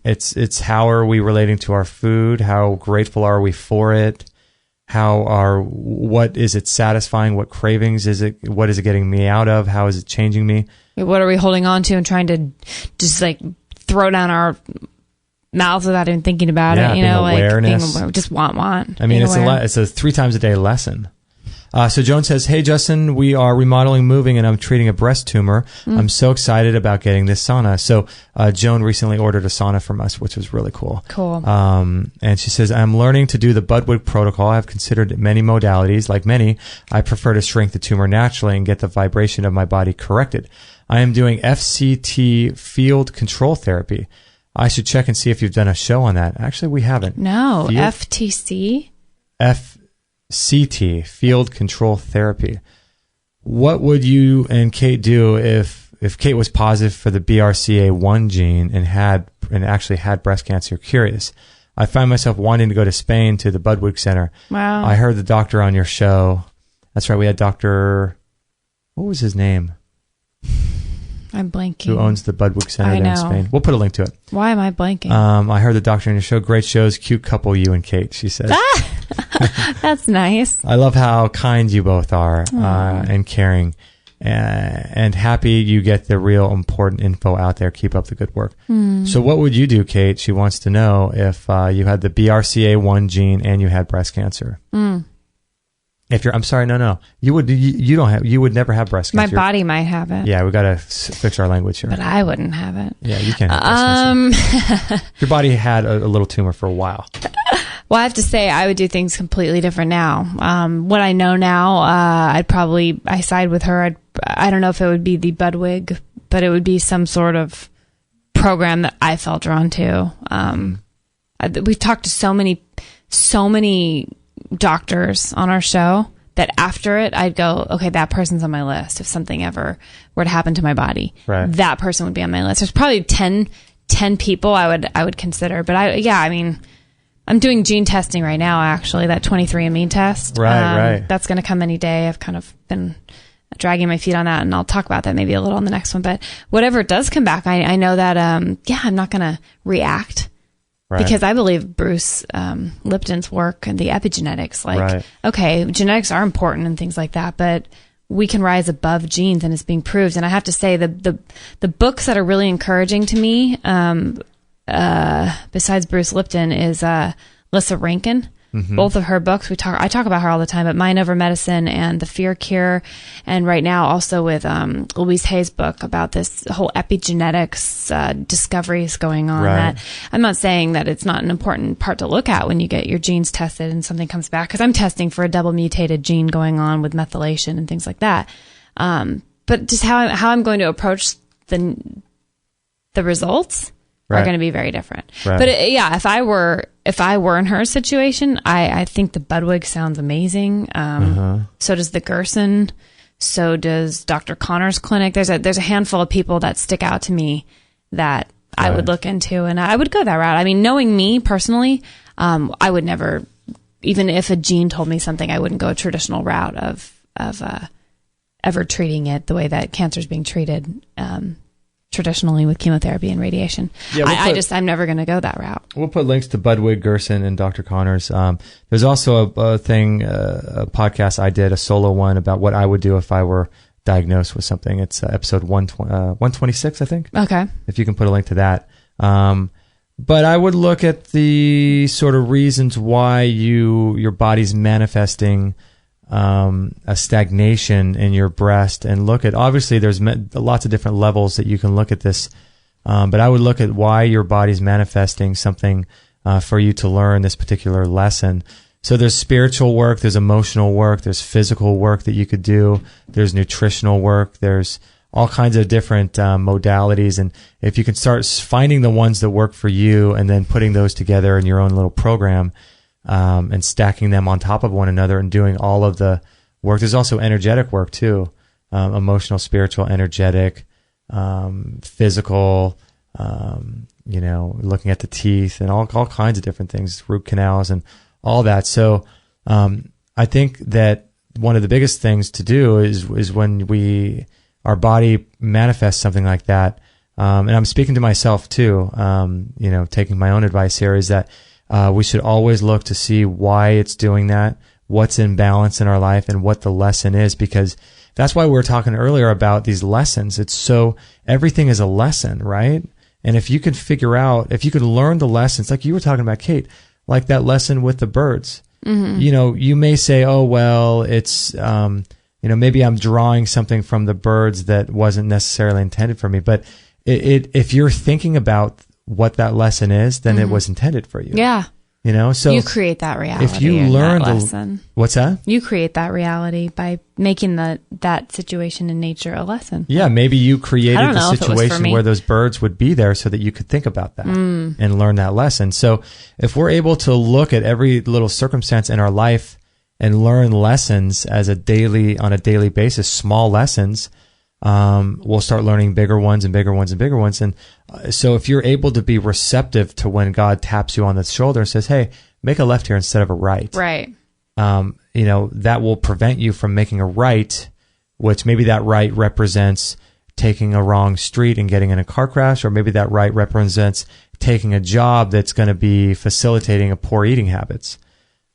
It's how are we relating to our food? How grateful are we for it? What is it satisfying? What cravings is it? What is it getting me out of? How is it changing me? What are we holding on to and trying to just throw down our mouths without even thinking about it. Being awareness. Just want. I mean, it's a 3 times a day lesson. So Joan says, "Hey Justin, we are remodeling, moving, and I'm treating a breast tumor. I'm so excited about getting this sauna." So Joan recently ordered a sauna from us, which was really cool. Cool. And she says, "I'm learning to do the Budwig protocol. I've considered many modalities. Like many, I prefer to shrink the tumor naturally and get the vibration of my body corrected. I am doing FCT, field control therapy. I should check and see if you've done a show on that." Actually, we haven't. No, FTC? FCT, field control therapy. What would you and Kate do if Kate was positive for the BRCA1 gene and actually had breast cancer? Curious. I find myself wanting to go to Spain to the Budwig Center. Wow. I heard the doctor on your show. That's right. We had Dr. What was his name? I'm blanking. Who owns the Budwig Center there in Spain. We'll put a link to it. Why am I blanking? I heard the doctor on your show. Great shows. Cute couple, you and Kate, she says. That's nice. I love how kind you both are and caring and happy you get the real important info out there. Keep up the good work. So what would you do, Kate? She wants to know if you had the BRCA1 gene and you had breast cancer. If you're, I'm sorry, no. You would never have breast cancer. My body might have it. Yeah, we got to fix our language here. But I wouldn't have it. Yeah, you can't have breast cancer. Your body had a little tumor for a while. Well, I have to say, I would do things completely different now. What I know now, I side with her. I don't know if it would be the Budwig, but it would be some sort of program that I felt drawn to. We've talked to so many doctors on our show that after it, I'd go, okay, that person's on my list. If something ever were to happen to my body, right, that person would be on my list. There's probably 10 people I would consider, but I mean, I'm doing gene testing right now, actually, that 23andMe test. Right. That's going to come any day. I've kind of been dragging my feet on that, and I'll talk about that maybe a little on the next one. But whatever it does come back, I know that, I'm not going to react. Right. Because I believe Bruce Lipton's work and the epigenetics, okay, genetics are important and things like that, but we can rise above genes, and it's being proved. And I have to say, the books that are really encouraging to me, besides Bruce Lipton, is Lissa Rankin. Mm-hmm. Both of her books, I talk about her all the time, but Mind Over Medicine and The Fear Cure, and right now also with Louise Hay's book about this whole epigenetics discoveries going on. Right. That I'm not saying that it's not an important part to look at when you get your genes tested and something comes back, because I'm testing for a double mutated gene going on with methylation and things like that. But just how I'm going to approach the results are going to be very different. Right. But if I were in her situation, I think the Budwig sounds amazing. So does the Gerson. So does Dr. Connor's clinic. There's a handful of people that stick out to me that I would look into, and I would go that route. I mean, knowing me personally, I would never, even if a gene told me something, I wouldn't go a traditional route of ever treating it the way that cancer is being treated. Traditionally with chemotherapy and radiation. Yeah, I'm never going to go that route. We'll put links to Budwig, Gerson, and Dr. Connors. There's also a podcast I did, a solo one about what I would do if I were diagnosed with something. It's episode 126, I think. Okay. If you can put a link to that. But I would look at the sort of reasons why your body's manifesting a stagnation in your breast, and look at, obviously there's lots of different levels that you can look at this, but I would look at why your body's manifesting something for you to learn this particular lesson. So there's spiritual work, there's emotional work, there's physical work that you could do, there's nutritional work, there's all kinds of different modalities, and if you can start finding the ones that work for you and then putting those together in your own little program, and stacking them on top of one another and doing all of the work. There's also energetic work too, emotional, spiritual, energetic, physical, looking at the teeth and all kinds of different things, root canals and all that. So I think that one of the biggest things to do is when our body manifests something like that, and I'm speaking to myself too, taking my own advice here, is that we should always look to see why it's doing that, what's in balance in our life, and what the lesson is, because that's why we were talking earlier about these lessons. Everything is a lesson, right? And if you could figure out, if you could learn the lessons, like you were talking about, Kate, like that lesson with the birds, you know, you may say, oh, well, it's, you know, maybe I'm drawing something from the birds that wasn't necessarily intended for me. But if you're thinking about what that lesson is, then it was intended for you. Yeah. You know, so you create that reality. If you learn the lesson, what's that? You create that reality by making that situation in nature a lesson. Yeah, maybe you created the situation where those birds would be there so that you could think about that and learn that lesson. So if we're able to look at every little circumstance in our life and learn lessons on a daily basis, small lessons, we'll start learning bigger ones and bigger ones and bigger ones. And so if you're able to be receptive to when God taps you on the shoulder and says, hey, make a left here instead of a right. Right. You know, that will prevent you from making a right, which maybe that right represents taking a wrong street and getting in a car crash, or maybe that right represents taking a job that's going to be facilitating a poor eating habits.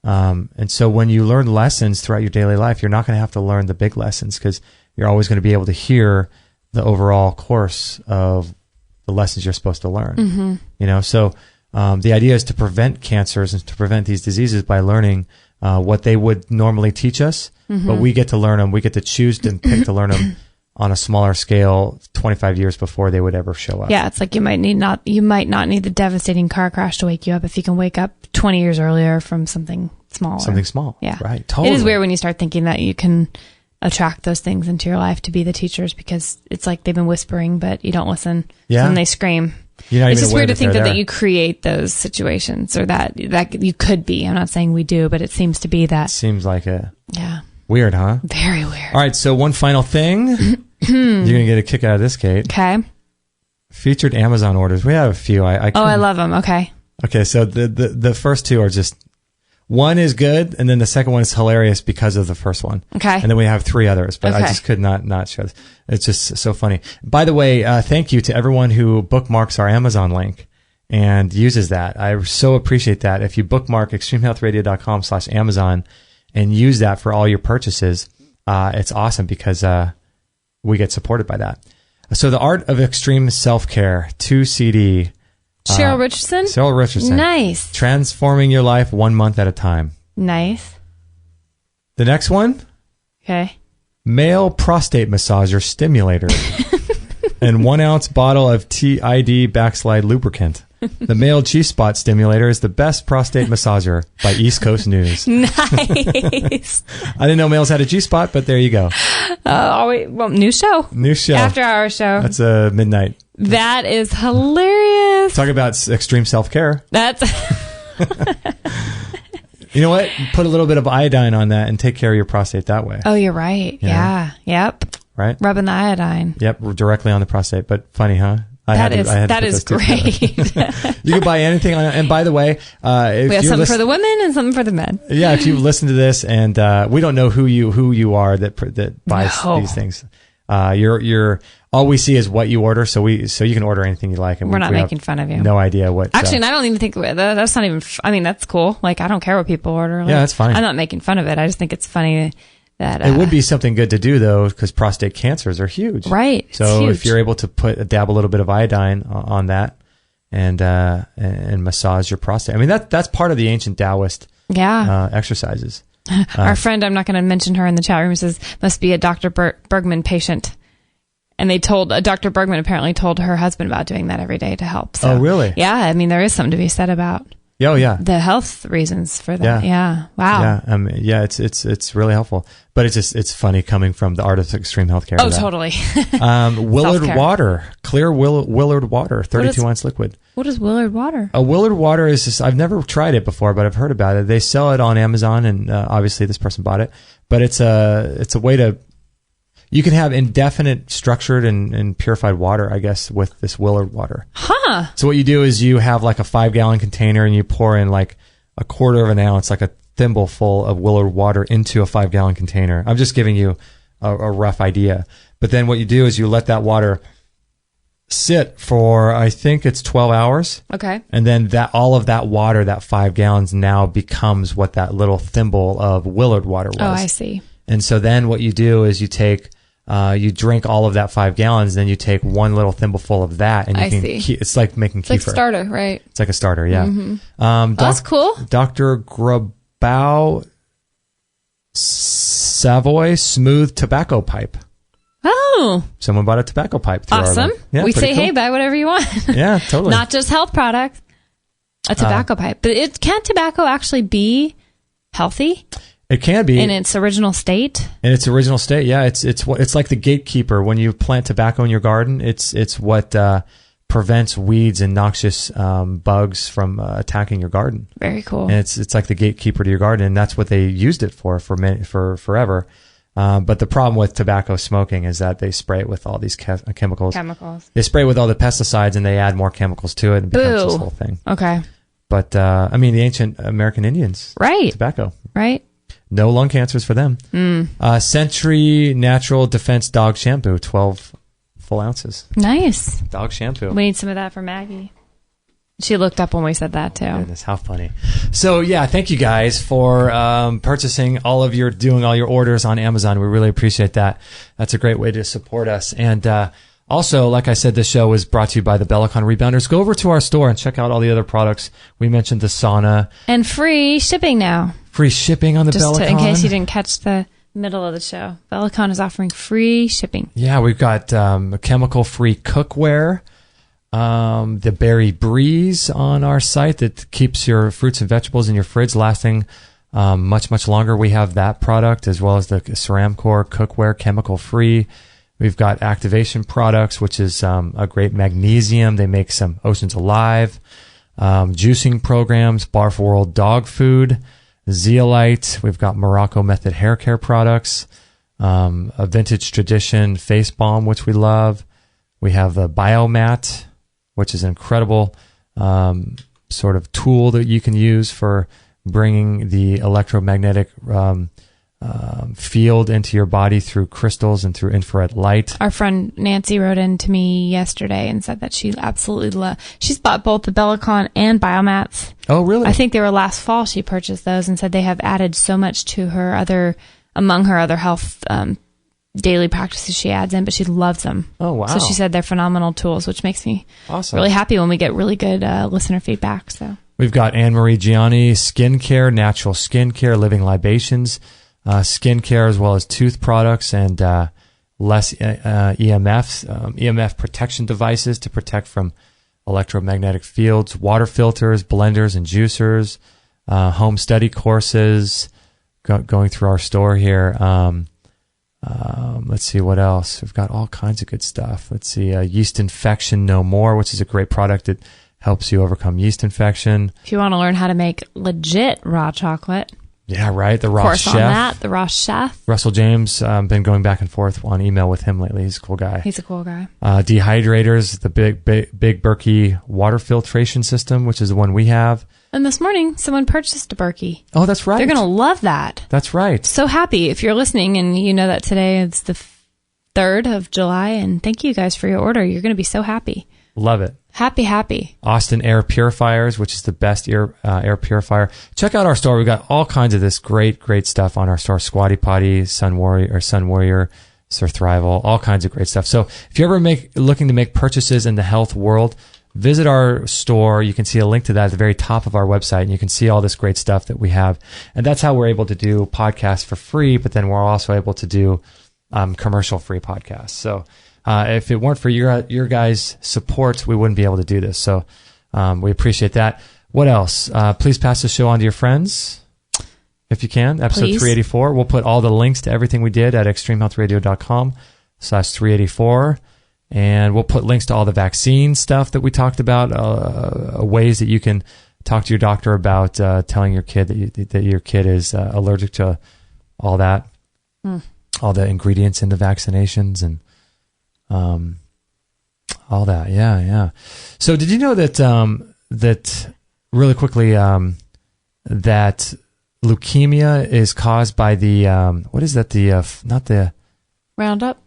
And so when you learn lessons throughout your daily life, you're not going to have to learn the big lessons because you're always going to be able to hear the overall course of the lessons you're supposed to learn. You know, so the idea is to prevent cancers and to prevent these diseases by learning what they would normally teach us, but we get to learn them. We get to choose and pick to learn them on a smaller scale 25 years before they would ever show up. Yeah, it's like you might not need the devastating car crash to wake you up if you can wake up 20 years earlier from something smaller. Something small. Yeah. Right. Totally. It is weird when you start thinking that you can attract those things into your life to be the teachers, because it's like they've been whispering, but you don't listen. Yeah. So then they scream. It's just weird to think that you create those situations, or that you could be. I'm not saying we do, but it seems to be that. Seems like it. Yeah. Weird, huh? Very weird. All right. So one final thing. You're going to get a kick out of this, Kate. Okay. Featured Amazon orders. We have a few. I love them. Okay. Okay. So the first two are just, one is good, and then the second one is hilarious because of the first one. Okay. And then we have three others, but I just could not show this. It's just so funny. By the way, thank you to everyone who bookmarks our Amazon link and uses that. I so appreciate that. If you bookmark extremehealthradio.com/Amazon and use that for all your purchases, it's awesome because we get supported by that. So The Art of Extreme Self-Care, 2 CD. Cheryl Richardson? Cheryl Richardson. Nice. Transforming your life 1 month at a time. Nice. The next one? Okay. Male prostate massager stimulator. And 1 ounce bottle of TID lubricant. The male G-spot stimulator is the best prostate massager by East Coast News. Nice. I didn't know males had a G-spot, but there you go. New show. New show. After hour show. That's midnight. That is hilarious. Talk about extreme self-care. That's... You know what? Put a little bit of iodine on that and take care of your prostate that way. Oh, you're right. Yeah. Yep. Right? Rubbing the iodine. Yep. Directly on the prostate. But funny, huh? That is great. You can buy anything on it. And by the way, if we have something for the women and something for the men. Yeah, if you listen to this, and we don't know who you are that buys these things. You're all we see is what you order, so you can order anything you like, and we're not making fun of you. No idea what. Actually, and I don't even think that's not even. I mean, that's cool. Like, I don't care what people order. Like, yeah, that's fine. I'm not making fun of it. I just think it's funny that it would be something good to do though, because prostate cancers are huge. Right. So if you're able to dab a little bit of iodine on that and massage your prostate, I mean that's part of the ancient Taoist exercises. Our friend, I'm not going to mention her in the chat room, says must be a Dr. Bergman patient. And Dr. Bergman apparently told her husband about doing that every day to help. So, oh, really? Yeah. I mean, there is something to be said about Oh yeah, the health reasons for that. Yeah. Wow. Yeah, it's really helpful. But it's funny coming from the Art of Extreme Healthcare. Oh, totally. Willard Water, clear Willard Water, 32 ounce liquid. What is Willard Water? Willard Water is just, I've never tried it before, but I've heard about it. They sell it on Amazon, and obviously this person bought it. But it's a way to. You can have indefinite structured and purified water, I guess, with this Willard water. Huh. So what you do is you have like a 5-gallon container and you pour in like a 1/4 ounce, like a thimble full of Willard water into a 5-gallon container. I'm just giving you a rough idea. But then what you do is you let that water sit for, I think it's 12 hours. Okay. And then all of that water, that 5 gallons, now becomes what that little thimble of Willard water was. Oh, I see. And so then what you do is you take You drink all of that 5 gallons, then you take one little thimbleful of that, and you it's like making kefir. It's like starter, right? It's like a starter, yeah. Mm-hmm. That's cool. Dr. Grabau Savoy Smooth Tobacco Pipe. Oh. Someone bought a tobacco pipe. Awesome. We say, cool. Hey, buy whatever you want. Yeah, totally. Not just health products. A tobacco pipe. But can't tobacco actually be healthy? It can be. In its original state? In its original state, yeah. It's like the gatekeeper. When you plant tobacco in your garden, it's what prevents weeds and noxious bugs from attacking your garden. Very cool. And it's like the gatekeeper to your garden, and that's what they used it for forever. But the problem with tobacco smoking is that they spray it with all these chemicals. They spray it with all the pesticides, and they add more chemicals to it, and it becomes this whole thing. Okay. But, the ancient American Indians. Right. Tobacco. Right. No lung cancers for them. Century Natural Defense Dog Shampoo, 12 full ounces. Nice. Dog shampoo. We need some of that for Maggie. She looked up when we said that, too. Oh, goodness, how funny. So, yeah, thank you guys for purchasing doing all your orders on Amazon. We really appreciate that. That's a great way to support us. And also, like I said, this show is brought to you by the Bellicon Rebounders. Go over to our store and check out all the other products. We mentioned the sauna. And free shipping now. Free shipping on the Bellicon. In case you didn't catch the middle of the show. Bellicon is offering free shipping. Yeah, we've got chemical-free cookware. The Berry Breeze on our site that keeps your fruits and vegetables in your fridge lasting much, much longer. We have that product, as well as the Ceramcore cookware, chemical-free. We've got Activation Products, which is a great magnesium. They make some Oceans Alive. Juicing programs, Barf World dog food, Zeolite. We've got Morocco Method hair care products, a Vintage Tradition face balm, which we love. We have the Biomat, which is an incredible sort of tool that you can use for bringing the electromagnetic field into your body through crystals and through infrared light. Our friend Nancy wrote in to me yesterday and said that she absolutely she's bought both the Bellicon and Biomats. Oh, really? I think they were last fall she purchased those, and said they have added so much to her among her other health daily practices she adds in, but she loves them. Oh, wow. So she said they're phenomenal tools, which makes me awesome. Really happy when we get really good listener feedback. So we've got Anne-Marie Gianni skincare, natural skincare, living libations, skincare, as well as tooth products, and less EMFs, EMF protection devices to protect from electromagnetic fields, water filters, blenders and juicers, home study courses, going through our store here. Let's see what else. We've got all kinds of good stuff. Let's see, Yeast Infection No More, which is a great product that helps you overcome yeast infection. If you want to learn how to make legit raw chocolate. Yeah, right. The Ross Chef. On that, the Ross Chef. Russell James, been going back and forth on email with him lately. He's a cool guy. He's a cool guy. Dehydrators, the big Berkey water filtration system, which is the one we have. And this morning, someone purchased a Berkey. Oh, that's right. They're going to love that. That's right. So happy. If you're listening and you know that today is the 3rd of July, and thank you guys for your order. You're going to be so happy. Love it. Happy. Austin Air Purifiers, which is the best air purifier. Check out our store. We've got all kinds of this great stuff on our store. Squatty Potty, Sun Warrior, Surthrival, all kinds of great stuff. So if you're ever looking to make purchases in the health world, visit our store. You can see a link to that at the very top of our website, and you can see all this great stuff that we have. And that's how we're able to do podcasts for free, but then we're also able to do commercial-free podcasts. So if it weren't for your guys' support, we wouldn't be able to do this. So we appreciate that. What else? Please pass the show on to your friends, if you can. Episode 384. We'll put all the links to everything we did at extremehealthradio.com/384. And we'll put links to all the vaccine stuff that we talked about, ways that you can talk to your doctor about telling your kid that your kid is allergic to all that, all the ingredients in the vaccinations and all that. Yeah. So did you know that that really quickly that leukemia is caused by the what is that? Not the Roundup.